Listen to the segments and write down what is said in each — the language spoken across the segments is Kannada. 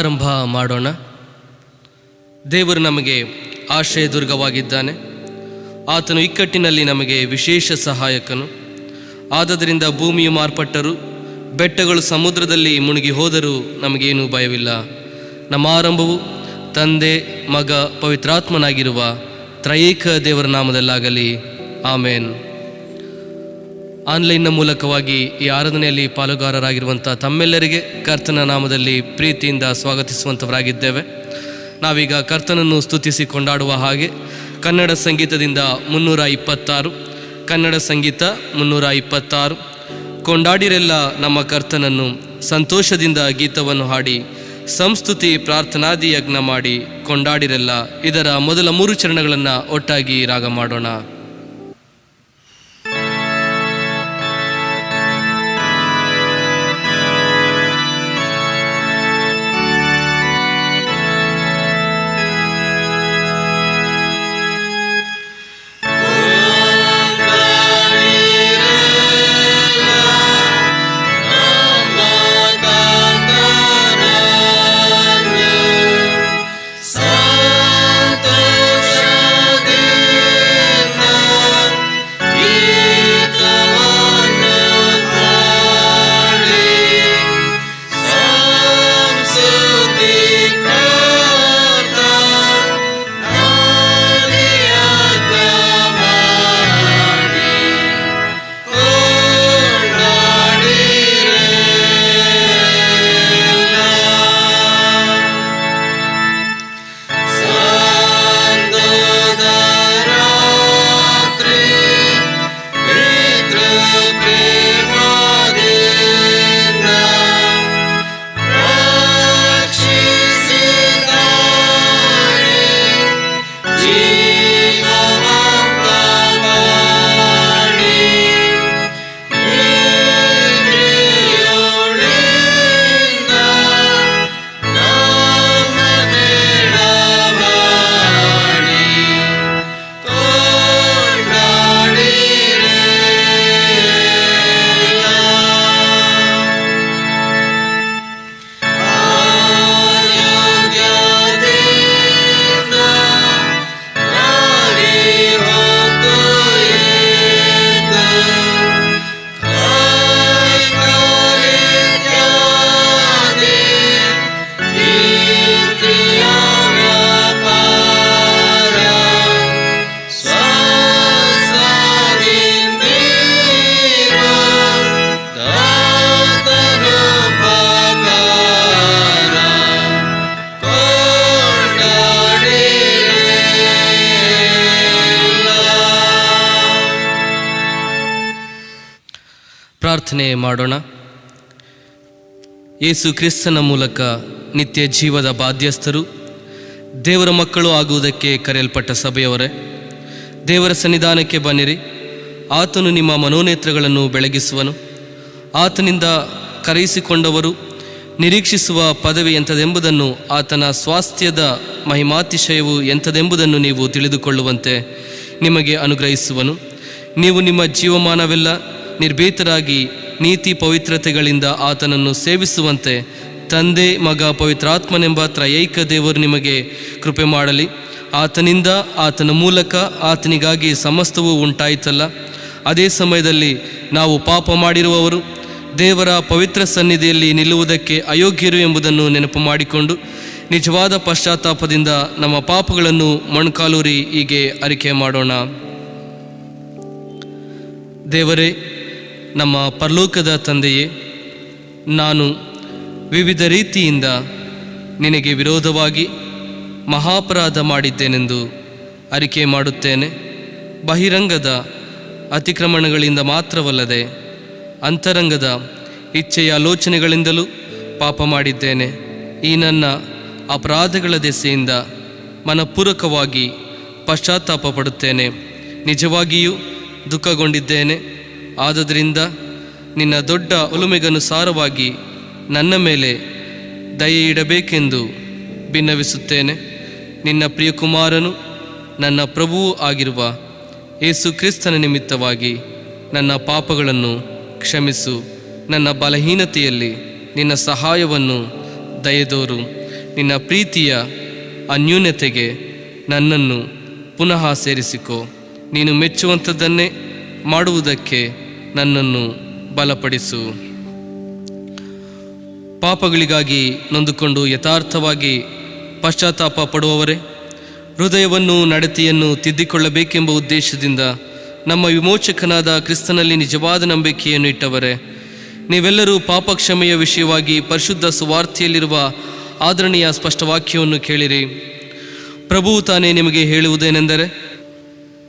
ಆರಂಭ ಮಾಡೋಣ. ದೇವರು ನಮಗೆ ಆಶ್ರಯ ದುರ್ಗವಾಗಿದ್ದಾನೆ. ಆತನು ಇಕ್ಕಟ್ಟಿನಲ್ಲಿ ನಮಗೆ ವಿಶೇಷ ಸಹಾಯಕನು. ಆದದರಿಂದ ಭೂಮಿಯು ಮಾರ್ಪಟ್ಟರೂ, ಬೆಟ್ಟಗಳು ಸಮುದ್ರದಲ್ಲಿ ಮುಳುಗಿ ಹೋದರೂ ನಮಗೇನೂ ಭಯವಿಲ್ಲ. ನಮ್ಮ ಆರಂಭವು ತಂದೆ, ಮಗ, ಪವಿತ್ರಾತ್ಮನಾಗಿರುವ ತ್ರಯೇಕ ದೇವರ ನಾಮದಲ್ಲಾಗಲಿ. ಆಮೇನ್. ಆನ್ಲೈನ್ನ ಮೂಲಕವಾಗಿ ಈ ಆರಾಧನೆಯಲ್ಲಿ ಪಾಲುಗಾರರಾಗಿರುವಂಥ ತಮ್ಮೆಲ್ಲರಿಗೆ ಕರ್ತನ ನಾಮದಲ್ಲಿ ಪ್ರೀತಿಯಿಂದ ಸ್ವಾಗತಿಸುವಂಥವರಾಗಿದ್ದೇವೆ. ನಾವೀಗ ಕರ್ತನನ್ನು ಸ್ತುತಿಸಿ ಕೊಂಡಾಡುವ ಹಾಗೆ ಕನ್ನಡ ಸಂಗೀತದಿಂದ 326, ಕನ್ನಡ ಸಂಗೀತ 326, ಕೊಂಡಾಡಿರೆಲ್ಲ ನಮ್ಮ ಕರ್ತನನ್ನು, ಸಂತೋಷದಿಂದ ಗೀತವನ್ನು ಹಾಡಿ ಸಂಸ್ತುತಿ ಪ್ರಾರ್ಥನಾದಿ ಯಜ್ಞ ಮಾಡಿ ಕೊಂಡಾಡಿರೆಲ್ಲ. ಇದರ ಮೊದಲ 3 ಚರಣಗಳನ್ನು ಒಟ್ಟಾಗಿ ರಾಗ ಮಾಡೋಣ. ಪ್ರಾರ್ಥನೆ ಮಾಡೋಣ. ಯೇಸು ಕ್ರಿಸ್ತನ ಮೂಲಕ ನಿತ್ಯ ಜೀವದ ಬಾಧ್ಯಸ್ಥರು, ದೇವರ ಮಕ್ಕಳು ಆಗುವುದಕ್ಕೆ ಕರೆಯಲ್ಪಟ್ಟ ಸಭೆಯವರೇ, ದೇವರ ಸನ್ನಿಧಾನಕ್ಕೆ ಬನ್ನಿರಿ. ಆತನು ನಿಮ್ಮ ಮನೋನೇತ್ರಗಳನ್ನು ಬೆಳಗಿಸುವನು. ಆತನಿಂದ ಕರೆಯಿಸಿಕೊಂಡವರು ನಿರೀಕ್ಷಿಸುವ ಪದವಿ ಎಂಥದೆಂಬುದನ್ನು, ಆತನ ಸ್ವಾಸ್ಥ್ಯದ ಮಹಿಮಾತಿಶಯವು ಎಂಥದೆಂಬುದನ್ನು ನೀವು ತಿಳಿದುಕೊಳ್ಳುವಂತೆ ನಿಮಗೆ ಅನುಗ್ರಹಿಸುವನು. ನೀವು ನಿಮ್ಮ ಜೀವಮಾನವೆಲ್ಲ ನಿರ್ಭೀತರಾಗಿ ನೀತಿ ಪವಿತ್ರತೆಗಳಿಂದ ಆತನನ್ನು ಸೇವಿಸುವಂತೆ ತಂದೆ, ಮಗ, ಪವಿತ್ರಾತ್ಮನೆಂಬ ತ್ರಯೈಕ ದೇವರು ನಿಮಗೆ ಕೃಪೆ ಮಾಡಲಿ. ಆತನಿಂದ, ಆತನ ಮೂಲಕ, ಆತನಿಗಾಗಿ ಸಮಸ್ತವೂ ಉಂಟಾಯಿತಲ್ಲ. ಅದೇ ಸಮಯದಲ್ಲಿ ನಾವು ಪಾಪ ಮಾಡಿರುವವರು ದೇವರ ಪವಿತ್ರ ಸನ್ನಿಧಿಯಲ್ಲಿ ನಿಲ್ಲುವುದಕ್ಕೆ ಅಯೋಗ್ಯರು ಎಂಬುದನ್ನು ನೆನಪು ಮಾಡಿಕೊಂಡು ನಿಜವಾದ ಪಶ್ಚಾತ್ತಾಪದಿಂದ ನಮ್ಮ ಪಾಪಗಳನ್ನು ಮೊಣಕಾಲೂರಿ ಹೀಗೆ ಅರಿಕೆ ಮಾಡೋಣ. ದೇವರೇ, ನಮ್ಮ ಪರಲೋಕದ ತಂದೆಯೇ, ನಾನು ವಿವಿಧ ರೀತಿಯಿಂದ ನಿನಗೆ ವಿರೋಧವಾಗಿ ಮಹಾಪರಾಧ ಮಾಡಿದ್ದೇನೆಂದು ಅರಿಕೆ ಮಾಡುತ್ತೇನೆ. ಬಹಿರಂಗದ ಅತಿಕ್ರಮಣಗಳಿಂದ ಮಾತ್ರವಲ್ಲದೆ ಅಂತರಂಗದ ಇಚ್ಛೆಯ ಆಲೋಚನೆಗಳಿಂದಲೂ ಪಾಪ ಮಾಡಿದ್ದೇನೆ. ಈ ನನ್ನ ಅಪರಾಧಗಳ ದೆಸೆಯಿಂದ ಮನಪೂರ್ವಕವಾಗಿ ಪಶ್ಚಾತ್ತಾಪ ಪಡುತ್ತೇನೆ. ನಿಜವಾಗಿಯೂ ದುಃಖಗೊಂಡಿದ್ದೇನೆ. ಆದುದರಿಂದ ನಿನ್ನ ದೊಡ್ಡ ಒಲುಮೆಗನುಸಾರವಾಗಿ ನನ್ನ ಮೇಲೆ ದಯೆ ಇಡಬೇಕೆಂದು ಭಿನ್ನವಿಸುತ್ತೇನೆ. ನಿನ್ನ ಪ್ರಿಯಕುಮಾರನು ನನ್ನ ಪ್ರಭುವೂ ಆಗಿರುವ ಯೇಸು ಕ್ರಿಸ್ತನ ನಿಮಿತ್ತವಾಗಿ ನನ್ನ ಪಾಪಗಳನ್ನು ಕ್ಷಮಿಸು. ನನ್ನ ಬಲಹೀನತೆಯಲ್ಲಿ ನಿನ್ನ ಸಹಾಯವನ್ನು ದಯದೋರು. ನಿನ್ನ ಪ್ರೀತಿಯ ಅನ್ಯೂನ್ಯತೆಗೆ ನನ್ನನ್ನು ಪುನಃ ಸೇರಿಸಿಕೋ. ನೀನು ಮೆಚ್ಚುವಂಥದ್ದನ್ನೇ ಮಾಡುವುದಕ್ಕೆ ನನ್ನನ್ನು ಬಲಪಡಿಸು. ಪಾಪಗಳಿಗಾಗಿ ನೊಂದುಕೊಂಡು ಯಥಾರ್ಥವಾಗಿ ಪಶ್ಚಾತ್ತಾಪ ಪಡುವವರೇ, ಹೃದಯವನ್ನು ನಡತೆಯನ್ನು ತಿದ್ದಿಕೊಳ್ಳಬೇಕೆಂಬ ಉದ್ದೇಶದಿಂದ ನಮ್ಮ ವಿಮೋಚಕನಾದ ಕ್ರಿಸ್ತನಲ್ಲಿ ನಿಜವಾದ ನಂಬಿಕೆಯನ್ನು ಇಟ್ಟವರೇ, ನೀವೆಲ್ಲರೂ ಪಾಪ ಕ್ಷಮೆಯ ವಿಷಯವಾಗಿ ಪರಿಶುದ್ಧ ಸುವಾರ್ತೆಯಲ್ಲಿರುವ ಆದರಣೀಯ ಸ್ಪಷ್ಟವಾಕ್ಯವನ್ನು ಕೇಳಿರಿ. ಪ್ರಭುವು ತಾನೇ ನಿಮಗೆ ಹೇಳುವುದೇನೆಂದರೆ,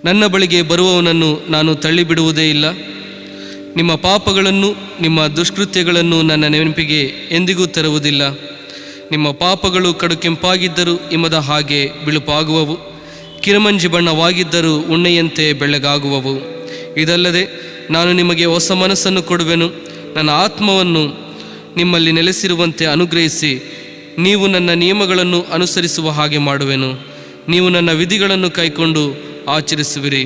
ನನ್ನ ಬಳಿಗೆ ಬರುವವನನ್ನು ನಾನು ತಳ್ಳಿಬಿಡುವುದೇ ಇಲ್ಲ. ನಿಮ್ಮ ಪಾಪಗಳನ್ನು ನಿಮ್ಮ ದುಷ್ಕೃತ್ಯಗಳನ್ನು ನನ್ನ ನೆನಪಿಗೆ ಎಂದಿಗೂ ತರುವುದಿಲ್ಲ. ನಿಮ್ಮ ಪಾಪಗಳು ಕಡು ಕೆಂಪಾಗಿದ್ದರೂ ಹಿಮದ ಹಾಗೆ ಬಿಳುಪಾಗುವವು, ಕಿರಮಂಜಿ ಬಣ್ಣವಾಗಿದ್ದರೂ ಉಣ್ಣೆಯಂತೆ ಬೆಳ್ಳಗಾಗುವವು. ಇದಲ್ಲದೆ ನಾನು ನಿಮಗೆ ಹೊಸ ಮನಸ್ಸನ್ನು ಕೊಡುವೆನು, ನನ್ನ ಆತ್ಮವನ್ನು ನಿಮ್ಮಲ್ಲಿ ನೆಲೆಸಿರುವಂತೆ ಅನುಗ್ರಹಿಸಿ ನೀವು ನನ್ನ ನಿಯಮಗಳನ್ನು ಅನುಸರಿಸುವ ಹಾಗೆ ಮಾಡುವೆನು. ನೀವು ನನ್ನ ವಿಧಿಗಳನ್ನು ಕೈಕೊಂಡು ಆಚರಿಸುವಿರಿ.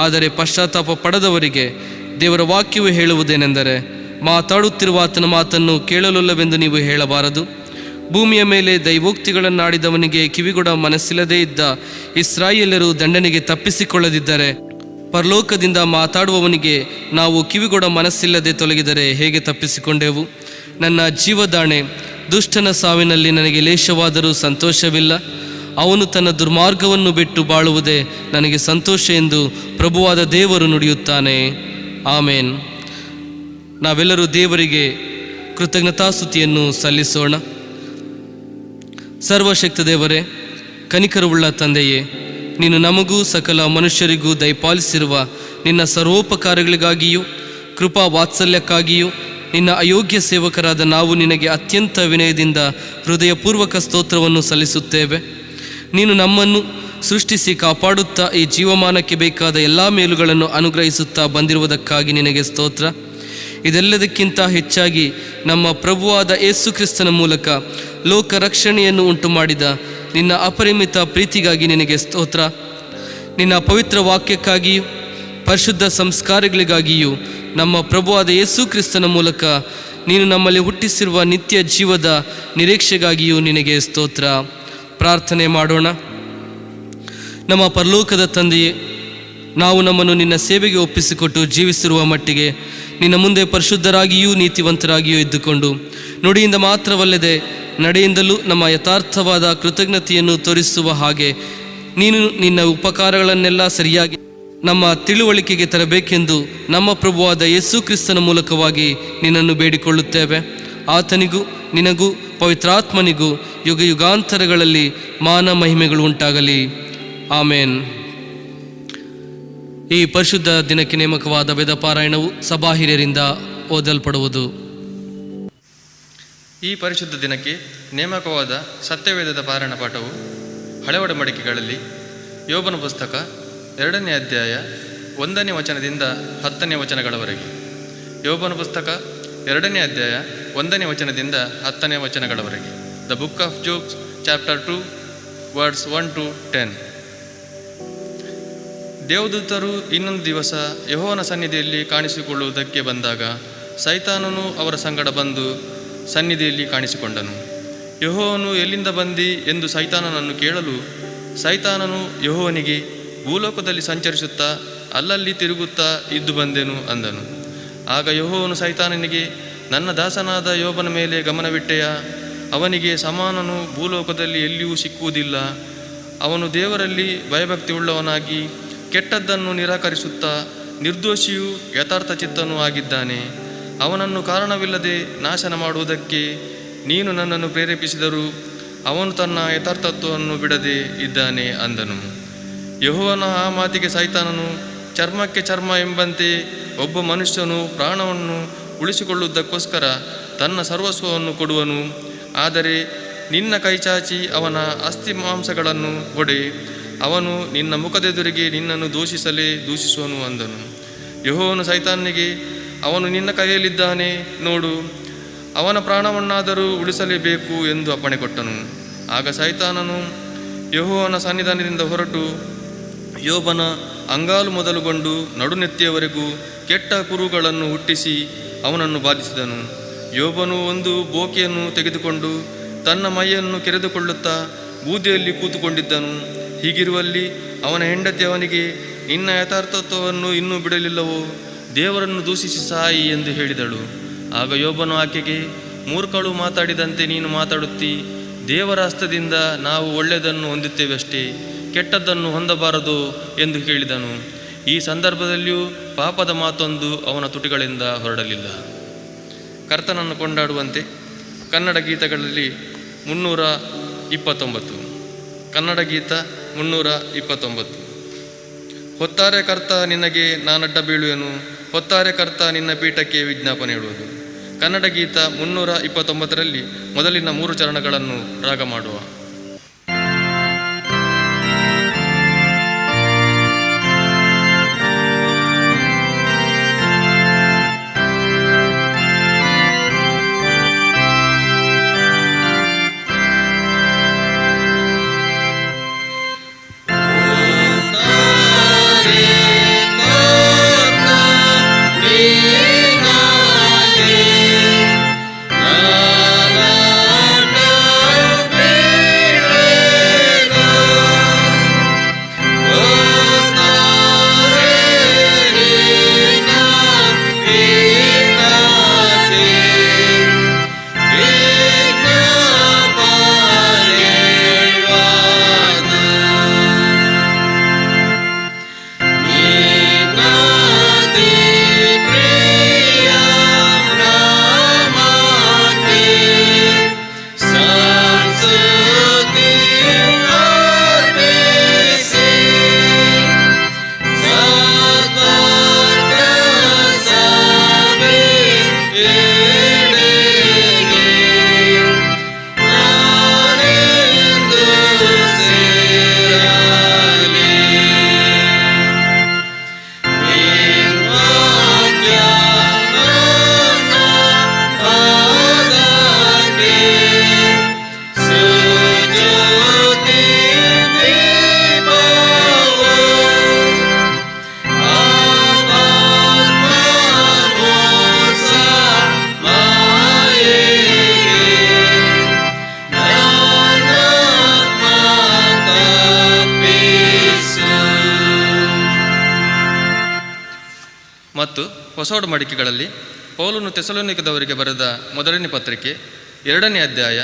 ಆದರೆ ಪಶ್ಚಾತ್ತಾಪ ಪಡೆದವರಿಗೆ ದೇವರ ವಾಕ್ಯವು ಹೇಳುವುದೇನೆಂದರೆ, ಮಾತಾಡುತ್ತಿರುವ ಆತನ ಮಾತನ್ನು ಕೇಳಲೊಲ್ಲವೆಂದು ನೀವು ಹೇಳಬಾರದು. ಭೂಮಿಯ ಮೇಲೆ ದೈವೋಕ್ತಿಗಳನ್ನಾಡಿದವನಿಗೆ ಕಿವಿಗೊಡ ಮನಸ್ಸಿಲ್ಲದೇ ಇದ್ದ ಇಸ್ರಾಯೇಲ್ಯರು ದಂಡನೆಗೆ ತಪ್ಪಿಸಿಕೊಳ್ಳದಿದ್ದರೆ, ಪರಲೋಕದಿಂದ ಮಾತಾಡುವವನಿಗೆ ನಾವು ಕಿವಿಗೊಡ ಮನಸ್ಸಿಲ್ಲದೆ ತೊಲಗಿದರೆ ಹೇಗೆ ತಪ್ಪಿಸಿಕೊಂಡೆವು? ನನ್ನ ಜೀವದಾಣೆ, ದುಷ್ಟನ ಸಾವಿನಲ್ಲಿ ನನಗೆ ಲೇಷವಾದರೂ ಸಂತೋಷವಿಲ್ಲ. ಅವನು ತನ್ನ ದುರ್ಮಾರ್ಗವನ್ನು ಬಿಟ್ಟು ಬಾಳುವುದೇ ನನಗೆ ಸಂತೋಷ ಎಂದು ಪ್ರಭುವಾದ ದೇವರು ನುಡಿಯುತ್ತಾನೆ. ಆಮೇನ್. ನಾವೆಲ್ಲರೂ ದೇವರಿಗೆ ಕೃತಜ್ಞತಾಸ್ತುತಿಯನ್ನು ಸಲ್ಲಿಸೋಣ. ಸರ್ವಶಕ್ತ ದೇವರೇ, ಕನಿಕರವುಳ್ಳ ತಂದೆಯೇ, ನೀನು ನಮಗೂ ಸಕಲ ಮನುಷ್ಯರಿಗೂ ದಯಪಾಲಿಸಿರುವ ನಿನ್ನ ಸರ್ವೋಪಕಾರಗಳಿಗಾಗಿಯೂ ಕೃಪಾ ವಾತ್ಸಲ್ಯಕ್ಕಾಗಿಯೂ ನಿನ್ನ ಅಯೋಗ್ಯ ಸೇವಕರಾದ ನಾವು ನಿನಗೆ ಅತ್ಯಂತ ವಿನಯದಿಂದ ಹೃದಯಪೂರ್ವಕ ಸ್ತೋತ್ರವನ್ನು ಸಲ್ಲಿಸುತ್ತೇವೆ. ನೀನು ನಮ್ಮನ್ನು ಸೃಷ್ಟಿಸಿ ಕಾಪಾಡುತ್ತಾ ಈ ಜೀವಮಾನಕ್ಕೆ ಬೇಕಾದ ಎಲ್ಲ ಮೇಲುಗಳನ್ನು ಅನುಗ್ರಹಿಸುತ್ತಾ ಬಂದಿರುವುದಕ್ಕಾಗಿ ನಿನಗೆ ಸ್ತೋತ್ರ. ಇದೆಲ್ಲದಕ್ಕಿಂತ ಹೆಚ್ಚಾಗಿ ನಮ್ಮ ಪ್ರಭುವಾದ ಯೇಸು ಕ್ರಿಸ್ತನ ಮೂಲಕ ಲೋಕ ರಕ್ಷಣೆಯನ್ನು ಉಂಟು ಮಾಡಿದ ನಿನ್ನ ಅಪರಿಮಿತ ಪ್ರೀತಿಗಾಗಿ ನಿನಗೆ ಸ್ತೋತ್ರ. ನಿನ್ನ ಪವಿತ್ರ ವಾಕ್ಯಕ್ಕಾಗಿಯೂ ಪರಿಶುದ್ಧ ಸಂಸ್ಕಾರಗಳಿಗಾಗಿಯೂ ನಮ್ಮ ಪ್ರಭುವಾದ ಯೇಸು ಕ್ರಿಸ್ತನ ಮೂಲಕ ನೀನು ನಮ್ಮಲ್ಲಿ ಹುಟ್ಟಿಸಿರುವ ನಿತ್ಯ ಜೀವದ ನಿರೀಕ್ಷೆಗಾಗಿಯೂ ನಿನಗೆ ಸ್ತೋತ್ರ. ಪ್ರಾರ್ಥನೆ ಮಾಡೋಣ. ನಮ್ಮ ಪರಲೋಕದ ತಂದೆಯೇ, ನಾವು ನಮ್ಮನ್ನು ನಿನ್ನ ಸೇವೆಗೆ ಒಪ್ಪಿಸಿಕೊಟ್ಟು ಜೀವಿಸಿರುವ ಮಟ್ಟಿಗೆ ನಿನ್ನ ಮುಂದೆ ಪರಿಶುದ್ಧರಾಗಿಯೂ ನೀತಿವಂತರಾಗಿಯೂ ಇದ್ದುಕೊಂಡು ನುಡಿಯಿಂದ ಮಾತ್ರವಲ್ಲದೆ ನಡೆಯಿಂದಲೂ ನಮ್ಮ ಯಥಾರ್ಥವಾದ ಕೃತಜ್ಞತೆಯನ್ನು ತೋರಿಸುವ ಹಾಗೆ ನೀನು ನಿನ್ನ ಉಪಕಾರಗಳನ್ನೆಲ್ಲ ಸರಿಯಾಗಿ ನಮ್ಮ ತಿಳುವಳಿಕೆಗೆ ತರಬೇಕೆಂದು ನಮ್ಮ ಪ್ರಭುವಾದ ಯೇಸು ಕ್ರಿಸ್ತನ ಮೂಲಕವಾಗಿ ನಿನ್ನನ್ನು ಬೇಡಿಕೊಳ್ಳುತ್ತೇವೆ. ಆತನಿಗೂ ನಿನಗೂ ಪವಿತ್ರಾತ್ಮನಿಗೂ ಯುಗ ಯುಗಾಂತರಗಳಲ್ಲಿ ಮಾನ ಮಹಿಮೆಗಳು ಉಂಟಾಗಲಿ. ಆಮೇನ್. ಈ ಪರಿಶುದ್ಧ ದಿನಕ್ಕೆ ನೇಮಕವಾದ ವೇದ ಪಾರಾಯಣವು ಸಭಾ ಹಿರಿಯರಿಂದ ಓದಲ್ಪಡುವುದು. ಈ ಪರಿಶುದ್ಧ ದಿನಕ್ಕೆ ನೇಮಕವಾದ ಸತ್ಯವೇದದ ಪಾರಾಯಣ ಪಾಠವು ಹಳೆ ಒಡಂಬಡಿಕೆಗಳಲ್ಲಿ ಯೋಬನ ಪುಸ್ತಕ 2ನೇ ಅಧ್ಯಾಯ 1ನೇ ವಚನದಿಂದ 10ನೇ ವಚನಗಳವರೆಗೆ. ಯೋಬನ ಪುಸ್ತಕ 2ನೇ ಅಧ್ಯಾಯ 1ನೇ ವಚನದಿಂದ 10ನೇ ವಚನಗಳವರೆಗೆ. The book of Job's chapter 2 words 1 to 10. ದೇವದೂತರು ಇನ್ನೊಂದು ದಿವಸ ಯೆಹೋವನ ಸನ್ನಿಧಿಯಲ್ಲಿ ಕಾಣಿಸಿಕೊಳ್ಳುವುದಕ್ಕೆ ಬಂದಾಗ ಸೈತಾನನು ಅವರ ಸಂಗಡ ಬಂದು ಸನ್ನಿಧಿಯಲ್ಲಿ ಕಾಣಿಸಿಕೊಂಡನು. ಯೆಹೋವನು ಎಲ್ಲಿಂದ ಬಂದಿ ಎಂದು ಸೈತಾನನನ್ನು ಕೇಳಲು ಸೈತಾನನು ಯೆಹೋವನಿಗೆ, ಭೂಲೋಕದಲ್ಲಿ ಸಂಚರಿಸುತ್ತಾ ಅಲ್ಲಲ್ಲಿ ತಿರುಗುತ್ತಾ ಇದ್ದು ಬಂದೆನು ಅಂದನು. ಆಗ ಯೆಹೋವನು ಸೈತಾನನಿಗೆ, ನನ್ನ ದಾಸನಾದ ಯೋಬನ ಮೇಲೆ ಗಮನವಿಟ್ಟೆಯಾ? ಅವನಿಗೆ ಸಮಾನನು ಭೂಲೋಕದಲ್ಲಿ ಎಲ್ಲಿಯೂ ಸಿಕ್ಕುವುದಿಲ್ಲ. ಅವನು ದೇವರಲ್ಲಿ ಭಯಭಕ್ತಿ ಉಳ್ಳವನಾಗಿ ಕೆಟ್ಟದ್ದನ್ನು ನಿರಾಕರಿಸುತ್ತಾ ನಿರ್ದೋಷಿಯೂ ಯಥಾರ್ಥ ಚಿತ್ತನೂ ಆಗಿದ್ದಾನೆ. ಅವನನ್ನು ಕಾರಣವಿಲ್ಲದೆ ನಾಶನ ಮಾಡುವುದಕ್ಕೆ ನೀನು ನನ್ನನ್ನು ಪ್ರೇರೇಪಿಸಿದರೂ ಅವನು ತನ್ನ ಯಥಾರ್ಥತ್ವವನ್ನು ಬಿಡದೆ ಇದ್ದಾನೆ ಅಂದನು. ಯೆಹೋವನ ಆ ಮಾತಿಗೆ ಸೈತಾನನು, ಚರ್ಮಕ್ಕೆ ಚರ್ಮ ಎಂಬಂತೆ ಒಬ್ಬ ಮನುಷ್ಯನು ಪ್ರಾಣವನ್ನು ಉಳಿಸಿಕೊಳ್ಳುವುದಕ್ಕೋಸ್ಕರ ತನ್ನ ಸರ್ವಸ್ವವನ್ನು ಕೊಡುವನು. ಆದರೆ ನಿನ್ನ ಕೈಚಾಚಿ ಅವನ ಅಸ್ಥಿ ಮಾಂಸಗಳನ್ನು ಒಡೆ, ಅವನು ನಿನ್ನ ಮುಖದೆದುರಿಗೆ ನಿನ್ನನ್ನು ದೂಷಿಸುವನು ಅಂದನು. ಯೆಹೋವನು ಸೈತಾನನಿಗೆ, ಅವನು ನಿನ್ನ ಕೈಯಲ್ಲಿದ್ದಾನೆ, ನೋಡು, ಅವನ ಪ್ರಾಣವನ್ನಾದರೂ ಉಳಿಸಲೇಬೇಕು ಎಂದು ಅಪ್ಪಣೆ ಕೊಟ್ಟನು. ಆಗ ಸೈತಾನನು ಯೆಹೋವನ ಸನ್ನಿಧಾನದಿಂದ ಹೊರಟು ಯೋಬನ ಅಂಗಾಲು ಮೊದಲುಗೊಂಡು ನಡುನೆತ್ತಿಯವರೆಗೂ ಕೆಟ್ಟ ಕುರುಗಳನ್ನು ಹುಟ್ಟಿಸಿ ಅವನನ್ನು ಬಾಧಿಸಿದನು. ಯೋಬನು ಒಂದು ಬೋಕಿಯನ್ನು ತೆಗೆದುಕೊಂಡು ತನ್ನ ಮೈಯನ್ನು ಕೆರೆದುಕೊಳ್ಳುತ್ತಾ ಬೂದಿಯಲ್ಲಿ ಕೂತುಕೊಂಡಿದ್ದನು. ಹೀಗಿರುವಲ್ಲಿ ಅವನ ಹೆಂಡತಿ ಅವನಿಗೆ, ನಿನ್ನ ಯಥಾರ್ಥತ್ವವನ್ನು ಇನ್ನೂ ಬಿಡಲಿಲ್ಲವೋ? ದೇವರನ್ನು ದೂಷಿಸಿ ಸಾಯಿ ಎಂದು ಹೇಳಿದಳು. ಆಗ ಯೋಬನು ಆಕೆಗೆ, ಮೂರ್ಖಳು ಮಾತಾಡಿದಂತೆ ನೀನು ಮಾತಾಡುತ್ತೀ. ದೇವರ ಹಸ್ತದಿಂದ ನಾವು ಒಳ್ಳೆಯದನ್ನು ಹೊಂದುತ್ತೇವಷ್ಟೇ, ಕೆಟ್ಟದ್ದನ್ನು ಹೊಂದಬಾರದು ಎಂದು ಹೇಳಿದನು. ಈ ಸಂದರ್ಭದಲ್ಲಿಯೂ ಪಾಪದ ಮಾತೊಂದು ಅವನ ತುಟಿಗಳಿಂದ ಹೊರಡಲಿಲ್ಲ. ಕರ್ತನನ್ನು ಕೊಂಡಾಡುವಂತೆ ಕನ್ನಡ ಗೀತಗಳಲ್ಲಿ 329. ಕನ್ನಡ ಗೀತ 329. ಹೊತ್ತಾರೆ ಕರ್ತ ನಿನಗೆ ನಾನಡ್ಡ ಬೀಳುವೆನು, ಹೊತ್ತಾರೆ ಕರ್ತ ನಿನ್ನ ಪೀಠಕ್ಕೆ ವಿಜ್ಞಾಪನೆ ಇಡುವುದು. ಕನ್ನಡ ಗೀತ 329ರಲ್ಲಿ ಮೊದಲಿನ 3 ಚರಣಗಳನ್ನು ರಾಗ ಮಾಡುವ. ಮತ್ತು ಹೊಸ ಒಡಂಬಡಿಕೆಗಳಲ್ಲಿ ಪೌಲನು ಥೆಸಲೋನಿಕದವರಿಗೆ ಬರೆದ ಮೊದಲನೇ ಪತ್ರಿಕೆ 2ನೇ ಅಧ್ಯಾಯ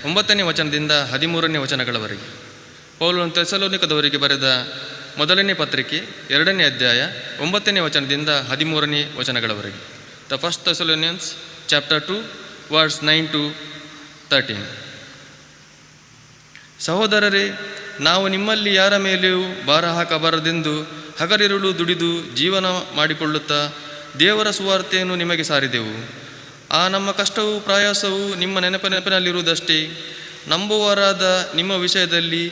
9ನೇ ವಚನದಿಂದ 13ನೇ ವಚನಗಳವರೆಗೆ. ಪೌಲನು ಥೆಸಲೋನಿಕದವರಿಗೆ ಬರೆದ ಮೊದಲನೇ ಪತ್ರಿಕೆ 2ನೇ ಅಧ್ಯಾಯ 9ನೇ ವಚನದಿಂದ 13ನೇ ವಚನಗಳವರೆಗೆ. The first Thessalonians chapter 2 verse 9 to 13. ಸಹೋದರರೇ, ನಾವು ನಿಮ್ಮಲ್ಲಿ ಯಾರ ಮೇಲೆಯೂ ಭಾರ ಹಾಕಬಾರದೆಂದು ಹಗಲಿರುಳು ದುಡಿದು ಜೀವನ ಮಾಡಿಕೊಳ್ಳುತ್ತಾ ದೇವರ ಸುವಾರ್ತೆಯನ್ನು ನಿಮಗೆ ಸಾರಿದೆವು. ಆ ನಮ್ಮ ಕಷ್ಟವೂ ಪ್ರಯಾಸವೂ ನಿಮ್ಮ ನೆನಪಿನಲ್ಲಿರುವುದಷ್ಟೇ. ನಂಬುವವರಾದ ನಿಮ್ಮ ವಿಷಯದಲ್ಲಿ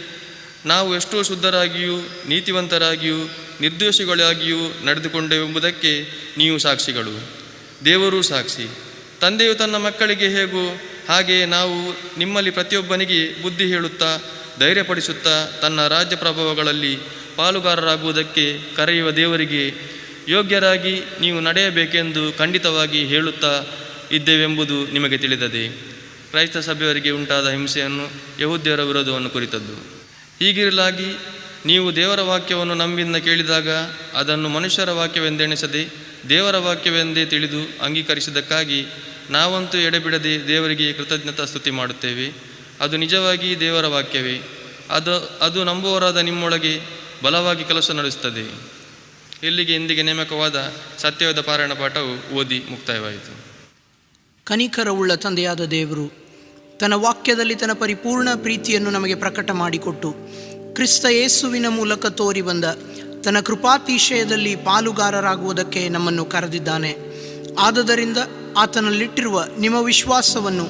ನಾವು ಎಷ್ಟೋ ಶುದ್ಧರಾಗಿಯೂ ನೀತಿವಂತರಾಗಿಯೂ ನಿರ್ದೋಷಿಗಳಾಗಿಯೂ ನಡೆದುಕೊಂಡೆವೆಂಬುದಕ್ಕೆ ನೀವು ಸಾಕ್ಷಿಗಳು, ದೇವರೂ ಸಾಕ್ಷಿ. ತಂದೆಯು ತನ್ನ ಮಕ್ಕಳಿಗೆ ಹೇಗೋ ಹಾಗೆಯೇ ನಾವು ನಿಮ್ಮಲ್ಲಿ ಪ್ರತಿಯೊಬ್ಬನಿಗೆ ಬುದ್ಧಿ ಹೇಳುತ್ತಾ ಧೈರ್ಯಪಡಿಸುತ್ತಾ ತನ್ನ ರಾಜ್ಯ ಪ್ರಭಾವಗಳಲ್ಲಿ ಪಾಲುಗಾರರಾಗುವುದಕ್ಕೆ ಕರೆಯುವ ದೇವರಿಗೆ ಯೋಗ್ಯರಾಗಿ ನೀವು ನಡೆಯಬೇಕೆಂದು ಖಂಡಿತವಾಗಿ ಹೇಳುತ್ತಾ ಇದ್ದೇವೆಂಬುದು ನಿಮಗೆ ತಿಳಿದದೆ. ಕ್ರೈಸ್ತ ಸಭೆಯವರಿಗೆ ಉಂಟಾದ ಹಿಂಸೆಯನ್ನು ಯಹೂದ್ಯರ ವಿರೋಧವನ್ನು ಕುರಿತದ್ದು. ಹೀಗಿರಲಾಗಿ ನೀವು ದೇವರ ವಾಕ್ಯವನ್ನು ನಮ್ಮಿಂದ ಕೇಳಿದಾಗ ಅದನ್ನು ಮನುಷ್ಯರ ವಾಕ್ಯವೆಂದೆಣಿಸದೆ ದೇವರ ವಾಕ್ಯವೆಂದೇ ತಿಳಿದು ಅಂಗೀಕರಿಸಿದ್ದಕ್ಕಾಗಿ ನಾವಂತೂ ಎಡೆಬಿಡದೆ ದೇವರಿಗೆ ಕೃತಜ್ಞತಾ ಸ್ತುತಿ ಮಾಡುತ್ತೇವೆ. ಅದು ನಿಜವಾಗಿ ದೇವರ ವಾಕ್ಯವೇ. ಅದು ನಂಬುವವರಾದ ನಿಮ್ಮೊಳಗೆ ಬಲವಾಗಿ ಕೆಲಸ ನಡೆಸುತ್ತದೆ. ಇಲ್ಲಿಗೆ ಇಂದಿಗೆ ನೇಮಕವಾದ ಸತ್ಯವೇದ ಪಾರಾಯಣ ಪಾಠವು ಓದಿ ಮುಕ್ತಾಯವಾಯಿತು. ಕನಿಕರವುಳ್ಳ ತಂದೆಯಾದ ದೇವರು ತನ್ನ ವಾಕ್ಯದಲ್ಲಿ ತನ್ನ ಪರಿಪೂರ್ಣ ಪ್ರೀತಿಯನ್ನು ನಮಗೆ ಪ್ರಕಟ ಮಾಡಿಕೊಟ್ಟು ಕ್ರಿಸ್ತ ಯೇಸುವಿನ ಮೂಲಕ ತೋರಿ ಬಂದ ತನ್ನ ಕೃಪಾತಿಶಯದಲ್ಲಿ ಪಾಲುಗಾರರಾಗುವುದಕ್ಕೆ ನಮ್ಮನ್ನು ಕರೆದಿದ್ದಾನೆ. ಆದುದರಿಂದ ಆತನಲ್ಲಿಟ್ಟಿರುವ ನಿಮ್ಮ ವಿಶ್ವಾಸವನ್ನು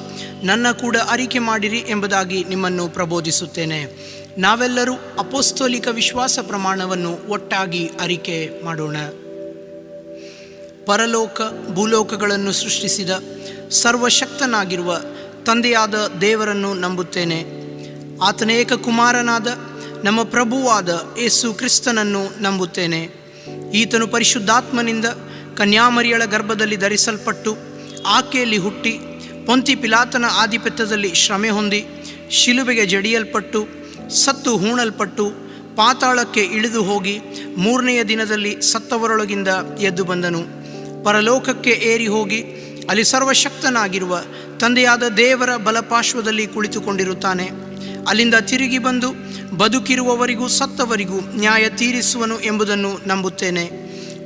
ನನ್ನ ಕೂಡ ಅರಿಕೆ ಮಾಡಿರಿ ಎಂಬುದಾಗಿ ನಿಮ್ಮನ್ನು ಪ್ರಬೋಧಿಸುತ್ತೇನೆ. ನಾವೆಲ್ಲರೂ ಅಪೋಸ್ತೋಲಿಕ ವಿಶ್ವಾಸ ಪ್ರಮಾಣವನ್ನು ಒಟ್ಟಾಗಿ ಅರಿಕೆ ಮಾಡೋಣ. ಪರಲೋಕ ಭೂಲೋಕಗಳನ್ನು ಸೃಷ್ಟಿಸಿದ ಸರ್ವಶಕ್ತನಾಗಿರುವ ತಂದೆಯಾದ ದೇವರನ್ನು ನಂಬುತ್ತೇನೆ. ಆತನ ಏಕ ಕುಮಾರನಾದ ನಮ್ಮ ಪ್ರಭುವಾದ ಯೇಸು ಕ್ರಿಸ್ತನನ್ನು ನಂಬುತ್ತೇನೆ. ಈತನು ಪರಿಶುದ್ಧಾತ್ಮನಿಂದ ಕನ್ಯಾಮರಿಯಳ ಗರ್ಭದಲ್ಲಿ ಧರಿಸಲ್ಪಟ್ಟು ಆಕೆಯಲ್ಲಿ ಹುಟ್ಟಿ ಪೊಂತಿ ಪಿಲಾತನ ಆಧಿಪತ್ಯದಲ್ಲಿ ಶ್ರಮೆ ಹೊಂದಿ ಶಿಲುಬೆಗೆ ಜಡಿಯಲ್ಪಟ್ಟು ಸತ್ತು ಹೂಣಲ್ಪಟ್ಟು ಪಾತಾಳಕ್ಕೆ ಇಳಿದು ಹೋಗಿ 3ನೆಯ ದಿನದಲ್ಲಿ ಸತ್ತವರೊಳಗಿಂದ ಎದ್ದು ಬಂದನು. ಪರಲೋಕಕ್ಕೆ ಏರಿ ಹೋಗಿ ಅಲ್ಲಿ ಸರ್ವಶಕ್ತನಾಗಿರುವ ತಂದೆಯಾದ ದೇವರ ಬಲಪಾರ್ಶ್ವದಲ್ಲಿ ಕುಳಿತುಕೊಂಡಿರುತ್ತಾನೆ. ಅಲ್ಲಿಂದ ತಿರುಗಿ ಬಂದು ಬದುಕಿರುವವರಿಗೂ ಸತ್ತವರಿಗೂ ನ್ಯಾಯ ತೀರಿಸುವನು ಎಂಬುದನ್ನು ನಂಬುತ್ತೇನೆ.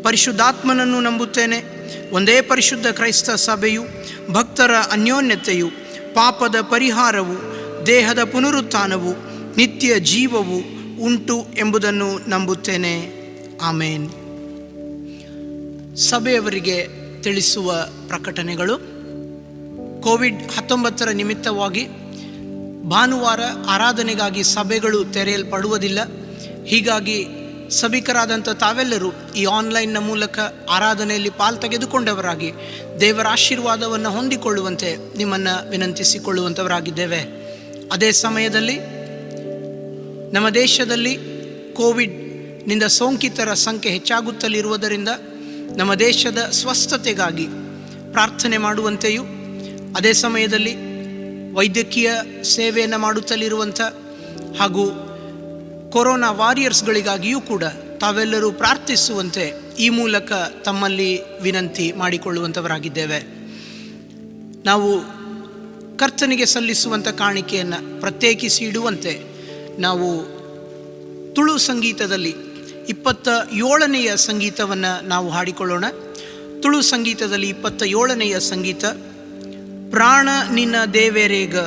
ಪರಿಶುದ್ಧಾತ್ಮನನ್ನು ನಂಬುತ್ತೇನೆ. ಒಂದೇ ಪರಿಶುದ್ಧ ಕ್ರೈಸ್ತ ಸಭೆಯು, ಭಕ್ತರ ಅನ್ಯೋನ್ಯತೆಯು, ಪಾಪದ ಪರಿಹಾರವು, ದೇಹದ ಪುನರುತ್ಥಾನವು, ನಿತ್ಯ ಜೀವವು ಉಂಟು ಎಂಬುದನ್ನು ನಂಬುತ್ತೇನೆ. ಆಮೇನ್. ಸಭೆಯವರಿಗೆ ತಿಳಿಸುವ ಪ್ರಕಟಣೆಗಳು. ಕೋವಿಡ್-19 ನಿಮಿತ್ತವಾಗಿ ಭಾನುವಾರ ಆರಾಧನೆಗಾಗಿ ಸಭೆಗಳು ತೆರೆಯಲ್ಪಡುವುದಿಲ್ಲ. ಹೀಗಾಗಿ ಸಭಿಕರಾದಂಥ ತಾವೆಲ್ಲರೂ ಈ ಆನ್ಲೈನ್ನ ಮೂಲಕ ಆರಾಧನೆಯಲ್ಲಿ ಪಾಲು ತೆಗೆದುಕೊಂಡವರಾಗಿ ದೇವರ ಆಶೀರ್ವಾದವನ್ನು ಹೊಂದಿಕೊಳ್ಳುವಂತೆ ನಿಮ್ಮನ್ನು ವಿನಂತಿಸಿಕೊಳ್ಳುವಂಥವರಾಗಿದ್ದೇವೆ. ಅದೇ ಸಮಯದಲ್ಲಿ ನಮ್ಮ ದೇಶದಲ್ಲಿ ಕೋವಿಡ್ನಿಂದ ಸೋಂಕಿತರ ಸಂಖ್ಯೆ ಹೆಚ್ಚಾಗುತ್ತಲಿರುವುದರಿಂದ ನಮ್ಮ ದೇಶದ ಸ್ವಸ್ಥತೆಗಾಗಿ ಪ್ರಾರ್ಥನೆ ಮಾಡುವಂತೆಯೂ, ಅದೇ ಸಮಯದಲ್ಲಿ ವೈದ್ಯಕೀಯ ಸೇವೆಯನ್ನು ಮಾಡುತ್ತಲಿರುವಂಥ ಹಾಗೂ ಕೊರೋನಾ ವಾರಿಯರ್ಸ್ಗಳಿಗಾಗಿಯೂ ಕೂಡ ತಾವೆಲ್ಲರೂ ಪ್ರಾರ್ಥಿಸುವಂತೆ ಈ ಮೂಲಕ ತಮ್ಮಲ್ಲಿ ವಿನಂತಿ ಮಾಡಿಕೊಳ್ಳುವಂಥವರಾಗಿದ್ದೇವೆ. ನಾವು ಕರ್ತನಿಗೆ ಸಲ್ಲಿಸುವಂಥ ಕಾಣಿಕೆಯನ್ನು ಪ್ರತ್ಯೇಕಿಸಿ ಇಡುವಂತೆ ನಾವು ತುಳು ಸಂಗೀತದಲ್ಲಿ 27ನೆಯ ಸಂಗೀತವನ್ನು ನಾವು ಹಾಡಿಕೊಳ್ಳೋಣ. ತುಳು ಸಂಗೀತದಲ್ಲಿ 27ನೆಯ ಸಂಗೀತ. ಪ್ರಾಣ ನಿನ್ನ ದೇವೇರೇಗ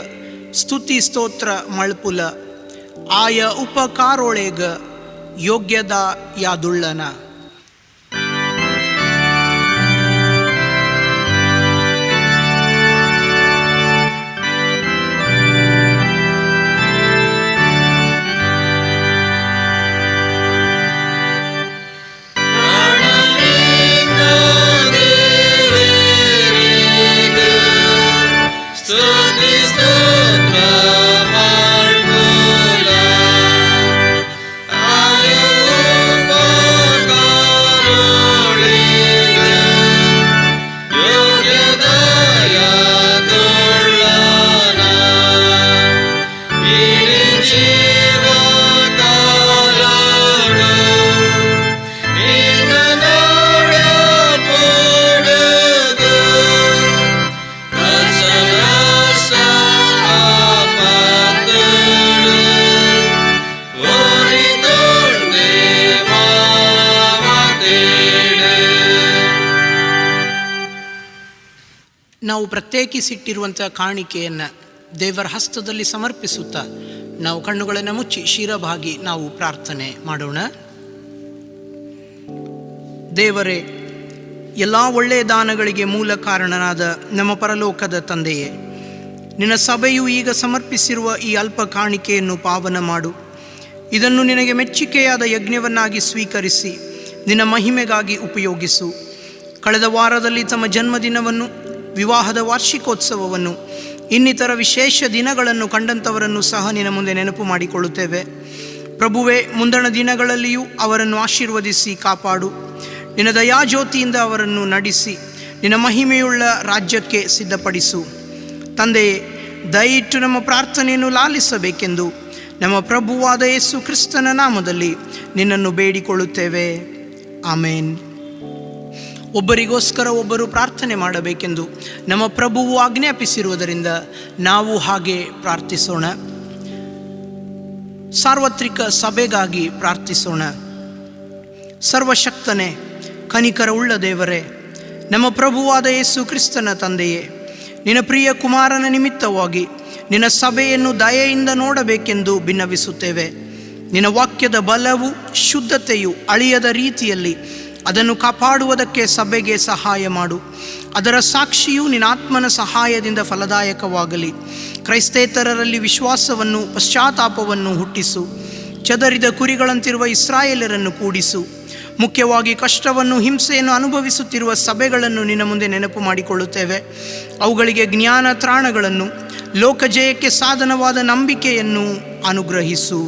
ಸ್ತುತಿ ಸ್ತೋತ್ರ ಮಳ್ಪುಲ ಆಯ ಉಪಕಾರೋಳೆಗ ಯೋಗ್ಯದ ಯಾದುಳ್ಳನ. ನಾವು ಪ್ರತ್ಯೇಕಿಸಿಟ್ಟಿರುವಂಥ ಕಾಣಿಕೆಯನ್ನು ದೇವರ ಹಸ್ತದಲ್ಲಿ ಸಮರ್ಪಿಸುತ್ತಾ ನಾವು ಕಣ್ಣುಗಳನ್ನು ಮುಚ್ಚಿ ಶಿರಭಾಗಿ ನಾವು ಪ್ರಾರ್ಥನೆ ಮಾಡೋಣ. ದೇವರೇ, ಎಲ್ಲ ಒಳ್ಳೆಯ ದಾನಗಳಿಗೆ ಮೂಲ ಕಾರಣನಾದ ನಮ್ಮ ಪರಲೋಕದ ತಂದೆಯೇ, ನಿನ್ನ ಸಭೆಯು ಈಗ ಸಮರ್ಪಿಸಿರುವ ಈ ಅಲ್ಪ ಕಾಣಿಕೆಯನ್ನು ಪಾವನ ಮಾಡು. ಇದನ್ನು ನಿನಗೆ ಮೆಚ್ಚುಗೆಯಾದ ಯಜ್ಞವನ್ನಾಗಿ ಸ್ವೀಕರಿಸಿ ನಿನ್ನ ಮಹಿಮೆಗಾಗಿ ಉಪಯೋಗಿಸು. ಕಳೆದ ವಾರದಲ್ಲಿ ತಮ್ಮ ಜನ್ಮದಿನವನ್ನು, ವಿವಾಹದ ವಾರ್ಷಿಕೋತ್ಸವವನ್ನು, ಇನ್ನಿತರ ವಿಶೇಷ ದಿನಗಳನ್ನು ಕಂಡಂಥವರನ್ನು ಸಹ ನಿನ್ನ ಮುಂದೆ ನೆನಪು ಮಾಡಿಕೊಳ್ಳುತ್ತೇವೆ. ಪ್ರಭುವೇ, ಮುಂದಣ ದಿನಗಳಲ್ಲಿಯೂ ಅವರನ್ನು ಆಶೀರ್ವದಿಸಿ ಕಾಪಾಡು. ನಿನ್ನ ದಯಾಜ್ಯೋತಿಯಿಂದ ಅವರನ್ನು ನಡೆಸಿ ನಿನ್ನ ಮಹಿಮೆಯುಳ್ಳ ರಾಜ್ಯಕ್ಕೆ ಸಿದ್ಧಪಡಿಸು. ತಂದೆಯೇ, ದಯವಿಟ್ಟು ನಮ್ಮ ಪ್ರಾರ್ಥನೆಯನ್ನು ಲಾಲಿಸಬೇಕೆಂದು ನಮ್ಮ ಪ್ರಭುವಾದ ಯೇಸು ಕ್ರಿಸ್ತನ ನಾಮದಲ್ಲಿ ನಿನ್ನನ್ನು ಬೇಡಿಕೊಳ್ಳುತ್ತೇವೆ. ಆಮೇನ್. ಒಬ್ಬರಿಗೋಸ್ಕರ ಒಬ್ಬರು ಪ್ರಾರ್ಥನೆ ಮಾಡಬೇಕೆಂದು ನಮ್ಮ ಪ್ರಭುವು ಆಜ್ಞಾಪಿಸಿರುವುದರಿಂದ ನಾವು ಹಾಗೆ ಪ್ರಾರ್ಥಿಸೋಣ. ಸಾರ್ವತ್ರಿಕ ಸಭೆಗಾಗಿ ಪ್ರಾರ್ಥಿಸೋಣ. ಸರ್ವಶಕ್ತನೇ, ಕನಿಕರವುಳ್ಳ ದೇವರೇ, ನಮ್ಮ ಪ್ರಭುವಾದ ಯೇಸು ಕ್ರಿಸ್ತನ ತಂದೆಯೇ, ನಿನ್ನ ಪ್ರಿಯ ಕುಮಾರನ ನಿಮಿತ್ತವಾಗಿ ನಿನ್ನ ಸಭೆಯನ್ನು ದಯೆಯಿಂದ ನೋಡಬೇಕೆಂದು ಭಿನ್ನವಿಸುತ್ತೇವೆ. ನಿನ್ನ ವಾಕ್ಯದ ಬಲವು ಶುದ್ಧತೆಯು ಅಳಿಯದ ರೀತಿಯಲ್ಲಿ ಅದನ್ನು ಕಾಪಾಡುವುದಕ್ಕೆ ಸಭೆಗೆ ಸಹಾಯ ಮಾಡು. ಅದರ ಸಾಕ್ಷಿಯು ನಿನ್ನ ಆತ್ಮನ ಸಹಾಯದಿಂದ ಫಲದಾಯಕವಾಗಲಿ. ಕ್ರೈಸ್ತೇತರರಲ್ಲಿ ವಿಶ್ವಾಸವನ್ನು, ಪಶ್ಚಾತ್ತಾಪವನ್ನು ಹುಟ್ಟಿಸು. ಚದರಿದ ಕುರಿಗಳಂತಿರುವ ಇಸ್ರಾಯೇಲರನ್ನು ಕೂಡಿಸು. ಮುಖ್ಯವಾಗಿ ಕಷ್ಟವನ್ನು, ಹಿಂಸೆಯನ್ನು ಅನುಭವಿಸುತ್ತಿರುವ ಸಭೆಗಳನ್ನು ನಿನ್ನ ಮುಂದೆ ನೆನಪು ಮಾಡಿಕೊಳ್ಳುತ್ತೇವೆ. ಅವುಗಳಿಗೆ ಜ್ಞಾನ ತ್ರಾಣಗಳನ್ನು, ಲೋಕಜಯಕ್ಕೆ ಸಾಧನವಾದ ನಂಬಿಕೆಯನ್ನು ಅನುಗ್ರಹಿಸು.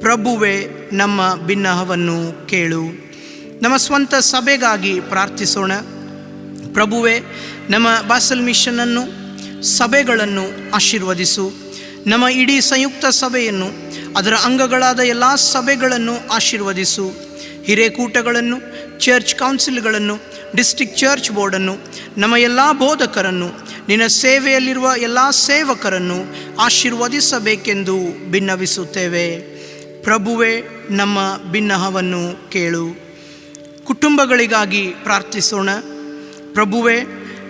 ಪ್ರಭುವೇ, ನಮ್ಮ ಬಿನ್ನಹವನ್ನು ಕೇಳು. ನಮ್ಮ ಸ್ವಂತ ಸಭೆಗಾಗಿ ಪ್ರಾರ್ಥಿಸೋಣ. ಪ್ರಭುವೇ, ನಮ್ಮ ಬಾಸಲ್ ಮಿಷನನ್ನು ಸಭೆಗಳನ್ನು ಆಶೀರ್ವದಿಸು. ನಮ್ಮ ಇಡೀ ಸಂಯುಕ್ತ ಸಭೆಯನ್ನು, ಅದರ ಅಂಗಗಳಾದ ಎಲ್ಲ ಸಭೆಗಳನ್ನು ಆಶೀರ್ವದಿಸು. ಹಿರೇಕೂಟಗಳನ್ನು, ಚರ್ಚ್ ಕೌನ್ಸಿಲ್ಗಳನ್ನು, ಡಿಸ್ಟ್ರಿಕ್ಟ್ ಚರ್ಚ್ ಬೋರ್ಡನ್ನು, ನಮ್ಮ ಎಲ್ಲ ಬೋಧಕರನ್ನು, ನಿನ್ನ ಸೇವೆಯಲ್ಲಿರುವ ಎಲ್ಲ ಸೇವಕರನ್ನು ಆಶೀರ್ವದಿಸಬೇಕೆಂದು ಬಿನ್ನವಿಸುತ್ತೇವೆ. ಪ್ರಭುವೇ, ನಮ್ಮ ಬಿನ್ನಹವನ್ನು ಕೇಳು. ಕುಟುಂಬಗಳಿಗಾಗಿ ಪ್ರಾರ್ಥಿಸೋಣ. ಪ್ರಭುವೇ,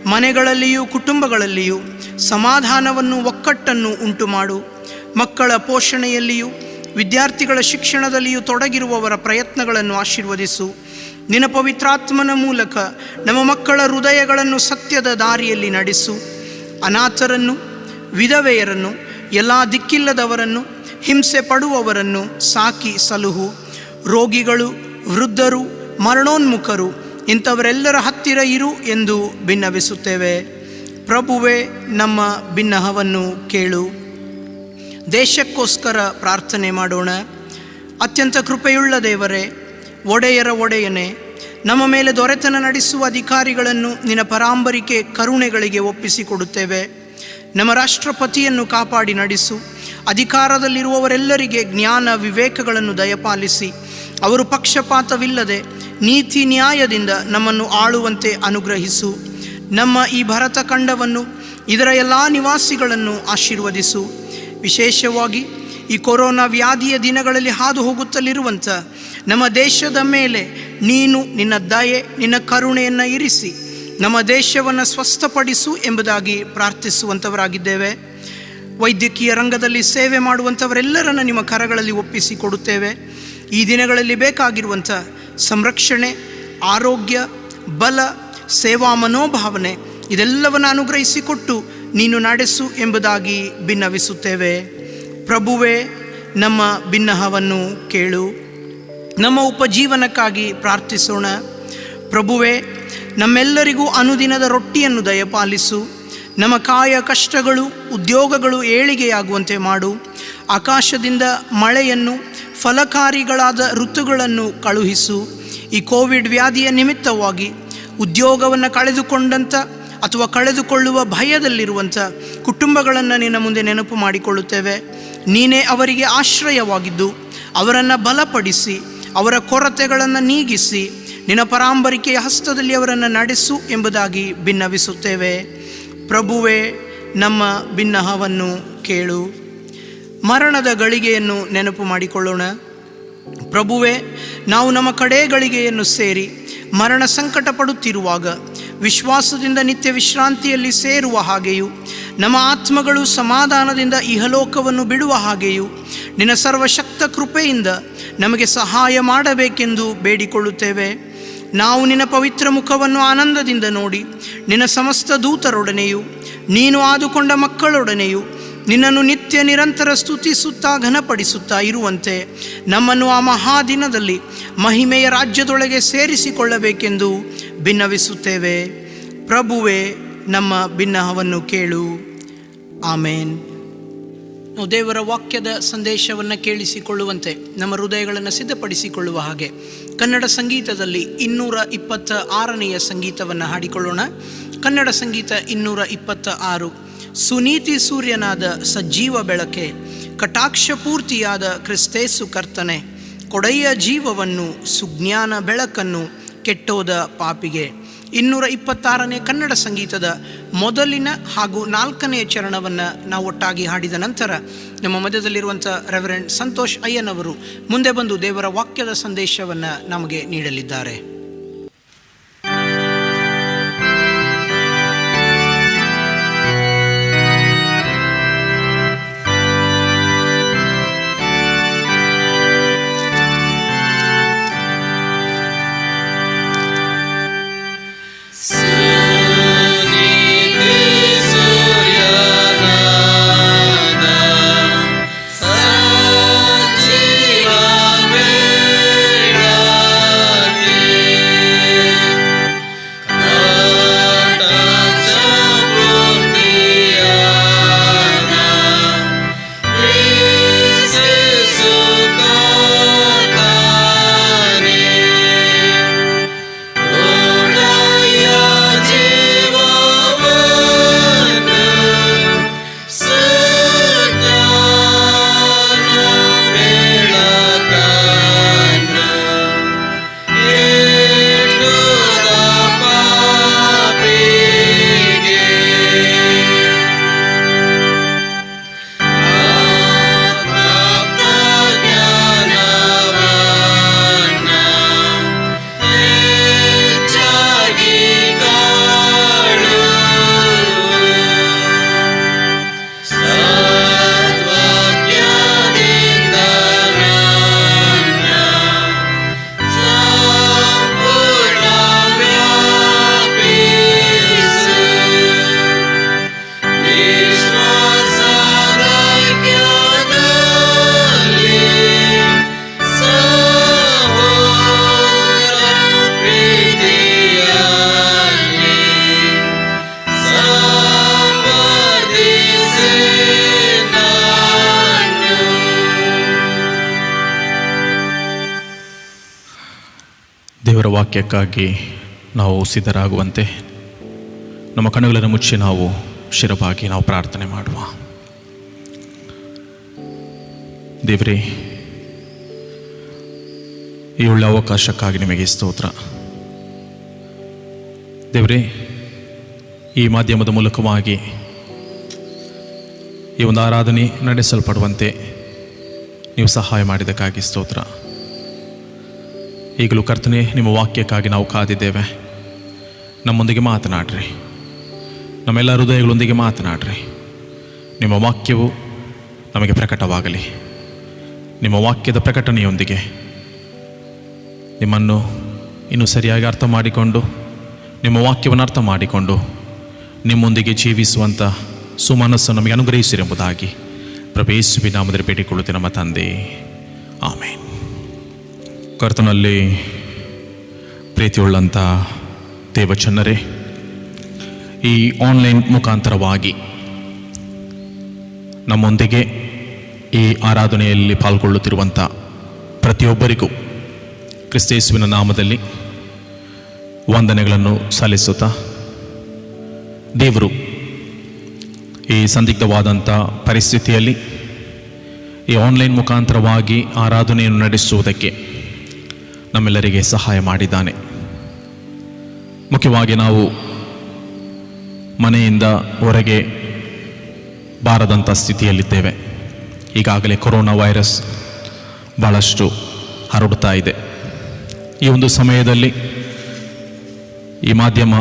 ಮನೆಗಳಲ್ಲಿಯೂ ಕುಟುಂಬಗಳಲ್ಲಿಯೂ ಸಮಾಧಾನವನ್ನು, ಒಕ್ಕಟ್ಟನ್ನು ಉಂಟು ಮಾಡು. ಮಕ್ಕಳ ಪೋಷಣೆಯಲ್ಲಿಯೂ ವಿದ್ಯಾರ್ಥಿಗಳ ಶಿಕ್ಷಣದಲ್ಲಿಯೂ ತೊಡಗಿರುವವರ ಪ್ರಯತ್ನಗಳನ್ನು ಆಶೀರ್ವದಿಸು. ನಿನ್ನ ಪವಿತ್ರಾತ್ಮನ ಮೂಲಕ ನಮ್ಮ ಮಕ್ಕಳ ಹೃದಯಗಳನ್ನು ಸತ್ಯದ ದಾರಿಯಲ್ಲಿ ನಡೆಸು. ಅನಾಥರನ್ನು, ವಿಧವೆಯರನ್ನು, ಎಲ್ಲ ದಿಕ್ಕಿಲ್ಲದವರನ್ನು, ಹಿಂಸೆ ಪಡುವವರನ್ನು ಸಾಕಿ ಸಲುಹು. ರೋಗಿಗಳು, ವೃದ್ಧರು, ಮರಣೋನ್ಮುಖರು ಇಂಥವರೆಲ್ಲರ ಹತ್ತಿರ ಇರು ಎಂದು ಬಿನ್ನವಿಸುತ್ತೇವೆ. ಪ್ರಭುವೇ, ನಮ್ಮ ಬಿನ್ನಹವನ್ನು ಕೇಳು. ದೇಶಕ್ಕೋಸ್ಕರ ಪ್ರಾರ್ಥನೆ ಮಾಡೋಣ. ಅತ್ಯಂತ ಕೃಪೆಯುಳ್ಳ ದೇವರೇ, ಒಡೆಯರ ಒಡೆಯನೇ, ನಮ್ಮ ಮೇಲೆ ದೊರೆತನ ನಡೆಸುವ ಅಧಿಕಾರಿಗಳನ್ನು ನಿನ್ನ ಪರಾಂಬರಿಕೆ ಕರುಣೆಗಳಿಗೆ ಒಪ್ಪಿಸಿಕೊಡುತ್ತೇವೆ. ನಮ್ಮ ರಾಷ್ಟ್ರಪತಿಯನ್ನು ಕಾಪಾಡಿ ನಡೆಸು. ಅಧಿಕಾರದಲ್ಲಿರುವವರೆಲ್ಲರಿಗೆ ಜ್ಞಾನ ವಿವೇಕಗಳನ್ನು ದಯಪಾಲಿಸಿ ಅವರು ಪಕ್ಷಪಾತವಿಲ್ಲದೆ ನೀತಿ ನ್ಯಾಯದಿಂದ ನಮ್ಮನ್ನು ಆಳುವಂತೆ ಅನುಗ್ರಹಿಸು. ನಮ್ಮ ಈ ಭರತ ಖಂಡವನ್ನು, ಇದರ ಎಲ್ಲ ನಿವಾಸಿಗಳನ್ನು ಆಶೀರ್ವದಿಸು. ವಿಶೇಷವಾಗಿ ಈ ಕೊರೋನಾ ವ್ಯಾಧಿಯ ದಿನಗಳಲ್ಲಿ ಹಾದು ಹೋಗುತ್ತಲಿರುವಂಥ ನಮ್ಮ ದೇಶದ ಮೇಲೆ ನೀನು ನಿನ್ನ ದಯೆ, ನಿನ್ನ ಕರುಣೆಯನ್ನು ಇರಿಸಿ ನಮ್ಮ ದೇಶವನ್ನು ಸ್ವಸ್ಥಪಡಿಸು ಎಂಬುದಾಗಿ ಪ್ರಾರ್ಥಿಸುವಂಥವರಾಗಿದ್ದೇವೆ. ವೈದ್ಯಕೀಯ ರಂಗದಲ್ಲಿ ಸೇವೆ ಮಾಡುವಂಥವರೆಲ್ಲರನ್ನು ನಿಮ್ಮ ಕರಗಳಲ್ಲಿ ಒಪ್ಪಿಸಿಕೊಡುತ್ತೇವೆ. ಈ ದಿನಗಳಲ್ಲಿ ಬೇಕಾಗಿರುವಂಥ ಸಂರಕ್ಷಣೆ, ಆರೋಗ್ಯ, ಬಲ, ಸೇವಾ ಮನೋಭಾವನೆ ಇದೆಲ್ಲವನ್ನು ಅನುಗ್ರಹಿಸಿಕೊಟ್ಟು ನೀನು ನಡೆಸು ಎಂಬುದಾಗಿ ಬಿನ್ನವಿಸುತ್ತೇವೆ. ಪ್ರಭುವೇ, ನಮ್ಮ ಬಿನ್ನಹವನ್ನು ಕೇಳು. ನಮ್ಮ ಉಪಜೀವನಕ್ಕಾಗಿ ಪ್ರಾರ್ಥಿಸೋಣ. ಪ್ರಭುವೇ, ನಮ್ಮೆಲ್ಲರಿಗೂ ಅನುದಿನದ ರೊಟ್ಟಿಯನ್ನು ದಯಪಾಲಿಸು. ನಮ್ಮ ಕಾಯ ಕಷ್ಟಗಳು, ಉದ್ಯೋಗಗಳು ಏಳಿಗೆಯಾಗುವಂತೆ ಮಾಡು. ಆಕಾಶದಿಂದ ಮಳೆಯನ್ನು, ಫಲಕಾರಿಗಳಾದ ಋತುಗಳನ್ನು ಕಳುಹಿಸು. ಈ ಕೋವಿಡ್ ವ್ಯಾಧಿಯ ನಿಮಿತ್ತವಾಗಿ ಉದ್ಯೋಗವನ್ನು ಕಳೆದುಕೊಂಡಂಥ ಅಥವಾ ಕಳೆದುಕೊಳ್ಳುವ ಭಯದಲ್ಲಿರುವಂಥ ಕುಟುಂಬಗಳನ್ನು ನಿನ್ನ ಮುಂದೆ ನೆನಪು ಮಾಡಿಕೊಳ್ಳುತ್ತೇವೆ. ನೀನೇ ಅವರಿಗೆ ಆಶ್ರಯವಾಗಿದ್ದು ಅವರನ್ನು ಬಲಪಡಿಸಿ, ಅವರ ಕೊರತೆಗಳನ್ನು ನೀಗಿಸಿ ನಿನ್ನ ಪರಾಂಬರಿಕೆಯ ಹಸ್ತದಲ್ಲಿ ಅವರನ್ನು ನಡೆಸು ಎಂಬುದಾಗಿ ಬಿನ್ನವಿಸುತ್ತೇವೆ. ಪ್ರಭುವೇ, ನಮ್ಮ ಬಿನ್ನಹವನ್ನು ಕೇಳು. ಮರಣದ ಗಳಿಗೆಯನ್ನು ನೆನಪು ಮಾಡಿಕೊಳ್ಳೋಣ. ಪ್ರಭುವೇ, ನಾವು ನಮ್ಮ ಕಡೇ ಗಳಿಗೆಯನ್ನು ಸೇರಿ ಮರಣ ಸಂಕಟ ಪಡುತ್ತಿರುವಾಗ ವಿಶ್ವಾಸದಿಂದ ನಿತ್ಯ ವಿಶ್ರಾಂತಿಯಲ್ಲಿ ಸೇರುವ ಹಾಗೆಯೂ ನಮ್ಮ ಆತ್ಮಗಳು ಸಮಾಧಾನದಿಂದ ಇಹಲೋಕವನ್ನು ಬಿಡುವ ಹಾಗೆಯೂ ನಿನ್ನ ಸರ್ವಶಕ್ತ ಕೃಪೆಯಿಂದ ನಮಗೆ ಸಹಾಯ ಮಾಡಬೇಕೆಂದು ಬೇಡಿಕೊಳ್ಳುತ್ತೇವೆ. ನಾವು ನಿನ್ನ ಪವಿತ್ರ ಮುಖವನ್ನು ಆನಂದದಿಂದ ನೋಡಿ ನಿನ್ನ ಸಮಸ್ತ ದೂತರೊಡನೆಯೂ ನೀನು ಆದುಕೊಂಡ ಮಕ್ಕಳೊಡನೆಯೂ ನಿನ್ನನ್ನು ನಿತ್ಯ ನಿರಂತರ ಸ್ತುತಿಸುತ್ತಾ ಘನಪಡಿಸುತ್ತಾ ಇರುವಂತೆ ನಮ್ಮನ್ನು ಆ ಮಹಾದಿನದಲ್ಲಿ ಮಹಿಮೆಯ ರಾಜ್ಯದೊಳಗೆ ಸೇರಿಸಿಕೊಳ್ಳಬೇಕೆಂದು ಬಿನ್ನವಿಸುತ್ತೇವೆ. ಪ್ರಭುವೇ, ನಮ್ಮ ಬಿನ್ನಹವನ್ನು ಕೇಳು. ಆಮೇನ್. ನಾವು ದೇವರ ವಾಕ್ಯದ ಸಂದೇಶವನ್ನು ಕೇಳಿಸಿಕೊಳ್ಳುವಂತೆ ನಮ್ಮ ಹೃದಯಗಳನ್ನು ಸಿದ್ಧಪಡಿಸಿಕೊಳ್ಳುವ ಹಾಗೆ ಕನ್ನಡ ಸಂಗೀತದಲ್ಲಿ 226ನೇ ಸಂಗೀತವನ್ನು ಹಾಡಿಕೊಳ್ಳೋಣ. ಕನ್ನಡ ಸಂಗೀತ 226. ಸುನೀತಿ ಸೂರ್ಯನಾದ ಸಜ್ಜೀವ ಬೆಳಕೆ, ಕಟಾಕ್ಷಪೂರ್ತಿಯಾದ ಕ್ರಿಸ್ತೇಸು ಕರ್ತನೆ, ಕೊಡೆಯ ಜೀವವನ್ನು ಸುಜ್ಞಾನ ಬೆಳಕನ್ನು ಕೆಟ್ಟೋದ ಪಾಪಿಗೆ. 226ನೇ ಕನ್ನಡ ಸಂಗೀತದ ಮೊದಲಿನ ಹಾಗೂ 4ನೇ ಚರಣವನ್ನು ನಾವು ಒಟ್ಟಾಗಿ ಹಾಡಿದ ನಂತರ ನಮ್ಮ ಮಧ್ಯದಲ್ಲಿರುವಂಥ ರೆವರೆಂಡ್ ಸಂತೋಷ್ ಅಯ್ಯನವರು ಮುಂದೆ ಬಂದು ದೇವರ ವಾಕ್ಯದ ಸಂದೇಶವನ್ನು ನಮಗೆ ನೀಡಲಿದ್ದಾರೆ. ಸಜೀವ ಬೆಳಕೆ ದೇವರ ವಾಕ್ಯಕ್ಕಾಗಿ ನಾವು ಸಿದ್ಧರಾಗುವಂತೆ ನಮ್ಮ ಕಣ್ಣುಗಳನ್ನು ಮುಚ್ಚಿ ನಾವು ಶಿರವಾಗಿ ನಾವು ಪ್ರಾರ್ಥನೆ ಮಾಡುವ. ದೇವರೇ, ಈ ಒಳ್ಳೆ ಅವಕಾಶಕ್ಕಾಗಿ ನಿಮಗೆ ಸ್ತೋತ್ರ. ದೇವರೇ, ಈ ಮಾಧ್ಯಮದ ಮೂಲಕವಾಗಿ ಈ ಒಂದು ಆರಾಧನೆ ನಡೆಸಲ್ಪಡುವಂತೆ ನೀವು ಸಹಾಯ ಮಾಡಿದ್ದಕ್ಕಾಗಿ ಸ್ತೋತ್ರ. ಈಗಲೂ ಕರ್ತನೆ, ನಿಮ್ಮ ವಾಕ್ಯಕ್ಕಾಗಿ ನಾವು ಕಾದಿದ್ದೇವೆ. ನಮ್ಮೊಂದಿಗೆ ಮಾತನಾಡ್ರಿ, ನಮ್ಮೆಲ್ಲ ಹೃದಯಗಳೊಂದಿಗೆ ಮಾತನಾಡ್ರಿ. ನಿಮ್ಮ ವಾಕ್ಯವು ನಮಗೆ ಪ್ರಕಟವಾಗಲಿ. ನಿಮ್ಮ ವಾಕ್ಯದ ಪ್ರಕಟಣೆಯೊಂದಿಗೆ ನಿಮ್ಮನ್ನು ಇನ್ನೂ ಸರಿಯಾಗಿ ಅರ್ಥ ಮಾಡಿಕೊಂಡು, ನಿಮ್ಮ ವಾಕ್ಯವನ್ನು ಅರ್ಥ ಮಾಡಿಕೊಂಡು ನಿಮ್ಮೊಂದಿಗೆ ಜೀವಿಸುವಂಥ ಸುಮನಸ್ಸು ನಮಗೆ ಅನುಗ್ರಹಿಸಿರೆಂಬುದಾಗಿ ಪ್ರಭು ಯೇಸುವಿನ ನಾಮದಲ್ಲಿ ಬೇಡಿಕೊಳ್ಳುತ್ತೆ ನಮ್ಮ ತಂದೆ, ಆಮೇನ್. ಕರ್ತನಲ್ಲಿ ಪ್ರೀತಿಯುಳ್ಳಂಥ ದೇವಚನ್ನರೇ, ಈ ಆನ್ಲೈನ್ ಮುಖಾಂತರವಾಗಿ ನಮ್ಮೊಂದಿಗೆ ಈ ಆರಾಧನೆಯಲ್ಲಿ ಪಾಲ್ಗೊಳ್ಳುತ್ತಿರುವಂಥ ಪ್ರತಿಯೊಬ್ಬರಿಗೂ ಕ್ರಿಸ್ತೇಸುವಿನ ನಾಮದಲ್ಲಿ ವಂದನೆಗಳನ್ನು ಸಲ್ಲಿಸುತ್ತಾ, ದೇವರು ಈ ಸಂದಿಗ್ಧವಾದಂಥ ಪರಿಸ್ಥಿತಿಯಲ್ಲಿ ಈ ಆನ್ಲೈನ್ ಮುಖಾಂತರವಾಗಿ ಆರಾಧನೆಯನ್ನು ನಡೆಸುವುದಕ್ಕೆ ನಮ್ಮೆಲ್ಲರಿಗೆ ಸಹಾಯ ಮಾಡಿದ್ದಾನೆ. ಮುಖ್ಯವಾಗಿ ನಾವು ಮನೆಯಿಂದ ಹೊರಗೆ ಬಾರದಂಥ ಸ್ಥಿತಿಯಲ್ಲಿದ್ದೇವೆ. ಈಗಾಗಲೇ ಕೊರೋನಾ ವೈರಸ್ ಭಾಳಷ್ಟು ಹರಡುತ್ತಾ ಇದೆ. ಈ ಒಂದು ಸಮಯದಲ್ಲಿ ಈ ಮಾಧ್ಯಮ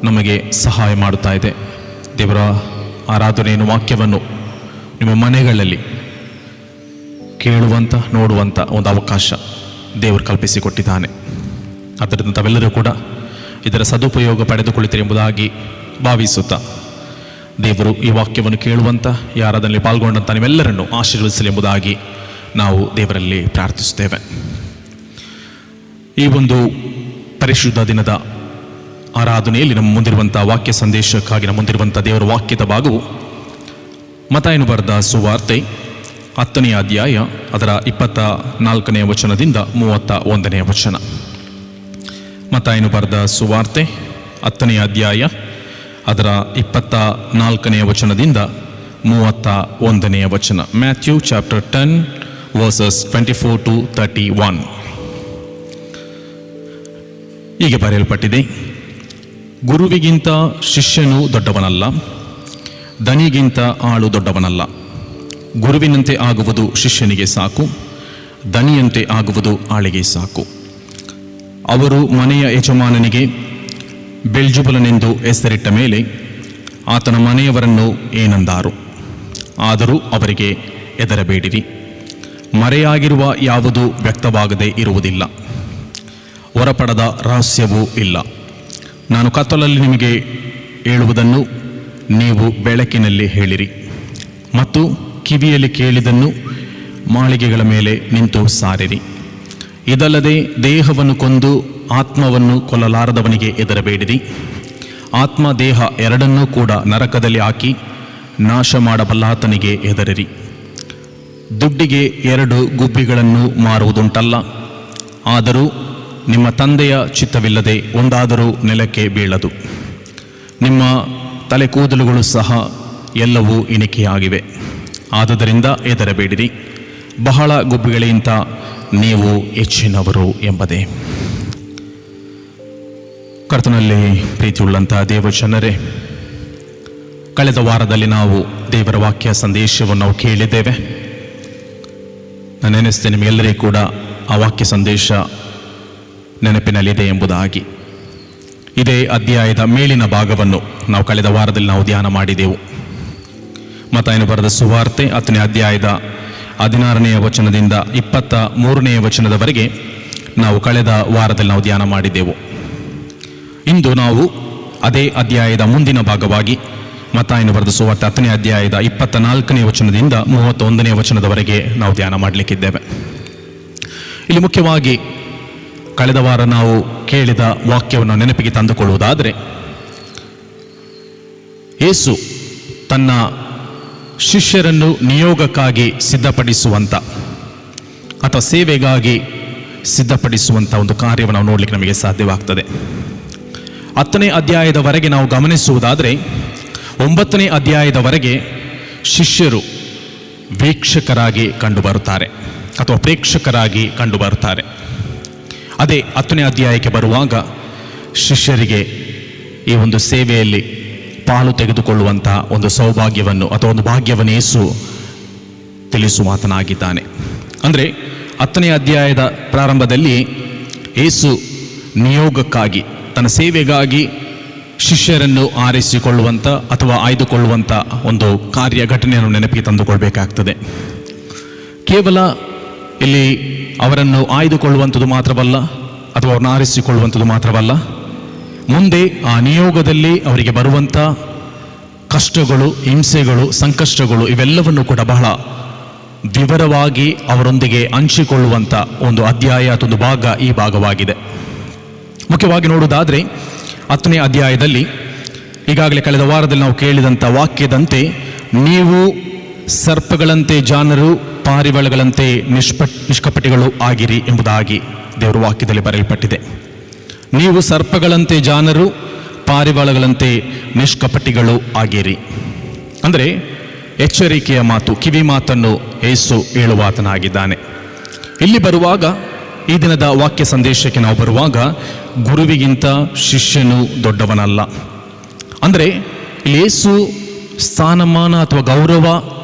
ನಮಗೆ ಸಹಾಯ ಮಾಡುತ್ತಾ ಇದೆ. ದೇವರ ಆರಾಧನೆಯನ್ನು, ವಾಕ್ಯವನ್ನು ನಿಮ್ಮ ಮನೆಗಳಲ್ಲಿ ಕೇಳುವಂಥ, ನೋಡುವಂಥ ಒಂದು ಅವಕಾಶ ದೇವರು ಕಲ್ಪಿಸಿಕೊಟ್ಟಿದ್ದಾನೆ. ಆದ್ದರಿಂದ ತಾವೆಲ್ಲರೂ ಕೂಡ ಇದರ ಸದುಪಯೋಗ ಪಡೆದುಕೊಳ್ಳುತ್ತೀರಿ ಎಂಬುದಾಗಿ ಭಾವಿಸುತ್ತಾ, ದೇವರು ಈ ವಾಕ್ಯವನ್ನು ಕೇಳುವಂಥ, ಈ ಆರಾಧನೆಯಲ್ಲಿ ಪಾಲ್ಗೊಂಡಂಥ ನೀವೆಲ್ಲರನ್ನು ಆಶೀರ್ವದಿಸಲಿ ಎಂಬುದಾಗಿ ನಾವು ದೇವರಲ್ಲಿ ಪ್ರಾರ್ಥಿಸುತ್ತೇವೆ. ಈ ಒಂದು ಪರಿಶುದ್ಧ ದಿನದ ಆರಾಧನೆಯಲ್ಲಿ ನಮ್ಮ ಮುಂದಿರುವಂಥ ವಾಕ್ಯ ಸಂದೇಶಕ್ಕಾಗಿ ನಮ್ಮ ಮುಂದಿರುವಂಥ ದೇವರ ವಾಕ್ಯದ ಭಾಗವು ಮತ್ತಾಯನು ಬರೆದ ಸುವಾರ್ತೆ 10ನೇ ಅಧ್ಯಾಯ ಅದರ 24ನೇ ವಚನದಿಂದ 31ನೇ ವಚನ. ಮತ್ತಾಯನು ಬರೆದ ಸುವಾರ್ತೆ 10ನೇ ಅಧ್ಯಾಯ ಅದರ 24ನೇ ವಚನದಿಂದ 31ನೇ ವಚನ. Matthew chapter 10 verses 24 to 31. ಹೀಗೆ ಬರೆಯಲ್ಪಟ್ಟಿದೆ: ಗುರುವಿಗಿಂತ ಶಿಷ್ಯನು ದೊಡ್ಡವನಲ್ಲ, ದನಿಗಿಂತ ಆಳು ದೊಡ್ಡವನಲ್ಲ. ಗುರುವಿನಂತೆ ಆಗುವುದು ಶಿಷ್ಯನಿಗೆ ಸಾಕು, ದನಿಯಂತೆ ಆಗುವುದು ಆಳಿಗೆ ಸಾಕು. ಅವರು ಮನೆಯ ಯಜಮಾನನಿಗೆ ಬೆಲ್ಜುಬಲನೆಂದು ಹೆಸರಿಟ್ಟ ಮೇಲೆ ಆತನ ಮನೆಯವರನ್ನು ಏನಂದಾರು? ಆದರೂ ಅವರಿಗೆ ಹೆದರಬೇಡಿರಿ. ಮರೆಯಾಗಿರುವ ಯಾವುದೂ ವ್ಯಕ್ತವಾಗದೇ ಇರುವುದಿಲ್ಲ, ಹೊರಪಡದ ರಹಸ್ಯವೂ ಇಲ್ಲ. ನಾನು ಕತ್ತಲಲ್ಲಿ ನಿಮಗೆ ಹೇಳುವುದನ್ನು ನೀವು ಬೆಳಕಿನಲ್ಲಿ ಹೇಳಿರಿ, ಮತ್ತು ಕಿವಿಯಲ್ಲಿ ಕೇಳಿದನ್ನು ಮಾಳಿಗೆಗಳ ಮೇಲೆ ನಿಂತು ಸಾರಿರಿ. ಇದಲ್ಲದೆ ದೇಹವನ್ನು ಕೊಂದು ಆತ್ಮವನ್ನು ಕೊಲ್ಲಲಾರದವನಿಗೆ ಹೆದರಬೇಡಿರಿ. ಆತ್ಮ ದೇಹ ಎರಡನ್ನೂ ಕೂಡ ನರಕದಲ್ಲಿ ಹಾಕಿ ನಾಶ ಮಾಡಬಲ್ಲಾತನಿಗೆ ಹೆದರಿರಿ. ದುಡ್ಡಿಗೆ 2 ಗುಬ್ಬಿಗಳನ್ನು ಮಾರುವುದುಂಟಲ್ಲ, ಆದರೂ ನಿಮ್ಮ ತಂದೆಯ ಚಿತ್ತವಿಲ್ಲದೆ ಒಂದಾದರೂ ನೆಲಕ್ಕೆ ಬೀಳದು. ನಿಮ್ಮ ತಲೆ ಕೂದಲುಗಳು ಸಹ ಎಲ್ಲವೂ ಎಣಿಕೆಯಾಗಿವೆ. ಆದುದರಿಂದ ಹೆದರಬೇಡಿರಿ, ಬಹಳ ಗುಬ್ಬಿಗಳಿಗಿಂತ ನೀವು ಹೆಚ್ಚಿನವರು ಎಂಬುದೇ. ಕರ್ತನಲ್ಲಿ ಪ್ರೀತಿಯುಳ್ಳಂಥ ದೇವಜನರೇ, ಕಳೆದ ವಾರದಲ್ಲಿ ನಾವು ದೇವರ ವಾಕ್ಯ ಸಂದೇಶವನ್ನು ನಾವು ಕೇಳಿದ್ದೇವೆ. ನಾನು ನೆನೆಸ್ತೇನೆ ನಿಮಗೆಲ್ಲರಿಗೂ ಕೂಡ ಆ ವಾಕ್ಯ ಸಂದೇಶ ನೆನಪಿನಲ್ಲಿದೆ ಎಂಬುದಾಗಿ. ಇದೇ ಅಧ್ಯಾಯದ ಮೇಲಿನ ಭಾಗವನ್ನು ನಾವು ಕಳೆದ ವಾರದಲ್ಲಿ ನಾವು ಧ್ಯಾನ ಮಾಡಿದೆವು. ಮತ್ತಾಯನು ಬರೆದ ಸುವಾರ್ತೆ 10ನೇ ಅಧ್ಯಾಯದ 16ನೇ ವಚನದಿಂದ 23ನೇ ವಚನದವರೆಗೆ ನಾವು ಕಳೆದ ವಾರದಲ್ಲಿ ನಾವು ಧ್ಯಾನ ಮಾಡಿದೆವು. ಇಂದು ನಾವು ಅದೇ ಅಧ್ಯಾಯದ ಮುಂದಿನ ಭಾಗವಾಗಿ ಮತ್ತಾಯನು ಬರೆದ ಸುವಾರ್ತೆ 10ನೇ ಅಧ್ಯಾಯದ 24ನೇ ವಚನದಿಂದ 31ನೇ ವಚನದವರೆಗೆ ನಾವು ಧ್ಯಾನ ಮಾಡಲಿಕ್ಕಿದ್ದೇವೆ. ಇಲ್ಲಿ ಮುಖ್ಯವಾಗಿ ಕಳೆದ ವಾರ ನಾವು ಕೇಳಿದ ವಾಕ್ಯವನ್ನು ನೆನಪಿಗೆ ತಂದುಕೊಳ್ಳುವುದಾದರೆ, ಯೇಸು ತನ್ನ ಶಿಷ್ಯರನ್ನು ನಿಯೋಗಕ್ಕಾಗಿ ಸಿದ್ಧಪಡಿಸುವಂಥ ಅಥವಾ ಸೇವೆಗಾಗಿ ಸಿದ್ಧಪಡಿಸುವಂಥ ಒಂದು ಕಾರ್ಯವನ್ನು ನಾವು ನೋಡಲಿಕ್ಕೆ ನಮಗೆ ಸಾಧ್ಯವಾಗ್ತದೆ. 10ನೇ ಅಧ್ಯಾಯದವರೆಗೆ ನಾವು ಗಮನಿಸುವುದಾದರೆ 9ನೇ ಅಧ್ಯಾಯದವರೆಗೆ ಶಿಷ್ಯರು ವೀಕ್ಷಕರಾಗಿ ಕಂಡುಬರುತ್ತಾರೆ ಅಥವಾ ಪ್ರೇಕ್ಷಕರಾಗಿ ಕಂಡುಬರುತ್ತಾರೆ. ಅದೇ 10ನೇ ಅಧ್ಯಾಯಕ್ಕೆ ಬರುವಾಗ ಶಿಷ್ಯರಿಗೆ ಈ ಒಂದು ಸೇವೆಯಲ್ಲಿ ಪಾಲು ತೆಗೆದುಕೊಳ್ಳುವಂಥ ಒಂದು ಸೌಭಾಗ್ಯವನ್ನು ಅಥವಾ ಒಂದು ಭಾಗ್ಯವನ್ನು ಯೇಸು ತಿಳಿಸುವಾತನಾಗಿದ್ದಾನೆ. ಅಂದರೆ 10ನೇ ಅಧ್ಯಾಯದ ಪ್ರಾರಂಭದಲ್ಲಿ ಯೇಸು ನಿಯೋಗಕ್ಕಾಗಿ, ತನ್ನ ಸೇವೆಗಾಗಿ ಶಿಷ್ಯರನ್ನು ಆರಿಸಿಕೊಳ್ಳುವಂಥ ಅಥವಾ ಆಯ್ದುಕೊಳ್ಳುವಂಥ ಒಂದು ಕಾರ್ಯ ಘಟನೆಯನ್ನು ನೆನಪಿಗೆ ತಂದುಕೊಳ್ಬೇಕಾಗ್ತದೆ. ಕೇವಲ ಇಲ್ಲಿ ಅವರನ್ನು ಆಯ್ದುಕೊಳ್ಳುವಂಥದ್ದು ಮಾತ್ರವಲ್ಲ ಅಥವಾ ಅವ್ರನ್ನ ಆರಿಸಿಕೊಳ್ಳುವಂಥದ್ದು ಮಾತ್ರವಲ್ಲ, ಮುಂದೆ ಆ ನಿಯೋಗದಲ್ಲಿ ಅವರಿಗೆ ಬರುವಂಥ ಕಷ್ಟಗಳು, ಹಿಂಸೆಗಳು, ಸಂಕಷ್ಟಗಳು ಇವೆಲ್ಲವನ್ನು ಕೂಡ ಬಹಳ ವಿವರವಾಗಿ ಅವರೊಂದಿಗೆ ಹಂಚಿಕೊಳ್ಳುವಂಥ ಒಂದು ಅಧ್ಯಾಯ ಅಥವಾ ಒಂದು ಭಾಗ ಈ ಭಾಗವಾಗಿದೆ. ಮುಖ್ಯವಾಗಿ ನೋಡುವುದಾದರೆ 10ನೇ ಅಧ್ಯಾಯದಲ್ಲಿ ಈಗಾಗಲೇ ಕಳೆದ ವಾರದಲ್ಲಿ ನಾವು ಕೇಳಿದಂಥ ವಾಕ್ಯದಂತೆ, ನೀವು ಸರ್ಪಗಳಂತೆ ಜಾಣರು, ಪಾರಿವಾಳಗಳಂತೆ ನಿಷ್ಕಪಟಿಗಳು ಆಗಿರಿ ಎಂಬುದಾಗಿ ದೇವರ ವಾಕ್ಯದಲ್ಲಿ ಬರೆಯಲ್ಪಟ್ಟಿದೆ. ನೀವು ಸರ್ಪಗಳಂತೆ ಜಾಣರು, ಪಾರಿವಾಳಗಳಂತೆ ನಿಷ್ಕಪಟಿಗಳು ಆಗಿರಿ. ಅಂದರೆ ಎಚ್ಚರಿಕೆಯ ಮಾತು, ಕಿವಿ ಮಾತನ್ನು ಯೇಸು ಹೇಳುವಾತನಾಗಿದ್ದಾನೆ. ಇಲ್ಲಿ ಬರುವಾಗ, ಈ ದಿನದ ವಾಕ್ಯ ಸಂದೇಶಕ್ಕೆ ನಾವು ಬರುವಾಗ, ಗುರುವಿಗಿಂತ ಶಿಷ್ಯನು ದೊಡ್ಡವನಲ್ಲ. ಅಂದರೆ ಇಲ್ಲಿ ಯೇಸು ಸ್ಥಾನಮಾನ ಅಥವಾ ಗೌರವ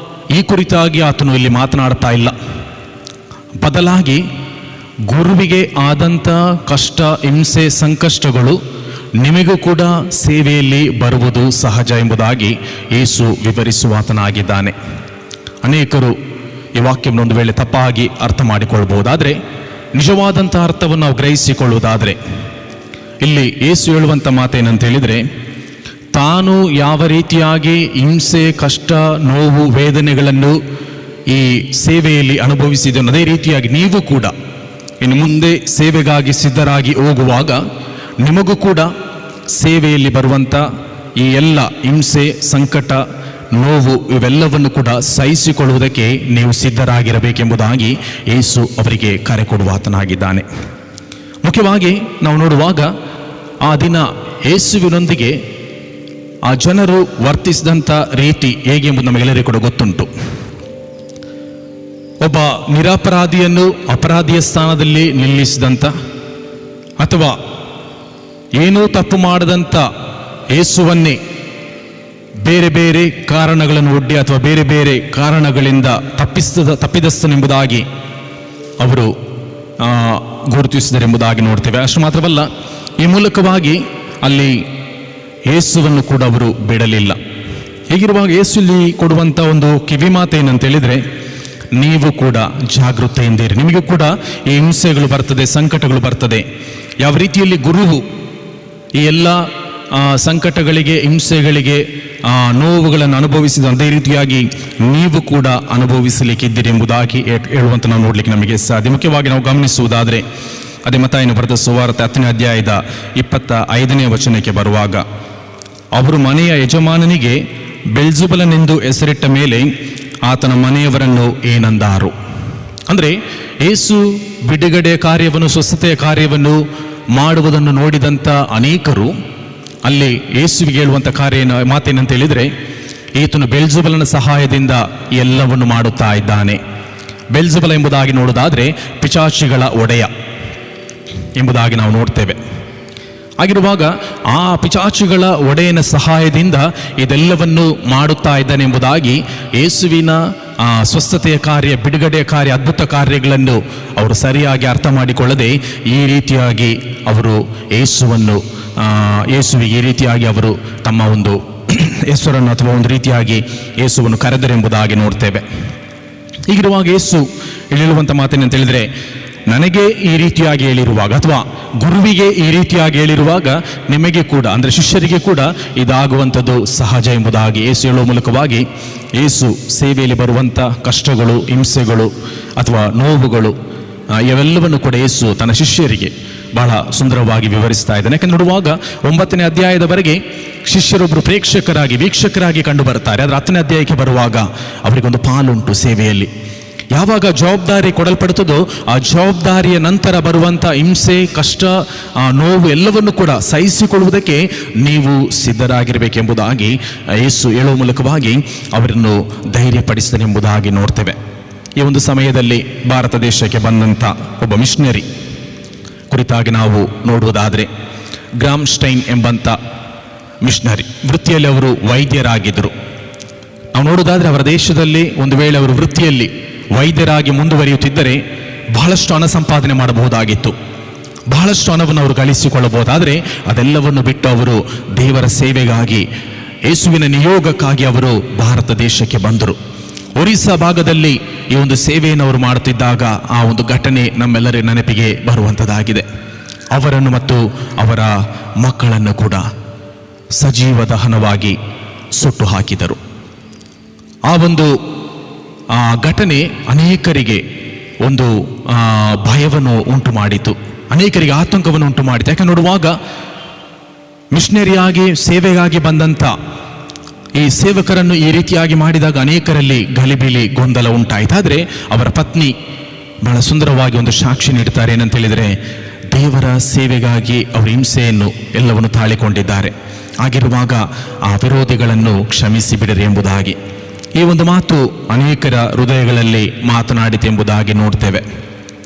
ಈ ಕುರಿತಾಗಿ ಆತನು ಇಲ್ಲಿ ಮಾತನಾಡ್ತಾ ಇಲ್ಲ. ಬದಲಾಗಿ ಗುರುವಿಗೆ ಆದಂಥ ಕಷ್ಟ, ಹಿಂಸೆ, ಸಂಕಷ್ಟಗಳು ನಿಮಗೂ ಕೂಡ ಸೇವೆಯಲ್ಲಿ ಬರುವುದು ಸಹಜ ಎಂಬುದಾಗಿ ಯೇಸು ವಿವರಿಸುವಾತನಾಗಿದ್ದಾನೆ. ಅನೇಕರು ಈ ವಾಕ್ಯವನ್ನು ಒಂದು ವೇಳೆ ತಪ್ಪಾಗಿ ಅರ್ಥ ಮಾಡಿಕೊಳ್ಬಹುದಾದರೆ, ನಿಜವಾದಂಥ ಅರ್ಥವನ್ನು ನಾವು ಗ್ರಹಿಸಿಕೊಳ್ಳುವುದಾದರೆ, ಇಲ್ಲಿ ಯೇಸು ಹೇಳುವಂಥ ಮಾತೇನಂತ ಹೇಳಿದರೆ, ತಾನು ಯಾವ ರೀತಿಯಾಗಿ ಹಿಂಸೆ, ಕಷ್ಟ, ನೋವು, ವೇದನೆಗಳನ್ನು ಈ ಸೇವೆಯಲ್ಲಿ ಅನುಭವಿಸಿದನು, ಅದೇ ರೀತಿಯಾಗಿ ನೀವು ಕೂಡ ಇನ್ನು ಮುಂದೆ ಸೇವೆಗಾಗಿ ಸಿದ್ಧರಾಗಿ ಹೋಗುವಾಗ ನಿಮಗೂ ಕೂಡ ಸೇವೆಯಲ್ಲಿ ಬರುವಂಥ ಈ ಎಲ್ಲ ಹಿಂಸೆ, ಸಂಕಟ, ನೋವು ಇವೆಲ್ಲವನ್ನು ಕೂಡ ಸಹಿಸಿಕೊಳ್ಳುವುದಕ್ಕೆ ನೀವು ಸಿದ್ಧರಾಗಿರಬೇಕೆಂಬುದಾಗಿ ಯೇಸು ಅವರಿಗೆ ಕರೆ ಕೊಡುವಾತನಾಗಿದ್ದಾನೆ. ಮುಖ್ಯವಾಗಿ ನಾವು ನೋಡುವಾಗ ಆ ದಿನ ಯೇಸುವಿನೊಂದಿಗೆ ಆ ಜನರು ವರ್ತಿಸಿದಂಥ ರೀತಿ ಹೇಗೆ ಎಂಬುದು ನಮಗೆಲ್ಲರಿಗೂ ಕೂಡ ಗೊತ್ತುಂಟು. ಒಬ್ಬ ನಿರಪರಾಧಿಯನ್ನು ಅಪರಾಧಿಯ ಸ್ಥಾನದಲ್ಲಿ ನಿಲ್ಲಿಸಿದಂಥ, ಅಥವಾ ಏನೂ ತಪ್ಪು ಮಾಡದಂಥ ಯೇಸುವನ್ನೇ ಬೇರೆ ಬೇರೆ ಕಾರಣಗಳನ್ನು ಒಡ್ಡಿ ಅಥವಾ ಬೇರೆ ಬೇರೆ ಕಾರಣಗಳಿಂದ ತಪ್ಪಿದಸ್ತನೆಂಬುದಾಗಿ ಅವರು ಗುರುತಿಸಿದರೆಂಬುದಾಗಿ ನೋಡ್ತೇವೆ. ಅಷ್ಟು ಮಾತ್ರವಲ್ಲ, ಈ ಮೂಲಕವಾಗಿ ಅಲ್ಲಿ ಯೇಸುವನ್ನು ಕೂಡ ಅವರು ಬಿಡಲಿಲ್ಲ. ಹೀಗಿರುವಾಗ ಯೇಸು ಇಲ್ಲಿ ಕೊಡುವಂಥ ಒಂದು ಕಿವಿ ಮಾತೇನಂತ ಹೇಳಿದರೆ, ನೀವು ಕೂಡ ಜಾಗೃತೆಯಿಂದಿರಿ. ನಿಮಗೂ ಕೂಡ ಈ ಹಿಂಸೆಗಳು ಬರ್ತದೆ, ಸಂಕಟಗಳು ಬರ್ತದೆ. ಯಾವ ರೀತಿಯಲ್ಲಿ ಗುರುವು ಈ ಎಲ್ಲ ಸಂಕಟಗಳಿಗೆ, ಹಿಂಸೆಗಳಿಗೆ, ನೋವುಗಳನ್ನು ಅನುಭವಿಸಿದ ಅದೇ ರೀತಿಯಾಗಿ ನೀವು ಕೂಡ ಅನುಭವಿಸಲಿಕ್ಕಿದ್ದೀರಿ ಎಂಬುದಾಗಿ ಹೇಳುವಂತ ನಾವು ನೋಡಲಿಕ್ಕೆ ನಮಗೆ ಸಾಧ್ಯ. ಮುಖ್ಯವಾಗಿ ನಾವು ಗಮನಿಸುವುದಾದರೆ, ಅದೇ ಮತ್ತಾಯನು ಬರೆದ ಸುವಾರ್ತೆ 10ನೇ ಅಧ್ಯಾಯದ 25ನೇ ವಚನಕ್ಕೆ ಬರುವಾಗ, ಅವರು ಮನೆಯ ಯಜಮಾನನಿಗೆ ಬೆಲ್ಜುಬಲನೆಂದು ಹೆಸರಿಟ್ಟ ಮೇಲೆ ಆತನ ಮನೆಯವರನ್ನು ಏನಂದಾರು. ಅಂದರೆ ಯೇಸು ಬಿಡುಗಡೆ ಕಾರ್ಯವನ್ನು, ಸ್ವಸ್ಥತೆಯ ಕಾರ್ಯವನ್ನು ಮಾಡುವುದನ್ನು ನೋಡಿದಂಥ ಅನೇಕರು ಅಲ್ಲಿ ಯೇಸುವಿಗೆ ಹೇಳುವಂಥ ಮಾತೇನಂತ ಹೇಳಿದರೆ, ಈತನು ಬೆಲ್ಜುಬಲನ ಸಹಾಯದಿಂದ ಎಲ್ಲವನ್ನು ಮಾಡುತ್ತಾ ಇದ್ದಾನೆ. ಬೆಲ್ಜುಬಲ ಎಂಬುದಾಗಿ ನೋಡುವುದಾದರೆ ಪಿಶಾಚಿಗಳ ಒಡೆಯ ಎಂಬುದಾಗಿ ನಾವು ನೋಡ್ತೇವೆ. ಆಗಿರುವಾಗ ಆ ಪಿಶಾಚಿಗಳ ಒಡೆಯನ ಸಹಾಯದಿಂದ ಇದೆಲ್ಲವನ್ನು ಮಾಡುತ್ತಾ ಇದ್ದಾನೆ ಎಂಬುದಾಗಿ ಯೇಸುವಿನ ಸ್ವಸ್ಥತೆಯ ಕಾರ್ಯ, ಬಿಡುಗಡೆಯ ಕಾರ್ಯ, ಅದ್ಭುತ ಕಾರ್ಯಗಳನ್ನು ಅವರು ಸರಿಯಾಗಿ ಅರ್ಥ ಮಾಡಿಕೊಳ್ಳದೆ ಈ ರೀತಿಯಾಗಿ ಅವರು ಯೇಸುವಿಗೆ ಈ ರೀತಿಯಾಗಿ ಅವರು ತಮ್ಮ ಒಂದು ಹೆಸರನ್ನು ಅಥವಾ ಒಂದು ರೀತಿಯಾಗಿ ಯೇಸುವನ್ನು ಕರೆದರೆಂಬುದಾಗಿ ನೋಡ್ತೇವೆ. ಹೀಗಿರುವಾಗ ಯೇಸು ಹೇಳುವಂಥ ಮಾತೇನಂತ ಹೇಳಿದರೆ, ನನಗೆ ಈ ರೀತಿಯಾಗಿ ಹೇಳಿರುವಾಗ ಅಥವಾ ಗುರುವಿಗೆ ಈ ರೀತಿಯಾಗಿ ಹೇಳಿರುವಾಗ ನಿಮಗೆ ಕೂಡ, ಅಂದರೆ ಶಿಷ್ಯರಿಗೆ ಕೂಡ ಇದಾಗುವಂಥದ್ದು ಸಹಜ ಎಂಬುದಾಗಿ ಯೇಸು ಹೇಳುವ ಮೂಲಕವಾಗಿ ಯೇಸು ಸೇವೆಯಲ್ಲಿ ಬರುವಂಥ ಕಷ್ಟಗಳು, ಹಿಂಸೆಗಳು ಅಥವಾ ನೋವುಗಳು ಇವೆಲ್ಲವನ್ನು ಕೂಡ ಯೇಸು ತನ್ನ ಶಿಷ್ಯರಿಗೆ ಬಹಳ ಸುಂದರವಾಗಿ ವಿವರಿಸ್ತಾ ಇದ್ದಾನೆ. ಯಾಕಂದ್ರೆ ನೋಡುವಾಗ 9ನೇ ಅಧ್ಯಾಯದವರೆಗೆ ಶಿಷ್ಯರೊಬ್ಬರು ಪ್ರೇಕ್ಷಕರಾಗಿ, ವೀಕ್ಷಕರಾಗಿ ಕಂಡು ಬರ್ತಾರೆ. ಆದರೆ 10ನೇ ಅಧ್ಯಾಯಕ್ಕೆ ಬರುವಾಗ ಅವರಿಗೊಂದು ಪಾಲುಂಟು ಸೇವೆಯಲ್ಲಿ. ಯಾವಾಗ ಜವಾಬ್ದಾರಿ ಕೊಡಲ್ಪಡುತ್ತದೋ ಆ ಜವಾಬ್ದಾರಿಯ ನಂತರ ಬರುವಂಥ ಹಿಂಸೆ, ಕಷ್ಟ, ನೋವು ಎಲ್ಲವನ್ನು ಕೂಡ ಸಹಿಸಿಕೊಳ್ಳುವುದಕ್ಕೆ ನೀವು ಸಿದ್ಧರಾಗಿರಬೇಕೆಂಬುದಾಗಿ ಯೇಸು ಹೇಳುವ ಮೂಲಕವಾಗಿ ಅವರನ್ನು ಧೈರ್ಯಪಡಿಸಿದನೆಂಬುದಾಗಿ ನೋಡ್ತೇವೆ. ಈ ಒಂದು ಸಮಯದಲ್ಲಿ ಭಾರತ ದೇಶಕ್ಕೆ ಬಂದಂಥ ಒಬ್ಬ ಮಿಷನರಿ ಕುರಿತಾಗಿ ನಾವು ನೋಡುವುದಾದರೆ, ಗ್ರಾಮ್ ಸ್ಟೈನ್ ಎಂಬಂಥ ಮಿಷನರಿ ವೃತ್ತಿಯಲ್ಲಿ ಅವರು ವೈದ್ಯರಾಗಿದ್ದರು. ನಾವು ನೋಡುವುದಾದರೆ ಅವರ ದೇಶದಲ್ಲಿ ಒಂದು ವೇಳೆ ಅವರು ವೃತ್ತಿಯಲ್ಲಿ ವೈದ್ಯರಾಗಿ ಮುಂದುವರಿಯುತ್ತಿದ್ದರೆ ಬಹಳಷ್ಟು ಹಣ ಸಂಪಾದನೆ ಮಾಡಬಹುದಾಗಿತ್ತು, ಬಹಳಷ್ಟು ಹಣವನ್ನು ಅವರು ಗಳಿಸಿಕೊಳ್ಳಬಹುದಾದರೆ ಅದೆಲ್ಲವನ್ನು ಬಿಟ್ಟು ಅವರು ದೇವರ ಸೇವೆಗಾಗಿ, ಯೇಸುವಿನ ನಿಯೋಗಕ್ಕಾಗಿ ಅವರು ಭಾರತ ದೇಶಕ್ಕೆ ಬಂದರು. ಒರಿಸ್ಸಾ ಭಾಗದಲ್ಲಿ ಈ ಒಂದು ಸೇವೆಯನ್ನು ಅವರು ಮಾಡುತ್ತಿದ್ದಾಗ ಆ ಒಂದು ಘಟನೆ ನಮ್ಮೆಲ್ಲರ ನೆನಪಿಗೆ ಬರುವಂಥದ್ದಾಗಿದೆ. ಅವರನ್ನು ಮತ್ತು ಅವರ ಮಕ್ಕಳನ್ನು ಕೂಡ ಸಜೀವ ದಹನವಾಗಿ ಸುಟ್ಟು ಹಾಕಿದರು. ಆ ಒಂದು ಘಟನೆ ಅನೇಕರಿಗೆ ಒಂದು ಭಯವನ್ನು ಉಂಟು ಮಾಡಿತು, ಅನೇಕರಿಗೆ ಆತಂಕವನ್ನು ಉಂಟು ಮಾಡಿತು. ಯಾಕೆ ನೋಡುವಾಗ ಮಿಷನರಿಯಾಗಿ ಸೇವೆಗಾಗಿ ಬಂದಂಥ ಈ ಸೇವಕರನ್ನು ಈ ರೀತಿಯಾಗಿ ಮಾಡಿದಾಗ ಅನೇಕರಲ್ಲಿ ಗಲಿಬಿಲಿ, ಗೊಂದಲ ಉಂಟಾಯಿತು. ಆದರೆ ಅವರ ಪತ್ನಿ ಬಹಳ ಸುಂದರವಾಗಿ ಒಂದು ಸಾಕ್ಷಿ ನೀಡುತ್ತಾರೆ. ಏನಂತ ಹೇಳಿದರೆ, ದೇವರ ಸೇವೆಗಾಗಿ ಅವರು ಹಿಂಸೆಯನ್ನು ಎಲ್ಲವನ್ನು ತಾಳಿಕೊಂಡಿದ್ದಾರೆ. ಆಗಿರುವಾಗ ಆ ವಿರೋಧಿಗಳನ್ನು ಕ್ಷಮಿಸಿ ಬಿಡಿರಿ ಎಂಬುದಾಗಿ ಈ ಒಂದು ಮಾತು ಅನೇಕರ ಹೃದಯಗಳಲ್ಲಿ ಮಾತನಾಡಿತು ಎಂಬುದಾಗಿ ನೋಡ್ತೇವೆ.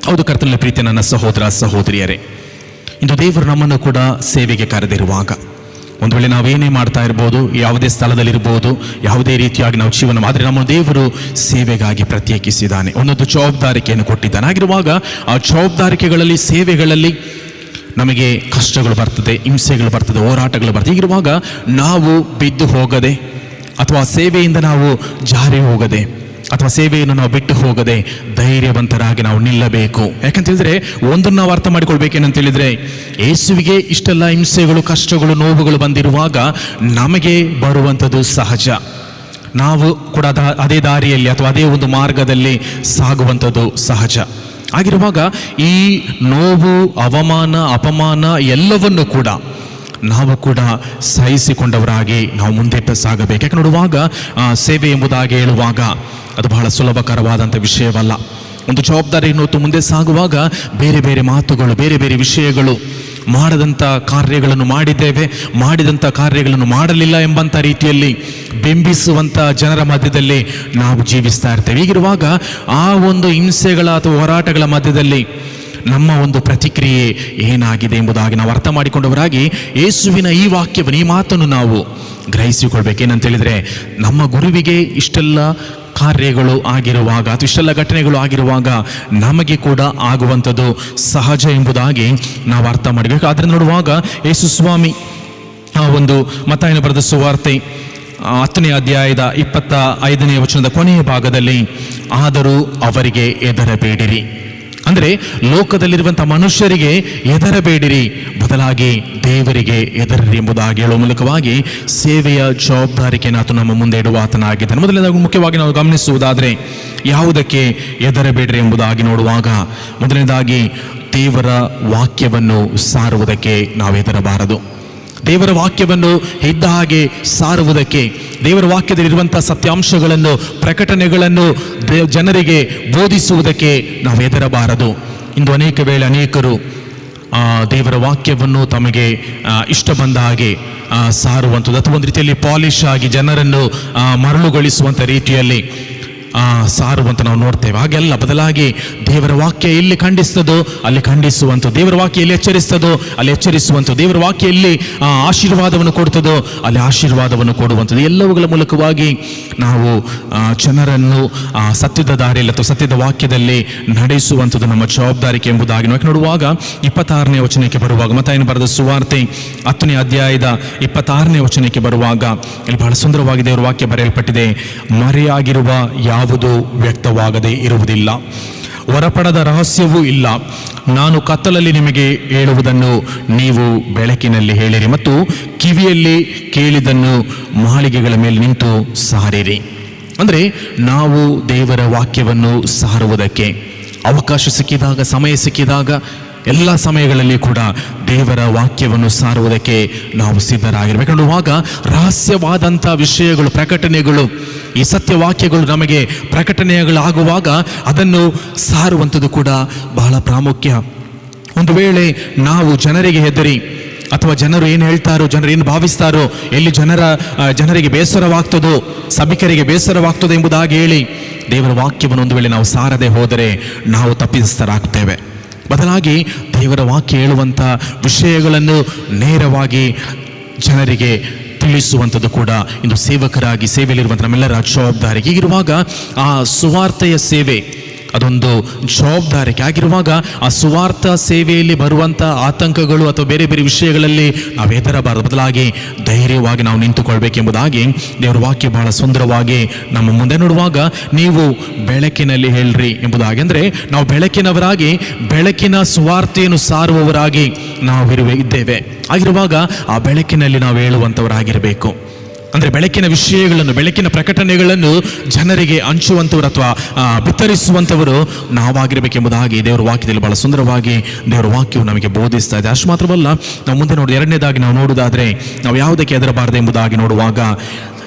ಹೌದು, ಕರ್ತನಲ್ಲಿ ಪ್ರೀತಿ ನನ್ನ ಸಹೋದರ ಸಹೋದರಿಯರೇ, ಇಂದು ದೇವರು ನಮ್ಮನ್ನು ಕೂಡ ಸೇವೆಗೆ ಕರೆದಿರುವಾಗ, ಒಂದು ವೇಳೆ ನಾವೇನೇ ಮಾಡ್ತಾ ಇರ್ಬೋದು, ಯಾವುದೇ ಸ್ಥಳದಲ್ಲಿರ್ಬೋದು, ಯಾವುದೇ ರೀತಿಯಾಗಿ ನಾವು ಜೀವನ, ಆದರೆ ನಮ್ಮ ದೇವರು ಸೇವೆಗಾಗಿ ಪ್ರತ್ಯೇಕಿಸಿದ್ದಾನೆ, ಒಂದೊಂದು ಜವಾಬ್ದಾರಿಕೆಯನ್ನು ಕೊಟ್ಟಿದ್ದಾನೆ. ಆಗಿರುವಾಗ ಆ ಜವಾಬ್ದಾರಿಕೆಗಳಲ್ಲಿ, ಸೇವೆಗಳಲ್ಲಿ ನಮಗೆ ಕಷ್ಟಗಳು ಬರ್ತದೆ, ಹಿಂಸೆಗಳು ಬರ್ತದೆ, ಹೋರಾಟಗಳು ಬರ್ತದೆ. ಹೀಗಿರುವಾಗ ನಾವು ಬಿದ್ದು ಹೋಗದೆ ಅಥವಾ ಸೇವೆಯಿಂದ ನಾವು ಜಾರಿ ಹೋಗದೆ ಅಥವಾ ಸೇವೆಯನ್ನು ನಾವು ಬಿಟ್ಟು ಹೋಗದೆ ಧೈರ್ಯವಂತರಾಗಿ ನಾವು ನಿಲ್ಲಬೇಕು. ಯಾಕಂತ ಹೇಳಿದ್ರೆ ಒಂದನ್ನು ನಾವು ಅರ್ಥ ಮಾಡಿಕೊಳ್ಬೇಕೇನಂತ ಹೇಳಿದ್ರೆ, ಯೇಸುವಿಗೆ ಇಷ್ಟೆಲ್ಲ ಹಿಂಸೆಗಳು, ಕಷ್ಟಗಳು, ನೋವುಗಳು ಬಂದಿರುವಾಗ ನಮಗೆ ಬರುವಂಥದ್ದು ಸಹಜ. ನಾವು ಕೂಡ ಅದೇ ದಾರಿಯಲ್ಲಿ ಅಥವಾ ಅದೇ ಒಂದು ಮಾರ್ಗದಲ್ಲಿ ಸಾಗುವಂಥದ್ದು ಸಹಜ. ಆಗಿರುವಾಗ ಈ ನೋವು, ಅವಮಾನ, ಅಪಮಾನ ಎಲ್ಲವನ್ನು ಕೂಡ ನಾವು ಕೂಡ ಸಹಿಸಿಕೊಂಡವರಾಗಿ ನಾವು ಮುಂದೆ ಸಾಗಬೇಕು. ಯಾಕೆ ನೋಡುವಾಗ ಸೇವೆ ಎಂಬುದಾಗಿ ಹೇಳುವಾಗ ಅದು ಬಹಳ ಸುಲಭಕರವಾದಂಥ ವಿಷಯವಲ್ಲ. ಒಂದು ಜವಾಬ್ದಾರಿಯನ್ನು ಹೊತ್ತು ಮುಂದೆ ಸಾಗುವಾಗ ಬೇರೆ ಬೇರೆ ಮಾತುಗಳು, ಬೇರೆ ಬೇರೆ ವಿಷಯಗಳು, ಮಾಡದಂಥ ಕಾರ್ಯಗಳನ್ನು ಮಾಡಿದ್ದೇವೆ, ಮಾಡಿದಂಥ ಕಾರ್ಯಗಳನ್ನು ಮಾಡಲಿಲ್ಲ ಎಂಬಂಥ ರೀತಿಯಲ್ಲಿ ಬಿಂಬಿಸುವಂಥ ಜನರ ಮಧ್ಯದಲ್ಲಿ ನಾವು ಜೀವಿಸ್ತಾ ಇರ್ತೇವೆ. ಹೀಗಿರುವಾಗ ಆ ಒಂದು ಹಿಂಸೆಗಳ ಅಥವಾ ಹೋರಾಟಗಳ ಮಧ್ಯದಲ್ಲಿ ನಮ್ಮ ಒಂದು ಪ್ರತಿಕ್ರಿಯೆ ಏನಾಗಿದೆ ಎಂಬುದಾಗಿ ನಾವು ಅರ್ಥ ಮಾಡಿಕೊಂಡವರಾಗಿ ಯೇಸುವಿನ ಈ ವಾಕ್ಯವನ್ನು, ಈ ಮಾತನ್ನು ನಾವು ಗ್ರಹಿಸಿಕೊಳ್ಬೇಕೇನಂತೇಳಿದರೆ, ನಮ್ಮ ಗುರುವಿಗೆ ಇಷ್ಟೆಲ್ಲ ಕಾರ್ಯಗಳು ಆಗಿರುವಾಗ ಅಥವಾ ಇಷ್ಟೆಲ್ಲ ಘಟನೆಗಳು ಆಗಿರುವಾಗ ನಮಗೆ ಕೂಡ ಆಗುವಂಥದ್ದು ಸಹಜ ಎಂಬುದಾಗಿ ನಾವು ಅರ್ಥ ಮಾಡಬೇಕು. ಆದ್ದರಿಂದ ನೋಡುವಾಗ ಯೇಸು ಸ್ವಾಮಿ ಆ ಒಂದು ಮತ್ತಾಯನ ಬರೆದ ಸುವಾರ್ತೆ 10ನೇ ಅಧ್ಯಾಯದ 25ನೇ ವಚನದ ಕೊನೆಯ ಭಾಗದಲ್ಲಿ, ಆದರೂ ಅವರಿಗೆ ಹೆದರಬೇಡಿರಿ, ಅಂದರೆ ಲೋಕದಲ್ಲಿರುವಂಥ ಮನುಷ್ಯರಿಗೆ ಹೆದರಬೇಡಿರಿ, ಬದಲಾಗಿ ದೇವರಿಗೆ ಹೆದರಿರಿ ಎಂಬುದಾಗಿ ಹೇಳುವ ಮೂಲಕವಾಗಿ ಸೇವೆಯ ಜವಾಬ್ದಾರಿಕೆಯನ್ನು ಆತ ನಮ್ಮ ಮುಂದೆ ಇಡುವ ಆತನಾಗಿದ್ದಾನೆ. ಮೊದಲನೇದಾಗಿ ಮುಖ್ಯವಾಗಿ ನಾವು ಗಮನಿಸುವುದಾದರೆ ಯಾವುದಕ್ಕೆ ಹೆದರಬೇಡಿರಿ ಎಂಬುದಾಗಿ ನೋಡುವಾಗ, ಮೊದಲನೇದಾಗಿ ದೇವರ ವಾಕ್ಯವನ್ನು ಸಾರುವುದಕ್ಕೆ ನಾವು ಹೆದರಬಾರದು. ದೇವರ ವಾಕ್ಯವನ್ನು ಇದ್ದ ಹಾಗೆ ಸಾರುವುದಕ್ಕೆ, ದೇವರ ವಾಕ್ಯದಲ್ಲಿರುವಂಥ ಸತ್ಯಾಂಶಗಳನ್ನು, ಪ್ರಕಟಣೆಗಳನ್ನು ಜನರಿಗೆ ಬೋಧಿಸುವುದಕ್ಕೆ ನಾವು ಹೆದರಬಾರದು. ಇಂದು ಅನೇಕ ವೇಳೆ ಅನೇಕರು ದೇವರ ವಾಕ್ಯವನ್ನು ತಮಗೆ ಇಷ್ಟ ಬಂದ ಹಾಗೆ ಸಾರುವಂಥದ್ದು ಅಥವಾ ಒಂದು ರೀತಿಯಲ್ಲಿ ಪಾಲಿಶ್ ಆಗಿ ಜನರನ್ನು ಮರಳುಗೊಳಿಸುವಂಥ ರೀತಿಯಲ್ಲಿ ಸಾರುವಂತ ನಾವು ನೋಡ್ತೇವೆ. ಹಾಗೆಲ್ಲ ಬದಲಾಗಿ ದೇವರ ವಾಕ್ಯ ಎಲ್ಲಿ ಖಂಡಿಸ್ತದೋ ಅಲ್ಲಿ ಖಂಡಿಸುವಂಥದ್ದು, ದೇವರ ವಾಕ್ಯ ಎಲ್ಲಿ ಎಚ್ಚರಿಸ್ತದೋ ಅಲ್ಲಿ ಎಚ್ಚರಿಸುವಂಥದ್ದು, ದೇವರ ವಾಕ್ಯ ಎಲ್ಲಿ ಆಶೀರ್ವಾದವನ್ನು ಕೊಡ್ತದೋ ಅಲ್ಲಿ ಆಶೀರ್ವಾದವನ್ನು ಕೊಡುವಂಥದ್ದು. ಎಲ್ಲವುಗಳ ಮೂಲಕವಾಗಿ ನಾವು ಜನರನ್ನು ಸತ್ಯದ ದಾರಿಯಲ್ಲಿ ಅಥವಾ ಸತ್ಯದ ವಾಕ್ಯದಲ್ಲಿ ನಡೆಸುವಂಥದ್ದು ನಮ್ಮ ಜವಾಬ್ದಾರಿಕೆ ಎಂಬುದಾಗಿ ನೋಡುವಾಗ 26ನೇ ವಚನಕ್ಕೆ ಬರುವಾಗ, ಮತ್ತಾಯನ ಬರೆದ ಸುವಾರ್ತೆ 10ನೇ ಅಧ್ಯಾಯದ 26ನೇ ವಚನಕ್ಕೆ ಬರುವಾಗ ಇಲ್ಲಿ ಬಹಳ ಸುಂದರವಾಗಿ ದೇವರ ವಾಕ್ಯ ಬರೆಯಲ್ಪಟ್ಟಿದೆ, ಮರೆಯಾಗಿರುವ ಯಾವುದು ವ್ಯಕ್ತವಾಗದೇ ಇರುವುದಿಲ್ಲ, ಹೊರಪಡದ ರಹಸ್ಯವೂ ಇಲ್ಲ. ನಾನು ಕತ್ತಲಲ್ಲಿ ನಿಮಗೆ ಹೇಳುವುದನ್ನು ನೀವು ಬೆಳಕಿನಲ್ಲಿ ಹೇಳಿರಿ ಮತ್ತು ಕಿವಿಯಲ್ಲಿ ಕೇಳಿದನ್ನು ಮಾಳಿಗೆಗಳ ಮೇಲೆ ನಿಂತು ಸಾರಿರಿ. ಅಂದರೆ ನಾವು ದೇವರ ವಾಕ್ಯವನ್ನು ಸಾರುವುದಕ್ಕೆ ಅವಕಾಶ ಸಿಕ್ಕಿದಾಗ, ಸಮಯ ಸಿಕ್ಕಿದಾಗ, ಎಲ್ಲ ಸಮಯಗಳಲ್ಲಿ ಕೂಡ ದೇವರ ವಾಕ್ಯವನ್ನು ಸಾರುವುದಕ್ಕೆ ನಾವು ಸಿದ್ಧರಾಗಿರಬೇಕು. ನೋಡುವಾಗ ರಹಸ್ಯವಾದಂಥ ವಿಷಯಗಳು, ಪ್ರಕಟಣೆಗಳು ಈ ಸತ್ಯವಾಕ್ಯಗಳು ನಮಗೆ ಪ್ರಕಟಣೆಗಳಾಗುವಾಗ ಅದನ್ನು ಸಾರುವಂಥದ್ದು ಕೂಡ ಬಹಳ ಪ್ರಾಮುಖ್ಯ. ಒಂದು ವೇಳೆ ನಾವು ಜನರಿಗೆ ಹೆದರಿ ಅಥವಾ ಜನರು ಏನು ಹೇಳ್ತಾರೋ, ಜನರು ಏನು ಭಾವಿಸ್ತಾರೋ, ಎಲ್ಲಿ ಜನರಿಗೆ ಬೇಸರವಾಗ್ತದೋ, ಸಭಿಕರಿಗೆ ಬೇಸರವಾಗ್ತದೋ ಎಂಬುದಾಗಿ ಹೇಳಿ ದೇವರ ವಾಕ್ಯವನ್ನು ಒಂದು ವೇಳೆ ನಾವು ಸಾರದೆ ಹೋದರೆ ನಾವು ತಪ್ಪಿತಸ್ಥರಾಗ್ತೇವೆ. ಬದಲಾಗಿ ದೇವರ ವಾಕ್ಯ ಹೇಳುವಂಥ ವಿಷಯಗಳನ್ನು ನೇರವಾಗಿ ಜನರಿಗೆ ತಿಳಿಸುವಂಥದ್ದು ಕೂಡ ಇಂದು ಸೇವಕರಾಗಿ ಸೇವೆಯಲ್ಲಿರುವಂಥ ನಮ್ಮೆಲ್ಲರ ಜವಾಬ್ದಾರಿ. ಹೀಗಿರುವಾಗ ಆ ಸುವಾರ್ತೆಯ ಸೇವೆ ಅದೊಂದು ಜವಾಬ್ದಾರಿಕೆ ಆಗಿರುವಾಗ ಆ ಸುವಾರ್ಥ ಸೇವೆಯಲ್ಲಿ ಬರುವಂಥ ಆತಂಕಗಳು ಅಥವಾ ಬೇರೆ ಬೇರೆ ವಿಷಯಗಳಲ್ಲಿ ನಾವು ಹೆದರಬಾರದು, ಬದಲಾಗಿ ಧೈರ್ಯವಾಗಿ ನಾವು ನಿಂತುಕೊಳ್ಬೇಕೆಂಬುದಾಗಿ ದೇವರ ವಾಕ್ಯ ಬಹಳ ಸುಂದರವಾಗಿ ನಮ್ಮ ಮುಂದೆ ನೋಡುವಾಗ, ನೀವು ಬೆಳಕಿನಲ್ಲಿ ಹೇಳ್ರಿ ಎಂಬುದಾಗಿ. ಅಂದರೆ ನಾವು ಬೆಳಕಿನವರಾಗಿ ಬೆಳಕಿನ ಸುವಾರ್ತೆಯನ್ನು ಸಾರುವವರಾಗಿ ನಾವು ಇದ್ದೇವೆ. ಆಗಿರುವಾಗ ಆ ಬೆಳಕಿನಲ್ಲಿ ನಾವು ಹೇಳುವಂಥವರಾಗಿರಬೇಕು. ಅಂದರೆ ಬೆಳಕಿನ ವಿಷಯಗಳನ್ನು, ಬೆಳಕಿನ ಪ್ರಕಟಣೆಗಳನ್ನು ಜನರಿಗೆ ಹಂಚುವಂಥವರು ಅಥವಾ ಬಿತ್ತರಿಸುವಂಥವರು ನಾವಾಗಿರಬೇಕೆಂಬುದಾಗಿ ದೇವರ ವಾಕ್ಯದಲ್ಲಿ ಬಹಳ ಸುಂದರವಾಗಿ ದೇವರ ವಾಕ್ಯವು ನಮಗೆ ಬೋಧಿಸ್ತಾ ಇದೆ. ಅಷ್ಟು ಮಾತ್ರವಲ್ಲ, ನಾವು ಮುಂದೆ ನೋಡಿ ಎರಡನೇದಾಗಿ ನಾವು ನೋಡುವುದಾದರೆ ನಾವು ಯಾವುದಕ್ಕೆ ಹೆದರಬಾರದು ಎಂಬುದಾಗಿ ನೋಡುವಾಗ,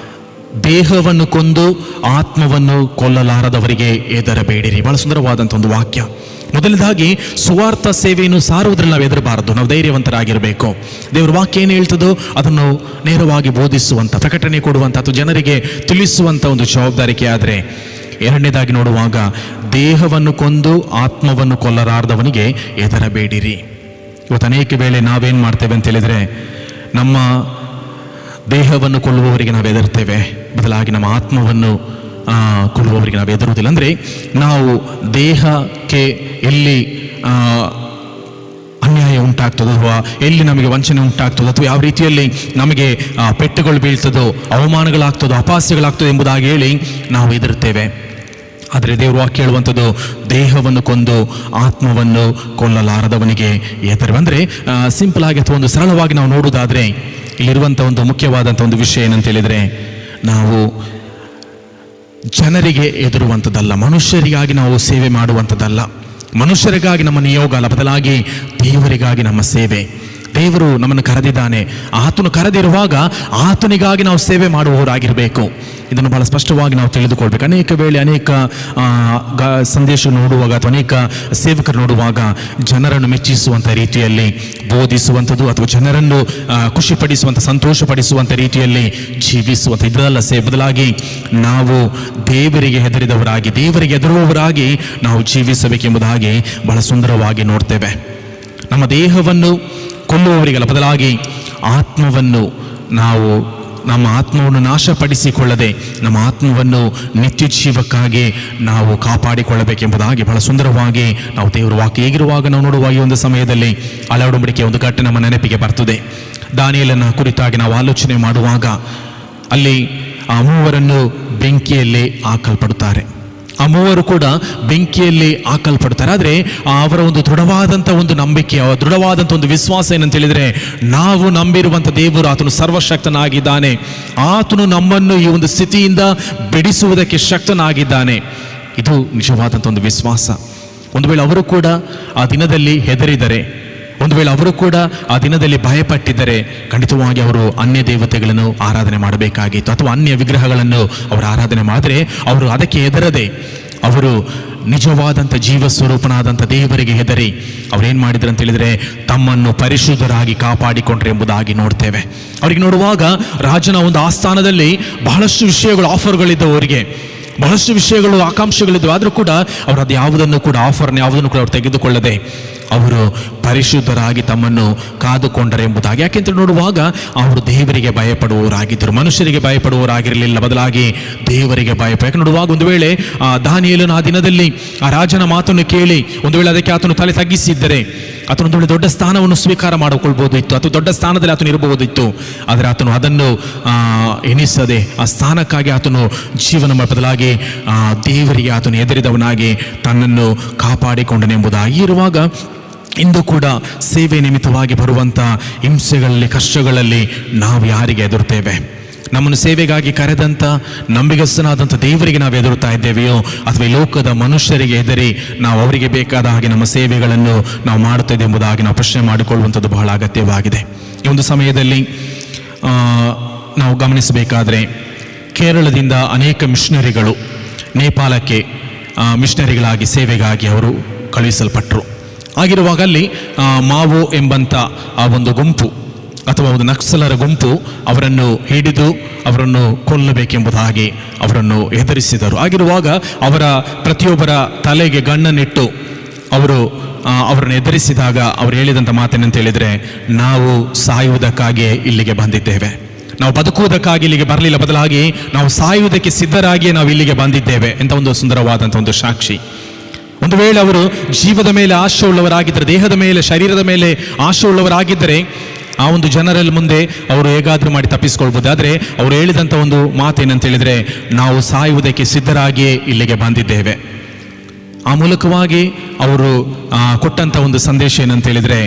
ದೇಹವನ್ನು ಕೊಂದು ಆತ್ಮವನ್ನು ಕೊಲ್ಲಲಾರದವರಿಗೆ ಹೆದರಬೇಡಿರಿ. ಬಹಳ ಸುಂದರವಾದಂಥ ಒಂದು ವಾಕ್ಯ. ಮೊದಲನೇದಾಗಿ ಸುವಾರ್ಥ ಸೇವೆಯನ್ನು ಸಾರುವುದರಲ್ಲಿ ನಾವು ಹೆದರಬಾರದು, ನಾವು ಧೈರ್ಯವಂತರಾಗಿರಬೇಕು. ದೇವರ ವಾಕ್ಯ ಏನು ಹೇಳ್ತದೋ ಅದನ್ನು ನೇರವಾಗಿ ಬೋಧಿಸುವಂಥ, ಪ್ರಕಟಣೆ ಕೊಡುವಂಥ ಅಥವಾ ಜನರಿಗೆ ತಿಳಿಸುವಂಥ ಒಂದು ಜವಾಬ್ದಾರಿಕೆ. ಆದರೆ ಎರಡನೇದಾಗಿ ನೋಡುವಾಗ, ದೇಹವನ್ನು ಕೊಂದು ಆತ್ಮವನ್ನು ಕೊಲ್ಲಲಾರದವನಿಗೆ ಹೆದರಬೇಡಿರಿ. ಇವತ್ತು ಅನೇಕ ವೇಳೆ ನಾವೇನು ಮಾಡ್ತೇವೆ ಅಂತ ಹೇಳಿದರೆ, ನಮ್ಮ ದೇಹವನ್ನು ಕೊಲ್ಲುವವರಿಗೆ ನಾವು ಹೆದರ್ತೇವೆ, ಬದಲಾಗಿ ನಮ್ಮ ಆತ್ಮವನ್ನು ಕೊಲ್ಲುವವರಿಗೆ ನಾವು ಹೆದರುವುದಿಲ್ಲ. ಅಂದರೆ ನಾವು ದೇಹಕ್ಕೆ ಎಲ್ಲಿ ಅನ್ಯಾಯ ಉಂಟಾಗ್ತದೋ ಅಥವಾ ಎಲ್ಲಿ ನಮಗೆ ವಂಚನೆ ಉಂಟಾಗ್ತದೋ ಅಥವಾ ಯಾವ ರೀತಿಯಲ್ಲಿ ನಮಗೆ ಪೆಟ್ಟುಗಳು ಬೀಳ್ತದೋ, ಅವಮಾನಗಳಾಗ್ತದೋ, ಅಪಹಾಸ್ಯಗಳಾಗ್ತದೋ ಎಂಬುದಾಗಿ ಹೇಳಿ ನಾವು ಹೆದರುತ್ತೇವೆ. ಆದರೆ ದೇವರು ವಾಕ್ಯ ಹೇಳುವಂಥದ್ದು, ದೇಹವನ್ನು ಕೊಂದು ಆತ್ಮವನ್ನು ಕೊಲ್ಲಲಾರದವನಿಗೆ ಹೆದರಿ. ಅಂದರೆ ಸಿಂಪಲ್ ಆಗಿ ಅಥವಾ ಒಂದು ಸರಳವಾಗಿ ನಾವು ನೋಡುವುದಾದರೆ, ಇಲ್ಲಿರುವಂಥ ಒಂದು ಮುಖ್ಯವಾದಂಥ ಒಂದು ವಿಷಯ ಏನಂತ ಹೇಳಿದರೆ, ನಾವು ಜನರಿಗೆ ಹೆದರುವಂಥದ್ದಲ್ಲ, ಮನುಷ್ಯರಿಗಾಗಿ ನಾವು ಸೇವೆ ಮಾಡುವಂಥದ್ದಲ್ಲ, ಮನುಷ್ಯರಿಗಾಗಿ ನಮ್ಮ ನಿಯೋಗ ಅಲ್ಲ, ಬದಲಾಗಿ ದೇವರಿಗಾಗಿ ನಮ್ಮ ಸೇವೆ. ದೇವರು ನಮ್ಮನ್ನು ಕರೆದಿದ್ದಾನೆ, ಆತನು ಕರೆದಿರುವಾಗ ಆತನಿಗಾಗಿ ನಾವು ಸೇವೆ ಮಾಡುವವರಾಗಿರಬೇಕು. ಇದನ್ನು ಬಹಳ ಸ್ಪಷ್ಟವಾಗಿ ನಾವು ತಿಳಿದುಕೊಳ್ಬೇಕು. ಅನೇಕ ವೇಳೆ ಅನೇಕ ಸಂದೇಶ ನೋಡುವಾಗ ಅಥವಾ ಅನೇಕ ಸೇವಕರು ನೋಡುವಾಗ ಜನರನ್ನು ಮೆಚ್ಚಿಸುವಂಥ ರೀತಿಯಲ್ಲಿ ಬೋಧಿಸುವಂಥದ್ದು ಅಥವಾ ಜನರನ್ನು ಖುಷಿಪಡಿಸುವಂಥ, ಸಂತೋಷಪಡಿಸುವಂಥ ರೀತಿಯಲ್ಲಿ ಜೀವಿಸುವಂಥ ಇದರಲ್ಲ ಬದಲಾಗಿ ನಾವು ದೇವರಿಗೆ ಹೆದರಿದವರಾಗಿ, ದೇವರಿಗೆ ಹೆದರುವವರಾಗಿ ನಾವು ಜೀವಿಸಬೇಕೆಂಬುದಾಗಿ ಬಹಳ ಸುಂದರವಾಗಿ ನೋಡ್ತೇವೆ. ನಮ್ಮ ದೇಹವನ್ನು ಕೊಲ್ಲುವವರಿಗಲ್ಲ, ಬದಲಾಗಿ ಆತ್ಮವನ್ನು ನಮ್ಮ ಆತ್ಮವನ್ನು ನಾಶಪಡಿಸಿಕೊಳ್ಳದೆ ನಮ್ಮ ಆತ್ಮವನ್ನು ನಿತ್ಯ ಜೀವಕ್ಕಾಗಿ ನಾವು ಕಾಪಾಡಿಕೊಳ್ಳಬೇಕೆಂಬುದಾಗಿ ಬಹಳ ಸುಂದರವಾಗಿ ನಾವು ದೇವರ ವಾಕ್ಯ ಹೇಗಿರುವಾಗ ನಾವು ನೋಡುವ ಈ ಒಂದು ಸಮಯದಲ್ಲಿ ಒಡಂಬಡಿಕೆಯ ಒಂದು ಘಟನೆ ನಮ್ಮ ನೆನಪಿಗೆ ಬರ್ತದೆ. ದಾನಿಯೇಲನ ಕುರಿತಾಗಿ ನಾವು ಆಲೋಚನೆ ಮಾಡುವಾಗ ಅಲ್ಲಿ ಆ ಮೂವರನ್ನು ಬೆಂಕಿಯಲ್ಲಿ ಹಾಕಲ್ಪಡುತ್ತಾರೆ. ಆ ಮೂವರು ಕೂಡ ಬೆಂಕಿಯಲ್ಲಿ ಹಾಕಲ್ಪಡ್ತಾರೆ. ಆದರೆ ಅವರ ಒಂದು ದೃಢವಾದಂಥ ಒಂದು ನಂಬಿಕೆ, ದೃಢವಾದಂಥ ಒಂದು ವಿಶ್ವಾಸ ಏನಂತ ಹೇಳಿದರೆ, ನಾವು ನಂಬಿರುವಂಥ ದೇವರು ಆತನು ಸರ್ವಶಕ್ತನಾಗಿದ್ದಾನೆ, ಆತನು ನಮ್ಮನ್ನು ಈ ಒಂದು ಸ್ಥಿತಿಯಿಂದ ಬಿಡಿಸುವುದಕ್ಕೆ ಶಕ್ತನಾಗಿದ್ದಾನೆ. ಇದು ನಿಜವಾದಂಥ ಒಂದು ವಿಶ್ವಾಸ. ಒಂದು ವೇಳೆ ಅವರು ಕೂಡ ಆ ದಿನದಲ್ಲಿ ಹೆದರಿದರೆ, ಒಂದು ವೇಳೆ ಅವರು ಕೂಡ ಆ ದಿನದಲ್ಲಿ ಭಯಪಟ್ಟಿದ್ದರೆ, ಖಂಡಿತವಾಗಿ ಅವರು ಅನ್ಯ ದೇವತೆಗಳನ್ನು ಆರಾಧನೆ ಮಾಡಬೇಕಾಗಿತ್ತು ಅಥವಾ ಅನ್ಯ ವಿಗ್ರಹಗಳನ್ನು ಅವರು ಆರಾಧನೆ ಮಾಡಿದರೆ, ಅವರು ಅದಕ್ಕೆ ಹೆದರದೆ ಅವರು ನಿಜವಾದಂಥ ಜೀವ ಸ್ವರೂಪನಾದಂಥ ದೇವರಿಗೆ ಹೆದರಿ ಅವ್ರೇನು ಮಾಡಿದ್ರು ಅಂತ ಹೇಳಿದರೆ, ತಮ್ಮನ್ನು ಪರಿಶುದ್ಧರಾಗಿ ಕಾಪಾಡಿಕೊಂಡ್ರೆ ಎಂಬುದಾಗಿ ನೋಡ್ತೇವೆ. ಅವರಿಗೆ ನೋಡುವಾಗ ರಾಜನ ಒಂದು ಆಸ್ಥಾನದಲ್ಲಿ ಬಹಳಷ್ಟು ವಿಷಯಗಳು, ಆಫರ್ಗಳಿದ್ದವು, ಅವರಿಗೆ ಬಹಳಷ್ಟು ವಿಷಯಗಳು, ಆಕಾಂಕ್ಷೆಗಳಿದ್ದವು. ಆದರೂ ಕೂಡ ಅವರು ಅದು ಯಾವುದನ್ನು ಕೂಡ ಯಾವುದನ್ನು ಕೂಡ ಅವರು ತೆಗೆದುಕೊಳ್ಳದೆ ಅವರು ಪರಿಶುದ್ಧರಾಗಿ ತಮ್ಮನ್ನು ಕಾದುಕೊಂಡರೆ ಎಂಬುದಾಗಿ. ಯಾಕೆಂತ ನೋಡುವಾಗ ಅವರು ದೇವರಿಗೆ ಭಯಪಡುವವರಾಗಿದ್ದರು, ಮನುಷ್ಯರಿಗೆ ಭಯಪಡುವವರಾಗಿರಲಿಲ್ಲ, ಬದಲಾಗಿ ದೇವರಿಗೆ ಯಾಕೆ ನೋಡುವಾಗ ಒಂದು ವೇಳೆ ದಾನಿಯೇಲನು ಆ ದಿನದಲ್ಲಿ ಆ ರಾಜನ ಮಾತನ್ನು ಕೇಳಿ ಒಂದು ವೇಳೆ ಅದಕ್ಕೆ ಆತನು ತಲೆ ತಗ್ಗಿಸಿದ್ದರೆ ಆತನು ಒಂದು ವೇಳೆ ದೊಡ್ಡ ಸ್ಥಾನವನ್ನು ಸ್ವೀಕಾರ ಮಾಡಿಕೊಳ್ಬೋದು ಇತ್ತು ಅಥವಾ ದೊಡ್ಡ ಸ್ಥಾನದಲ್ಲಿ ಆತನು ಇರಬಹುದಿತ್ತು. ಆದರೆ ಆತನು ಅದನ್ನು ಎನಿಸದೆ ಆ ಸ್ಥಾನಕ್ಕಾಗಿ ಆತನು ಜೀವನ ಬದಲಾಗಿ ದೇವರಿಗೆ ಆತನು ಹೆದರಿದವನಾಗಿ ತನ್ನನ್ನು ಕಾಪಾಡಿಕೊಂಡನೆಂಬುದಾಗಿ ಇರುವಾಗ, ಇಂದು ಕೂಡ ಸೇವೆ ನಿಮಿತ್ತವಾಗಿ ಬರುವಂಥ ಹಿಂಸೆಗಳಲ್ಲಿ, ಕಷ್ಟಗಳಲ್ಲಿ ನಾವು ಯಾರಿಗೆ ಹೆದರುತ್ತೇವೆ? ನಮ್ಮನ್ನು ಸೇವೆಗಾಗಿ ಕರೆದಂಥ ನಂಬಿಗಸ್ತನಾದಂಥ ದೇವರಿಗೆ ನಾವು ಹೆದರುತ್ತಾ ಇದ್ದೇವೆಯೋ ಅಥವಾ ಈ ಲೋಕದ ಮನುಷ್ಯರಿಗೆ ಹೆದರಿ ನಾವು ಅವರಿಗೆ ಬೇಕಾದ ಹಾಗೆ ನಮ್ಮ ಸೇವೆಗಳನ್ನು ನಾವು ಮಾಡುತ್ತೇವೆ ಎಂಬುದಾಗಿ ನಾವು ಪ್ರಶ್ನೆ ಮಾಡಿಕೊಳ್ಳುವಂಥದ್ದು ಬಹಳ ಅಗತ್ಯವಾಗಿದೆ. ಈ ಒಂದು ಸಮಯದಲ್ಲಿ ನಾವು ಗಮನಿಸಬೇಕಾದ್ರೆ ಕೇರಳದಿಂದ ಅನೇಕ ಮಿಷನರಿಗಳು ನೇಪಾಳಕ್ಕೆ ಮಿಷನರಿಗಳಾಗಿ ಸೇವೆಗಾಗಿ ಅವರು ಕಳುಹಿಸಲ್ಪಟ್ಟರು. ಆಗಿರುವಾಗ ಅಲ್ಲಿ ಮಾವೋ ಎಂಬಂಥ ಆ ಒಂದು ಗುಂಪು ಅಥವಾ ಒಂದು ನಕ್ಸಲರ ಗುಂಪು ಅವರನ್ನು ಹಿಡಿದು ಅವರನ್ನು ಕೊಲ್ಲಬೇಕೆಂಬುದಾಗಿ ಅವರನ್ನು ಹೆದರಿಸಿದರು. ಆಗಿರುವಾಗ ಅವರ ಪ್ರತಿಯೊಬ್ಬರ ತಲೆಗೆ ಗಣ್ಣನ್ನಿಟ್ಟು ಅವರನ್ನು ಎದುರಿಸಿದಾಗ ಅವರು ಹೇಳಿದಂಥ ಮಾತೇನಂತ ಹೇಳಿದರೆ, ನಾವು ಸಾಯುವುದಕ್ಕಾಗಿಯೇ ಇಲ್ಲಿಗೆ ಬಂದಿದ್ದೇವೆ, ನಾವು ಬದುಕುವುದಕ್ಕಾಗಿ ಇಲ್ಲಿಗೆ ಬರಲಿಲ್ಲ, ಬದಲಾಗಿ ನಾವು ಸಾಯುವುದಕ್ಕೆ ಸಿದ್ಧರಾಗಿಯೇ ನಾವು ಇಲ್ಲಿಗೆ ಬಂದಿದ್ದೇವೆ ಅಂತ ಒಂದು ಸುಂದರವಾದಂಥ ಒಂದು ಸಾಕ್ಷಿ. ಒಂದು ವೇಳೆ ಅವರು ಜೀವದ ಮೇಲೆ ಆಶೆ ಉಳ್ಳವರಾಗಿದ್ದರೆ, ದೇಹದ ಮೇಲೆ ಶರೀರದ ಮೇಲೆ ಆಶೆ ಉಳ್ಳವರಾಗಿದ್ದರೆ ಆ ಒಂದು ಜನರಲ್ಲಿ ಮುಂದೆ ಅವರು ಹೇಗಾದರೂ ಮಾಡಿ ತಪ್ಪಿಸ್ಕೊಳ್ಬೋದು. ಆದರೆ ಅವರು ಹೇಳಿದಂಥ ಒಂದು ಮಾತೇನಂತ ಹೇಳಿದರೆ, ನಾವು ಸಾಯುವುದಕ್ಕೆ ಸಿದ್ಧರಾಗಿಯೇ ಇಲ್ಲಿಗೆ ಬಂದಿದ್ದೇವೆ. ಆ ಮೂಲಕವಾಗಿ ಅವರು ಕೊಟ್ಟಂಥ ಒಂದು ಸಂದೇಶ ಏನಂತ ಹೇಳಿದರೆ,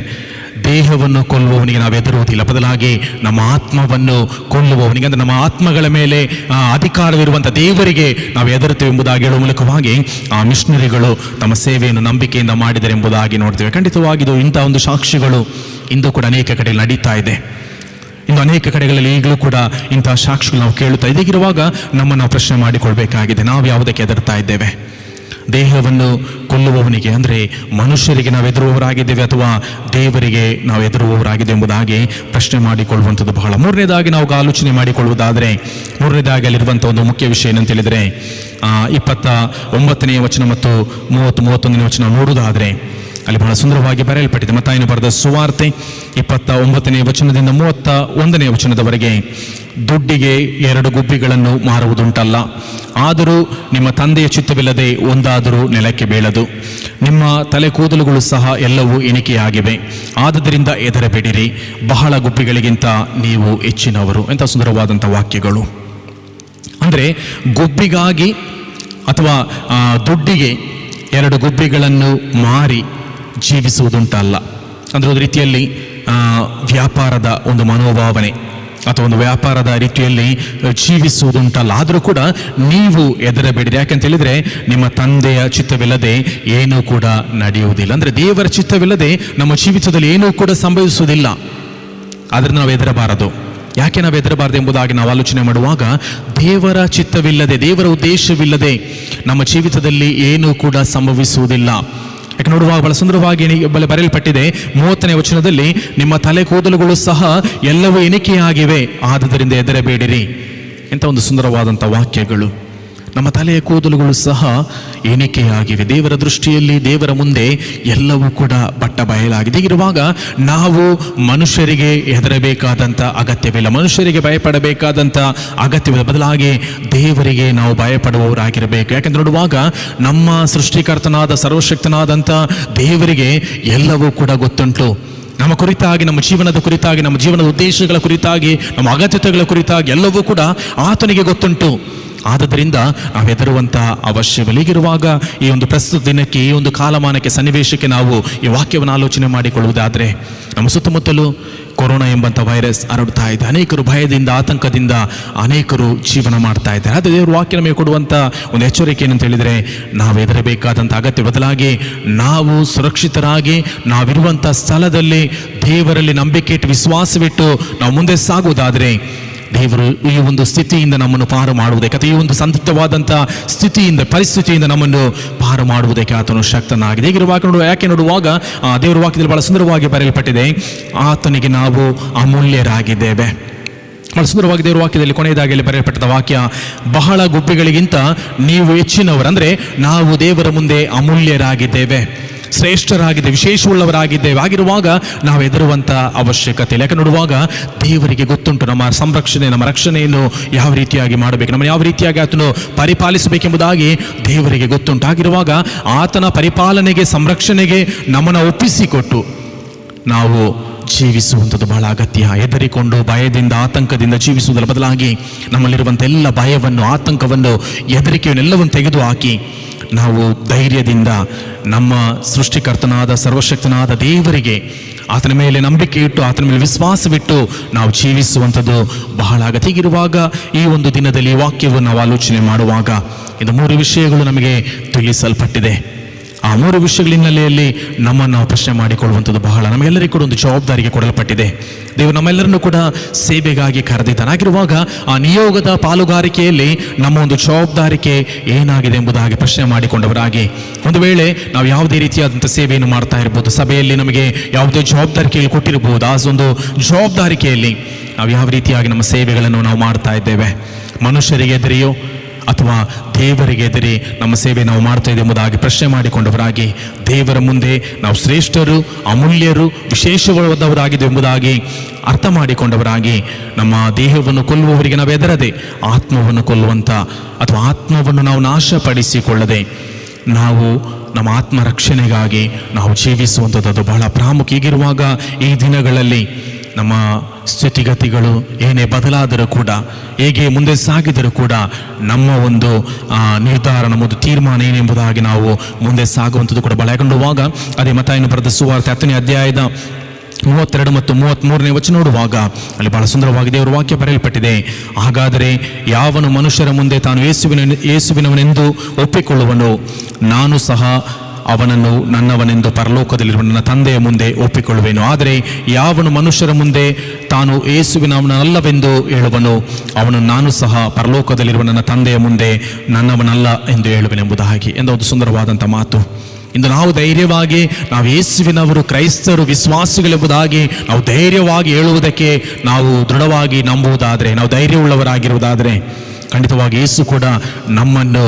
ದೇಹವನ್ನು ಕೊಲ್ಲುವವನಿಗೆ ನಾವು ಹೆದರುವುದಿಲ್ಲ, ಬದಲಾಗಿ ನಮ್ಮ ಆತ್ಮವನ್ನು ಕೊಲ್ಲುವವನಿಗೆ, ಅಂದರೆ ನಮ್ಮ ಆತ್ಮಗಳ ಮೇಲೆ ಅಧಿಕಾರವಿರುವಂಥ ದೇವರಿಗೆ ನಾವು ಹೆದರುತ್ತೇವೆ ಎಂಬುದಾಗಿ ಹೇಳುವ ಮೂಲಕವಾಗಿ ಆ ಮಿಷನರಿಗಳು ತಮ್ಮ ಸೇವೆಯನ್ನು ನಂಬಿಕೆಯಿಂದ ಮಾಡಿದರೆ ಎಂಬುದಾಗಿ ನೋಡ್ತೇವೆ. ಖಂಡಿತವಾಗಿದ್ದು ಇಂಥ ಒಂದು ಸಾಕ್ಷಿಗಳು ಇಂದು ಕೂಡ ಅನೇಕ ಕಡೆಯಲ್ಲಿ ನಡೀತಾ ಇದೆ. ಇನ್ನು ಅನೇಕ ಕಡೆಗಳಲ್ಲಿ ಈಗಲೂ ಕೂಡ ಇಂತಹ ಸಾಕ್ಷಿಗಳು ನಾವು ಕೇಳುತ್ತಾ ಇದೀಗಿರುವಾಗ ನಮ್ಮನ್ನು ನಾವು ಪ್ರಶ್ನೆ ಮಾಡಿಕೊಳ್ಬೇಕಾಗಿದೆ, ನಾವು ಯಾವುದಕ್ಕೆ ಹೆದರ್ತಾ ಇದ್ದೇವೆ? ದೇಹವನ್ನು ಕೊಲ್ಲುವವನಿಗೆ, ಅಂದರೆ ಮನುಷ್ಯರಿಗೆ ನಾವು ಹೆದರುವವರಾಗಿದ್ದೇವೆ ಅಥವಾ ದೇವರಿಗೆ ನಾವು ಹೆದರುವವರಾಗಿದೆ ಎಂಬುದಾಗಿ ಪ್ರಶ್ನೆ ಮಾಡಿಕೊಳ್ಳುವಂಥದ್ದು ಬಹಳ. ಮೂರನೇದಾಗಿ ನಾವು ಆಲೋಚನೆ ಮಾಡಿಕೊಳ್ಳುವುದಾದರೆ, ಮೂರನೇದಾಗಿ ಅಲ್ಲಿರುವಂಥ ಒಂದು ಮುಖ್ಯ ವಿಷಯ ಏನಂತ ಹೇಳಿದರೆ, 29ನೇ ವಚನ ಮತ್ತು 30-31ನೇ ವಚನ ನೋಡುವುದಾದರೆ ಅಲ್ಲಿ ಬಹಳ ಸುಂದರವಾಗಿ ಬರೆಯಲ್ಪಟ್ಟಿದೆ. ಮತ್ತಾಯನು ಬರೆದ ಸುವಾರ್ತೆ 29ನೇ ವಚನದಿಂದ 31ನೇ ವಚನದವರೆಗೆ, ದುಡ್ಡಿಗೆ 2 ಗುಬ್ಬಿಗಳನ್ನು ಮಾರುವುದುಂಟಲ್ಲ, ಆದರೂ ನಿಮ್ಮ ತಂದೆಯ ಚಿತ್ತವಿಲ್ಲದೆ ಒಂದಾದರೂ ನೆಲಕ್ಕೆ ಬೀಳದು. ನಿಮ್ಮ ತಲೆ ಕೂದಲುಗಳು ಸಹ ಎಲ್ಲವೂ ಎಣಿಕೆಯಾಗಿವೆ, ಆದುದರಿಂದ ಹೆದರಬೇಡಿರಿ, ಬಹಳ ಗುಬ್ಬಿಗಳಿಗಿಂತ ನೀವು ಹೆಚ್ಚಿನವರು. ಎಂಥ ಸುಂದರವಾದಂಥ ವಾಕ್ಯಗಳು. ಅಂದರೆ ಗುಬ್ಬಿಗಾಗಿ ಅಥವಾ ದುಡ್ಡಿಗೆ 2 ಗುಬ್ಬಿಗಳನ್ನು ಮಾರಿ ಜೀವಿಸುವುದುಂಟಲ್ಲ. ಅಂದರೆ ಒಂದು ರೀತಿಯಲ್ಲಿ ವ್ಯಾಪಾರದ ಒಂದು ಮನೋಭಾವನೆ ಅಥವಾ ಒಂದು ವ್ಯಾಪಾರದ ರೀತಿಯಲ್ಲಿ ಜೀವಿಸುವುದುಂಟಲ್ಲ. ಆದರೂ ಕೂಡ ನೀವು ಹೆದರಬೇಡಿರಿ, ಯಾಕೆಂತ ಹೇಳಿದರೆ ನಿಮ್ಮ ತಂದೆಯ ಚಿತ್ತವಿಲ್ಲದೆ ಏನೂ ಕೂಡ ನಡೆಯುವುದಿಲ್ಲ. ಅಂದರೆ ದೇವರ ಚಿತ್ತವಿಲ್ಲದೆ ನಮ್ಮ ಜೀವಿತದಲ್ಲಿ ಏನೂ ಕೂಡ ಸಂಭವಿಸುವುದಿಲ್ಲ. ಆದರೆ ನಾವು ಹೆದರಬಾರದು. ಯಾಕೆ ನಾವು ಹೆದರಬಾರದು ಎಂಬುದಾಗಿ ನಾವು ಆಲೋಚನೆ ಮಾಡುವಾಗ, ದೇವರ ಚಿತ್ತವಿಲ್ಲದೆ, ದೇವರ ಉದ್ದೇಶವಿಲ್ಲದೆ ನಮ್ಮ ಜೀವಿತದಲ್ಲಿ ಏನೂ ಕೂಡ ಸಂಭವಿಸುವುದಿಲ್ಲ. ಯಾಕೆ ನೋಡುವಾಗ ಬಹಳ ಸುಂದರವಾಗಿ ಬರೆಯಲ್ಪಟ್ಟಿದೆ 30ನೇ ವಚನದಲ್ಲಿ, ನಿಮ್ಮ ತಲೆ ಕೂದಲುಗಳು ಸಹ ಎಲ್ಲವೂ ಎಣಿಕೆಯಾಗಿವೆ, ಆದುದರಿಂದ ಹೆದರಬೇಡಿರಿ. ಎಂಥ ಒಂದು ಸುಂದರವಾದಂಥ ವಾಕ್ಯಗಳು. ನಮ್ಮ ತಲೆಯ ಕೂದಲುಗಳು ಸಹ ಎಣಿಕೆಯಾಗಿವೆ. ದೇವರ ದೃಷ್ಟಿಯಲ್ಲಿ, ದೇವರ ಮುಂದೆ ಎಲ್ಲವೂ ಕೂಡ ಬಟ್ಟ ಬಯಲಾಗಿದೆ. ಹೀಗಿರುವಾಗ ನಾವು ಮನುಷ್ಯರಿಗೆ ಹೆದರಬೇಕಾದಂಥ ಅಗತ್ಯವಿಲ್ಲ, ಮನುಷ್ಯರಿಗೆ ಭಯಪಡಬೇಕಾದಂಥ ಅಗತ್ಯವಿಲ್ಲ, ಬದಲಾಗಿ ದೇವರಿಗೆ ನಾವು ಭಯಪಡುವವರಾಗಿರಬೇಕು. ಯಾಕೆಂದ್ರೆ ನೋಡುವಾಗ ನಮ್ಮ ಸೃಷ್ಟಿಕರ್ತನಾದ ಸರ್ವಶಕ್ತನಾದಂಥ ದೇವರಿಗೆ ಎಲ್ಲವೂ ಕೂಡ ಗೊತ್ತುಂಟು. ನಮ್ಮ ಕುರಿತಾಗಿ, ನಮ್ಮ ಜೀವನದ ಕುರಿತಾಗಿ, ನಮ್ಮ ಜೀವನದ ಉದ್ದೇಶಗಳ ಕುರಿತಾಗಿ, ನಮ್ಮ ಅಗತ್ಯತೆಗಳ ಕುರಿತಾಗಿ ಎಲ್ಲವೂ ಕೂಡ ಆತನಿಗೆ ಗೊತ್ತುಂಟು. ಆದ್ದರಿಂದ ನಾವು ಹೆದರುವಂಥ ಅವಶ್ಯವಿಲ್ಲ. ಹೀಗಿರುವಾಗ ಈ ಒಂದು ಪ್ರಸ್ತುತ ದಿನಕ್ಕೆ, ಈ ಒಂದು ಕಾಲಮಾನಕ್ಕೆ, ಸನ್ನಿವೇಶಕ್ಕೆ ನಾವು ಈ ವಾಕ್ಯವನ್ನು ಆಲೋಚನೆ ಮಾಡಿಕೊಳ್ಳುವುದಾದರೆ, ನಮ್ಮ ಸುತ್ತಮುತ್ತಲೂ ಕೊರೋನಾ ಎಂಬಂಥ ವೈರಸ್ ಹರಡ್ತಾ ಇದೆ. ಅನೇಕರು ಭಯದಿಂದ, ಆತಂಕದಿಂದ ಅನೇಕರು ಜೀವನ ಮಾಡ್ತಾ ಇದ್ದಾರೆ. ಆದರೆ ದೇವರು ವಾಕ್ಯ ನಮಗೆ ಕೊಡುವಂಥ ಒಂದು ಎಚ್ಚರಿಕೆ ಏನಂತ ಹೇಳಿದರೆ, ನಾವು ಹೆದರಬೇಕಾದಂಥ ಅಗತ್ಯ ಬದಲಾಗಿ ನಾವು ಸುರಕ್ಷಿತರಾಗಿ ನಾವಿರುವಂಥ ಸ್ಥಳದಲ್ಲಿ ದೇವರಲ್ಲಿ ನಂಬಿಕೆ ಇಟ್ಟು, ವಿಶ್ವಾಸವಿಟ್ಟು ನಾವು ಮುಂದೆ ಸಾಗುವುದಾದರೆ, ದೇವರು ಈ ಒಂದು ಸ್ಥಿತಿಯಿಂದ ನಮ್ಮನ್ನು ಪಾರು ಮಾಡುವುದಕ್ಕೆ, ಅಥವಾ ಈ ಒಂದು ಸಂದಿಗ್ಧವಾದಂಥ ಸ್ಥಿತಿಯಿಂದ, ಪರಿಸ್ಥಿತಿಯಿಂದ ನಮ್ಮನ್ನು ಪಾರು ಮಾಡುವುದಕ್ಕೆ ಆತನು ಶಕ್ತನಾಗಿದೆ. ಹೀಗಿರುವಾಗ ಯಾಕೆ ನೋಡುವಾಗ ದೇವರ ವಾಕ್ಯದಲ್ಲಿ ಬಹಳ ಸುಂದರವಾಗಿ ಬರೆಯಲ್ಪಟ್ಟಿದೆ, ಆತನಿಗೆ ನಾವು ಅಮೂಲ್ಯರಾಗಿದ್ದೇವೆ. ಬಹಳ ಸುಂದರವಾಗಿ ದೇವರ ವಾಕ್ಯದಲ್ಲಿ ಕೊನೆಯದಾಗಿ ಬರೆಯಲ್ಪಟ್ಟ ವಾಕ್ಯ, ಬಹಳ ಗುಬ್ಬಿಗಳಿಗಿಂತ ನೀವು ಹೆಚ್ಚಿನವರು. ಅಂದರೆ ನಾವು ದೇವರ ಮುಂದೆ ಅಮೂಲ್ಯರಾಗಿದ್ದೇವೆ, ಶ್ರೇಷ್ಠರಾಗಿದ್ದೇವೆ, ವಿಶೇಷವುಳ್ಳವರಾಗಿದ್ದೇವೆ. ಆಗಿರುವಾಗ ನಾವು ಹೆದರುವಂಥ ಅವಶ್ಯಕತೆ ಇಲ್ಲ. ಯಾಕೆ ನೋಡುವಾಗ ದೇವರಿಗೆ ಗೊತ್ತುಂಟು ನಮ್ಮ ಸಂರಕ್ಷಣೆ, ನಮ್ಮ ರಕ್ಷಣೆಯನ್ನು ಯಾವ ರೀತಿಯಾಗಿ ಮಾಡಬೇಕು, ನಮ್ಮ ಯಾವ ರೀತಿಯಾಗಿ ಆತನು ಪರಿಪಾಲಿಸಬೇಕೆಂಬುದಾಗಿ ದೇವರಿಗೆ ಗೊತ್ತುಂಟು. ಆಗಿರುವಾಗ ಆತನ ಪರಿಪಾಲನೆಗೆ, ಸಂರಕ್ಷಣೆಗೆ ನಮ್ಮನ್ನು ಒಪ್ಪಿಸಿಕೊಟ್ಟು ನಾವು ಜೀವಿಸುವಂಥದ್ದು ಬಹಳ ಅಗತ್ಯ. ಹೆದರಿಕೊಂಡು, ಭಯದಿಂದ, ಆತಂಕದಿಂದ ಜೀವಿಸುವುದರ ಬದಲಾಗಿ ನಮ್ಮಲ್ಲಿರುವಂಥ ಎಲ್ಲ ಭಯವನ್ನು, ಆತಂಕವನ್ನು, ಹೆದರಿಕೆಯನ್ನೆಲ್ಲವನ್ನು ತೆಗೆದುಹಾಕಿ ನಾವು ಧೈರ್ಯದಿಂದ ನಮ್ಮ ಸೃಷ್ಟಿಕರ್ತನಾದ ಸರ್ವಶಕ್ತನಾದ ದೇವರಿಗೆ, ಆತನ ಮೇಲೆ ನಂಬಿಕೆ ಇಟ್ಟು, ಆತನ ಮೇಲೆ ವಿಶ್ವಾಸವಿಟ್ಟು ನಾವು ಜೀವಿಸುವಂಥದ್ದು ಬಹಳ ಅಗತ್ಯ. ಹೀಗಿರುವಾಗ ಈ ಒಂದು ದಿನದಲ್ಲಿ ಈ ವಾಕ್ಯವನ್ನು ನಾವು ಆಲೋಚನೆ ಮಾಡುವಾಗ ಇದು 3 ವಿಷಯಗಳು ನಮಗೆ ತಿಳಿಸಲ್ಪಟ್ಟಿದೆ. ಆ 3 ವಿಷಯಗಳ ಹಿನ್ನೆಲೆಯಲ್ಲಿ ನಮ್ಮನ್ನು ನಾವು ಪ್ರಶ್ನೆ ಮಾಡಿಕೊಳ್ಳುವಂಥದ್ದು ಬಹಳ ನಮಗೆಲ್ಲರಿಗೂ ಕೂಡ ಒಂದು ಜವಾಬ್ದಾರಿಗೆ ಕೊಡಲ್ಪಟ್ಟಿದೆ. ದೇವರು ನಮ್ಮೆಲ್ಲರನ್ನು ಕೂಡ ಸೇವೆಗಾಗಿ ಕರೆದಿದ್ದಾನೆ. ಆಗಿರುವಾಗ ಆ ನಿಯೋಗದ ಪಾಲುಗಾರಿಕೆಯಲ್ಲಿ ನಮ್ಮ ಒಂದು ಜವಾಬ್ದಾರಿಕೆ ಏನಾಗಿದೆ ಎಂಬುದಾಗಿ ಪ್ರಶ್ನೆ ಮಾಡಿಕೊಂಡವರಾಗಿ, ಒಂದು ವೇಳೆ ನಾವು ಯಾವುದೇ ರೀತಿಯಾದಂಥ ಸೇವೆಯನ್ನು ಮಾಡ್ತಾ ಇರ್ಬೋದು, ಸಭೆಯಲ್ಲಿ ನಮಗೆ ಯಾವುದೇ ಜವಾಬ್ದಾರಿಕೆಯಲ್ಲಿ ಕೊಟ್ಟಿರ್ಬೋದು, ಆ ಒಂದು ಜವಾಬ್ದಾರಿಕೆಯಲ್ಲಿ ನಾವು ಯಾವ ರೀತಿಯಾಗಿ ನಮ್ಮ ಸೇವೆಗಳನ್ನು ನಾವು ಮಾಡ್ತಾ ಇದ್ದೇವೆ, ಮನುಷ್ಯರಿಗೆ ಎದುರಿಯೋ ಅಥವಾ ದೇವರಿಗೆ ಎದುರಿ ನಮ್ಮ ಸೇವೆ ನಾವು ಮಾಡ್ತಾ ಇದ್ದೇವೆ ಎಂಬುದಾಗಿ ಪ್ರಶ್ನೆ ಮಾಡಿಕೊಂಡವರಾಗಿ, ದೇವರ ಮುಂದೆ ನಾವು ಶ್ರೇಷ್ಠರು, ಅಮೂಲ್ಯರು, ವಿಶೇಷವಾದವರಾಗಿದ್ದೇವೆ ಎಂಬುದಾಗಿ ಅರ್ಥ ಮಾಡಿಕೊಂಡವರಾಗಿ, ನಮ್ಮ ದೇಹವನ್ನು ಕೊಲ್ಲುವವರಿಗೆ ನಾವು ಎದರದೆ ಆತ್ಮವನ್ನು ಕೊಲ್ಲುವಂಥ ಅಥವಾ ಆತ್ಮವನ್ನು ನಾವು ನಾಶಪಡಿಸಿಕೊಳ್ಳದೆ ನಾವು ನಮ್ಮ ಆತ್ಮ ರಕ್ಷಣೆಗಾಗಿ ನಾವು ಜೀವಿಸುವಂಥದ್ದು ಅದು ಬಹಳ ಪ್ರಾಮುಖ್ಯ. ಹೀಗಿರುವಾಗ ಈ ದಿನಗಳಲ್ಲಿ ನಮ್ಮ ಸ್ಥಿತಿಗತಿಗಳು ಏನೇ ಬದಲಾದರೂ ಕೂಡ, ಹೇಗೆ ಮುಂದೆ ಸಾಗಿದರೂ ಕೂಡ ನಮ್ಮ ಒಂದು ನಿರ್ಧಾರ, ನಮ್ಮೊಂದು ತೀರ್ಮಾನ ಏನೆಂಬುದಾಗಿ ನಾವು ಮುಂದೆ ಸಾಗುವಂಥದ್ದು ಕೂಡ ಬಹಳ ಯಾಕಂಡುವಾಗ ಅದೇ ಮತ್ತಾಯನು ಬರೆದ ಸುವಾರ್ತೆ 10ನೇ ಅಧ್ಯಾಯದ 32 ಮತ್ತು 33ನೇ ವಚನ ನೋಡುವಾಗ ಅಲ್ಲಿ ಬಹಳ ಸುಂದರವಾಗಿ ದೇವರ ವಾಕ್ಯ ಬರೆಯಲ್ಪಟ್ಟಿದೆ. ಹಾಗಾದರೆ ಯಾವನು ಮನುಷ್ಯರ ಮುಂದೆ ತಾನು ಯೇಸುವಿನವನೆಂದು ಒಪ್ಪಿಕೊಳ್ಳುವನು, ನಾನು ಸಹ ಅವನನ್ನು ನನ್ನವನೆಂದು ಪರಲೋಕದಲ್ಲಿರುವ ನನ್ನ ತಂದೆಯ ಮುಂದೆ ಒಪ್ಪಿಕೊಳ್ಳುವೆನು. ಆದರೆ ಯಾವನು ಮನುಷ್ಯರ ಮುಂದೆ ತಾನು ಯೇಸುವಿನವನಲ್ಲವೆಂದು ಹೇಳುವನು, ಅವನು ನಾನು ಸಹ ಪರಲೋಕದಲ್ಲಿರುವ ನನ್ನ ತಂದೆಯ ಮುಂದೆ ನನ್ನವನಲ್ಲ ಎಂದು ಹೇಳುವೆನೆಂಬುದಾಗಿ ಎಂದ ಒಂದು ಸುಂದರವಾದಂಥ ಮಾತು. ಇಂದು ನಾವು ಧೈರ್ಯವಾಗಿ ನಾವು ಯೇಸುವಿನವರು, ಕ್ರೈಸ್ತರು, ವಿಶ್ವಾಸಿಗಳೆಂಬುದಾಗಿ ನಾವು ಧೈರ್ಯವಾಗಿ ಹೇಳುವುದಕ್ಕೆ ನಾವು ದೃಢವಾಗಿ ನಂಬುವುದಾದರೆ, ನಾವು ಧೈರ್ಯವುಳ್ಳವರಾಗಿರುವುದಾದರೆ, ಖಂಡಿತವಾಗಿ ಯೇಸು ಕೂಡ ನಮ್ಮನ್ನು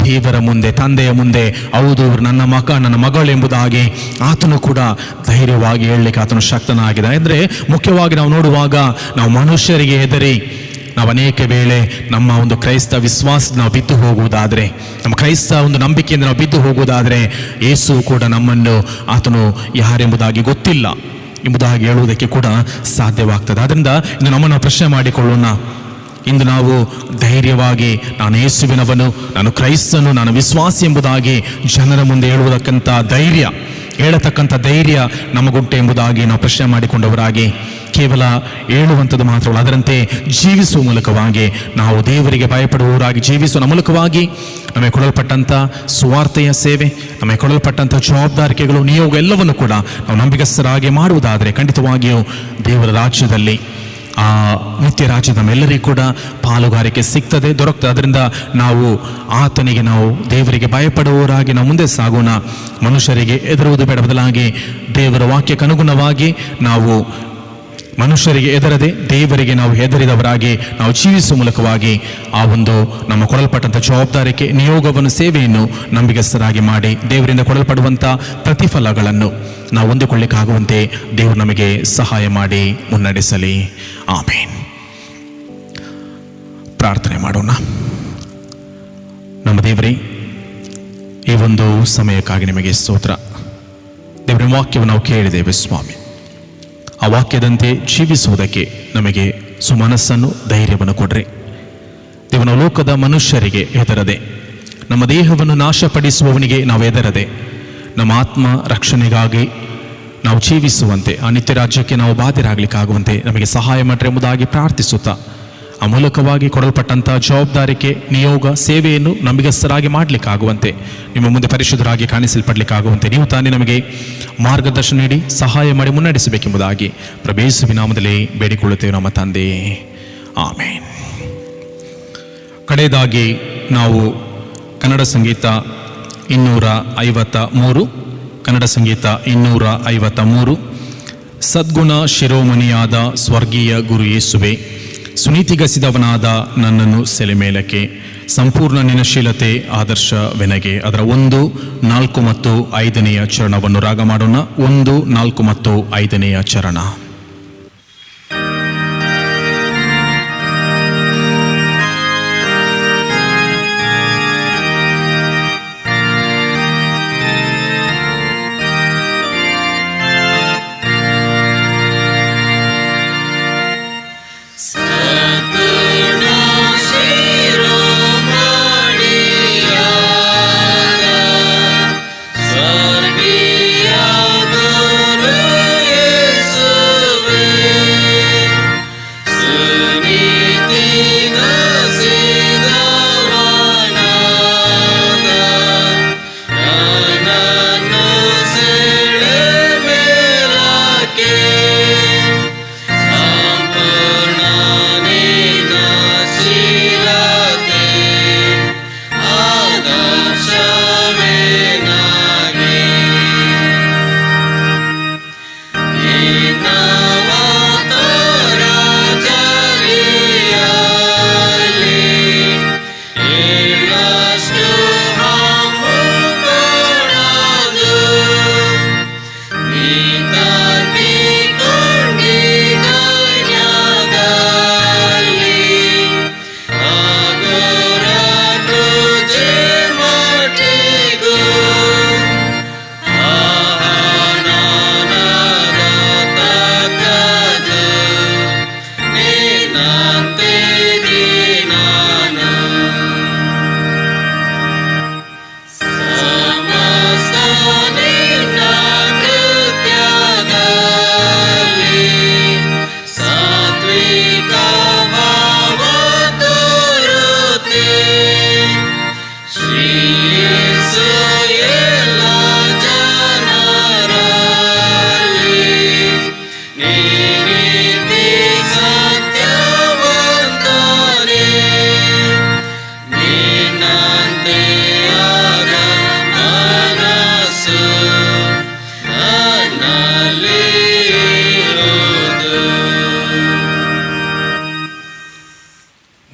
ದೇವರ ಮುಂದೆ, ತಂದೆಯ ಮುಂದೆ, ಹೌದು ನನ್ನ ಮಗ, ನನ್ನ ಮಗಳು ಎಂಬುದಾಗಿ ಆತನು ಕೂಡ ಧೈರ್ಯವಾಗಿ ಹೇಳಲಿಕ್ಕೆ ಆತನು ಶಕ್ತನಾಗಿದೆ. ಅಂದರೆ ಮುಖ್ಯವಾಗಿ ನಾವು ನೋಡುವಾಗ ನಾವು ಮನುಷ್ಯರಿಗೆ ಹೆದರಿ ನಾವು ಅನೇಕ ವೇಳೆ ನಮ್ಮ ಒಂದು ಕ್ರೈಸ್ತ ವಿಶ್ವಾಸ ನಾವು ಬಿದ್ದು ಹೋಗುವುದಾದರೆ, ನಮ್ಮ ಕ್ರೈಸ್ತ ಒಂದು ನಂಬಿಕೆಯಿಂದ ನಾವು ಬಿದ್ದು ಹೋಗುವುದಾದರೆ, ಯೇಸು ಕೂಡ ನಮ್ಮನ್ನು ಆತನು ಯಾರೆಂಬುದಾಗಿ ಗೊತ್ತಿಲ್ಲ ಎಂಬುದಾಗಿ ಹೇಳುವುದಕ್ಕೆ ಕೂಡ ಸಾಧ್ಯವಾಗ್ತದೆ. ಆದ್ದರಿಂದ ಇಂದು ನಮ್ಮನ್ನು ಪ್ರಶ್ನೆ ಮಾಡಿಕೊಳ್ಳೋಣ. ಇಂದು ನಾವು ಧೈರ್ಯವಾಗಿ ನಾನು ಯೇಸುವಿನವನು, ನಾನು ಕ್ರೈಸ್ತನು, ನಾನು ವಿಶ್ವಾಸಿ ಎಂಬುದಾಗಿ ಜನರ ಮುಂದೆ ಹೇಳತಕ್ಕಂಥ ಧೈರ್ಯ ನಮಗುಂಟೆ ಎಂಬುದಾಗಿ ನಾವು ಪ್ರಶ್ನೆ ಮಾಡಿಕೊಂಡವರಾಗಿ, ಕೇವಲ ಹೇಳುವಂಥದ್ದು ಮಾತ್ರವಲ್ಲ, ಅದರಂತೆ ಜೀವಿಸುವ ಮೂಲಕವಾಗಿ ನಾವು ದೇವರಿಗೆ ಭಯಪಡುವವರಾಗಿ ಜೀವಿಸುವ ಮೂಲಕವಾಗಿ ನಮಗೆ ಕೊಡಲ್ಪಟ್ಟಂಥ ಸುವಾರ್ತೆಯ ಸೇವೆ, ನಮಗೆ ಕೊಡಲ್ಪಟ್ಟಂಥ ಜವಾಬ್ದಾರಿಕೆಗಳು, ನಿಯೋಗ ಎಲ್ಲವನ್ನು ಕೂಡ ನಾವು ನಂಬಿಕಸ್ಥರಾಗಿ ಮಾಡುವುದಾದರೆ ಖಂಡಿತವಾಗಿಯೂ ದೇವರ ರಾಜ್ಯದಲ್ಲಿ, ಆ ನಿತ್ಯ ರಾಜ್ಯದ ನಮ್ಮೆಲ್ಲರಿಗೂ ಕೂಡ ಪಾಲುಗಾರಿಕೆ ಸಿಗ್ತದೆ, ದೊರಕ್ತದೆ. ಅದರಿಂದ ನಾವು ಆತನಿಗೆ, ನಾವು ದೇವರಿಗೆ ಭಯಪಡುವವರಾಗಿ ನಾವು ಮುಂದೆ ಸಾಗೋಣ. ಮನುಷ್ಯರಿಗೆ ಹೆದರುವುದು ಬೇಡ, ಬದಲಾಗಿ ದೇವರ ವಾಕ್ಯಕ್ಕೆ ಅನುಗುಣವಾಗಿ ನಾವು ಮನುಷ್ಯರಿಗೆ ಹೆದರದೆ ದೇವರಿಗೆ ನಾವು ಹೆದರಿದವರಾಗಿ ನಾವು ಜೀವಿಸುವ ಮೂಲಕವಾಗಿ ಆ ಒಂದು ನಮ್ಮ ಕೊಡಲ್ಪಟ್ಟಂಥ ಜವಾಬ್ದಾರಿಕೆ, ನಿಯೋಗವನ್ನು, ಸೇವೆಯನ್ನು ನಂಬಿಕಸ್ಥರಾಗಿ ಮಾಡಿ ದೇವರಿಂದ ಕೊಡಲ್ಪಡುವಂಥ ಪ್ರತಿಫಲಗಳನ್ನು ನಾವು ಹೊಂದಿಕೊಳ್ಳಿಕ್ಕಾಗುವಂತೆ ದೇವರು ನಮಗೆ ಸಹಾಯ ಮಾಡಿ ಮುನ್ನಡೆಸಲಿ. ಆಮೇನ್. ಪ್ರಾರ್ಥನೆ ಮಾಡೋಣ. ನಮ್ಮ ದೇವರೇ, ಈ ಒಂದು ಸಮಯಕ್ಕಾಗಿ ನಿಮಗೆ ಸ್ತೋತ್ರ. ದೇವರ ವಾಕ್ಯವನ್ನು ನಾವು ಕೇಳಿದ್ದೇವೆ ಸ್ವಾಮಿ. ಆ ವಾಕ್ಯದಂತೆ ಜೀವಿಸುವುದಕ್ಕೆ ನಮಗೆ ಸುಮನಸ್ಸನ್ನು, ಧೈರ್ಯವನ್ನು ಕೊಡ್ರಿ. ದೇವನ ಲೋಕದ ಮನುಷ್ಯರಿಗೆ ಹೆದರದೆ, ನಮ್ಮ ದೇಹವನ್ನು ನಾಶಪಡಿಸುವವನಿಗೆ ನಾವು ಹೆದರದೆ, ನಮ್ಮ ಆತ್ಮ ರಕ್ಷಣೆಗಾಗಿ ನಾವು ಜೀವಿಸುವಂತೆ, ಆ ನಿತ್ಯ ರಾಜ್ಯಕ್ಕೆ ನಾವು ಬಾಧ್ಯರಾಗಲಿಕ್ಕಾಗುವಂತೆ ನಮಗೆ ಸಹಾಯ ಮಾಡ್ರಿ ಎಂಬುದಾಗಿ ಪ್ರಾರ್ಥಿಸುತ್ತಾ, ಆ ಮೂಲಕವಾಗಿ ಕೊಡಲ್ಪಟ್ಟಂಥ ಜವಾಬ್ದಾರಿಕೆ, ನಿಯೋಗ, ಸೇವೆಯನ್ನು ನಂಬಿಗಸ್ತರಾಗಿ ಮಾಡಲಿಕ್ಕಾಗುವಂತೆ, ನಿಮ್ಮ ಮುಂದೆ ಪರಿಶುದ್ಧರಾಗಿ ಕಾಣಿಸಲ್ಪಡಲಿಕ್ಕಾಗುವಂತೆ ನೀವು ತಾನೇ ನಮಗೆ ಮಾರ್ಗದರ್ಶನ ನೀಡಿ ಸಹಾಯ ಮಾಡಿ ಮುನ್ನಡೆಸಬೇಕೆಂಬುದಾಗಿ ಪ್ರಭೇಸುವಿನ ನಾಮದಲ್ಲಿ ಬೇಡಿಕೊಳ್ಳುತ್ತೇವೆ ನಮ್ಮ ತಂದೆಯೇ. ಆಮೇನ್. ಕಡೆಯದಾಗಿ ನಾವು ಕನ್ನಡ ಸಂಗೀತ 253, ಕನ್ನಡ ಸಂಗೀತ 253, ಸದ್ಗುಣ ಶಿರೋಮಣಿಯಾದ ಸ್ವರ್ಗೀಯ ಗುರು ಯೇಸುವೆ, ಸುನೀತಿಗಸಿದವನಾದ ನನ್ನನ್ನು ಸೆಲೆಮೇಲಕ್ಕೆ, ಸಂಪೂರ್ಣ ನಿನಶೀಲತೆ ಆದರ್ಶವೆನಗೆ. ಅದರ 1, 4 ಮತ್ತು 5ನೆಯ ಚರಣವನ್ನು ರಾಗ ಮಾಡೋಣ. 1, 4 ಮತ್ತು 5ನೆಯ ಚರಣ. Sorry,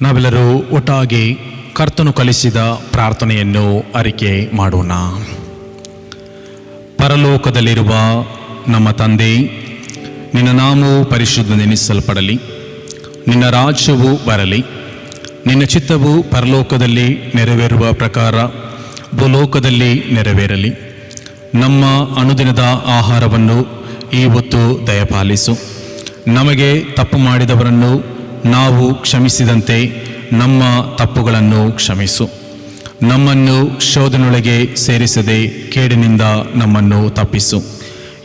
ನಾವೆಲ್ಲರೂ ಒಟ್ಟಾಗಿ ಕರ್ತನು ಕಲಿಸಿದ ಪ್ರಾರ್ಥನೆಯನ್ನು ಅರಿಕೆ ಮಾಡೋಣ. ಪರಲೋಕದಲ್ಲಿರುವ ನಮ್ಮ ತಂದೆ, ನಿನ್ನ ನಾಮವು ಪರಿಶುದ್ಧನೆನಿಸಲ್ಪಡಲಿ, ನಿನ್ನ ರಾಜ್ಯವು ಬರಲಿ, ನಿನ್ನ ಚಿತ್ತವು ಪರಲೋಕದಲ್ಲಿ ನೆರವೇರುವ ಪ್ರಕಾರ ಭೂಲೋಕದಲ್ಲಿ ನೆರವೇರಲಿ. ನಮ್ಮ ಅನುದಿನದ ಆಹಾರವನ್ನು ಈ ಹೊತ್ತು ದಯಪಾಲಿಸು. ನಮಗೆ ತಪ್ಪು ಮಾಡಿದವರನ್ನು ನಾವು ಕ್ಷಮಿಸಿದಂತೆ ನಮ್ಮ ತಪ್ಪುಗಳನ್ನು ಕ್ಷಮಿಸು. ನಮ್ಮನ್ನು ಶೋಧನೆಯೊಳಗೆ ಸೇರಿಸದೆ ಕೇಡಿನಿಂದ ನಮ್ಮನ್ನು ತಪ್ಪಿಸು.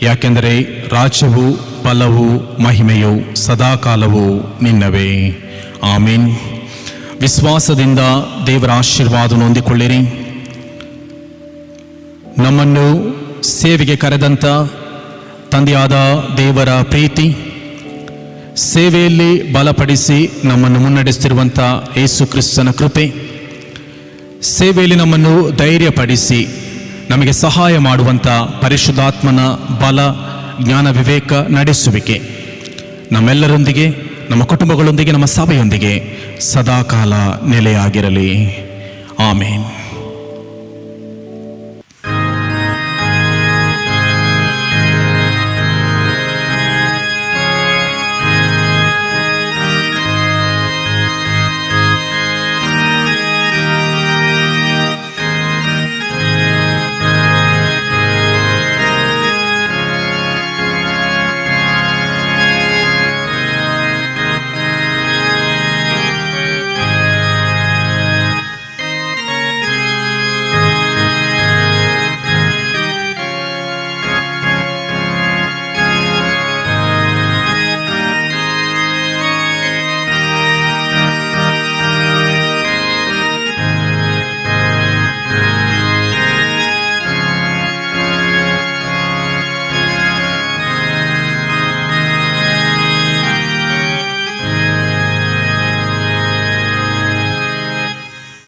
ಯಾಕೆಂದರೆ ರಾಜ್ಯವು, ಬಲವು, ಮಹಿಮೆಯು ಸದಾಕಾಲವೂ ನಿನ್ನವೇ. ಆಮೀನ್. ವಿಶ್ವಾಸದಿಂದ ದೇವರ ಆಶೀರ್ವಾದವನ್ನು ಹೊಂದಿಕೊಳ್ಳಿರಿ. ನಮ್ಮನ್ನು ಸೇವೆಗೆ ಕರೆದಂಥ ತಂದೆಯಾದ ದೇವರ ಪ್ರೀತಿ, ಸೇವೆಯಲ್ಲಿ ಬಲಪಡಿಸಿ ನಮ್ಮನ್ನು ಮುನ್ನಡೆಸುತ್ತಿರುವಂಥ ಯೇಸು ಕ್ರಿಸ್ತನ ಕೃಪೆ, ಸೇವೆಯಲ್ಲಿ ನಮ್ಮನ್ನು ಧೈರ್ಯಪಡಿಸಿ ನಮಗೆ ಸಹಾಯ ಮಾಡುವಂಥ ಪರಿಶುದ್ಧಾತ್ಮನ ಬಲ, ಜ್ಞಾನ, ವಿವೇಕ, ನಡೆಸುವಿಕೆ ನಮ್ಮೆಲ್ಲರೊಂದಿಗೆ, ನಮ್ಮ ಕುಟುಂಬಗಳೊಂದಿಗೆ, ನಮ್ಮ ಸಭೆಯೊಂದಿಗೆ ಸದಾಕಾಲ ನೆಲೆಯಾಗಿರಲಿ. ಆಮೇನ್.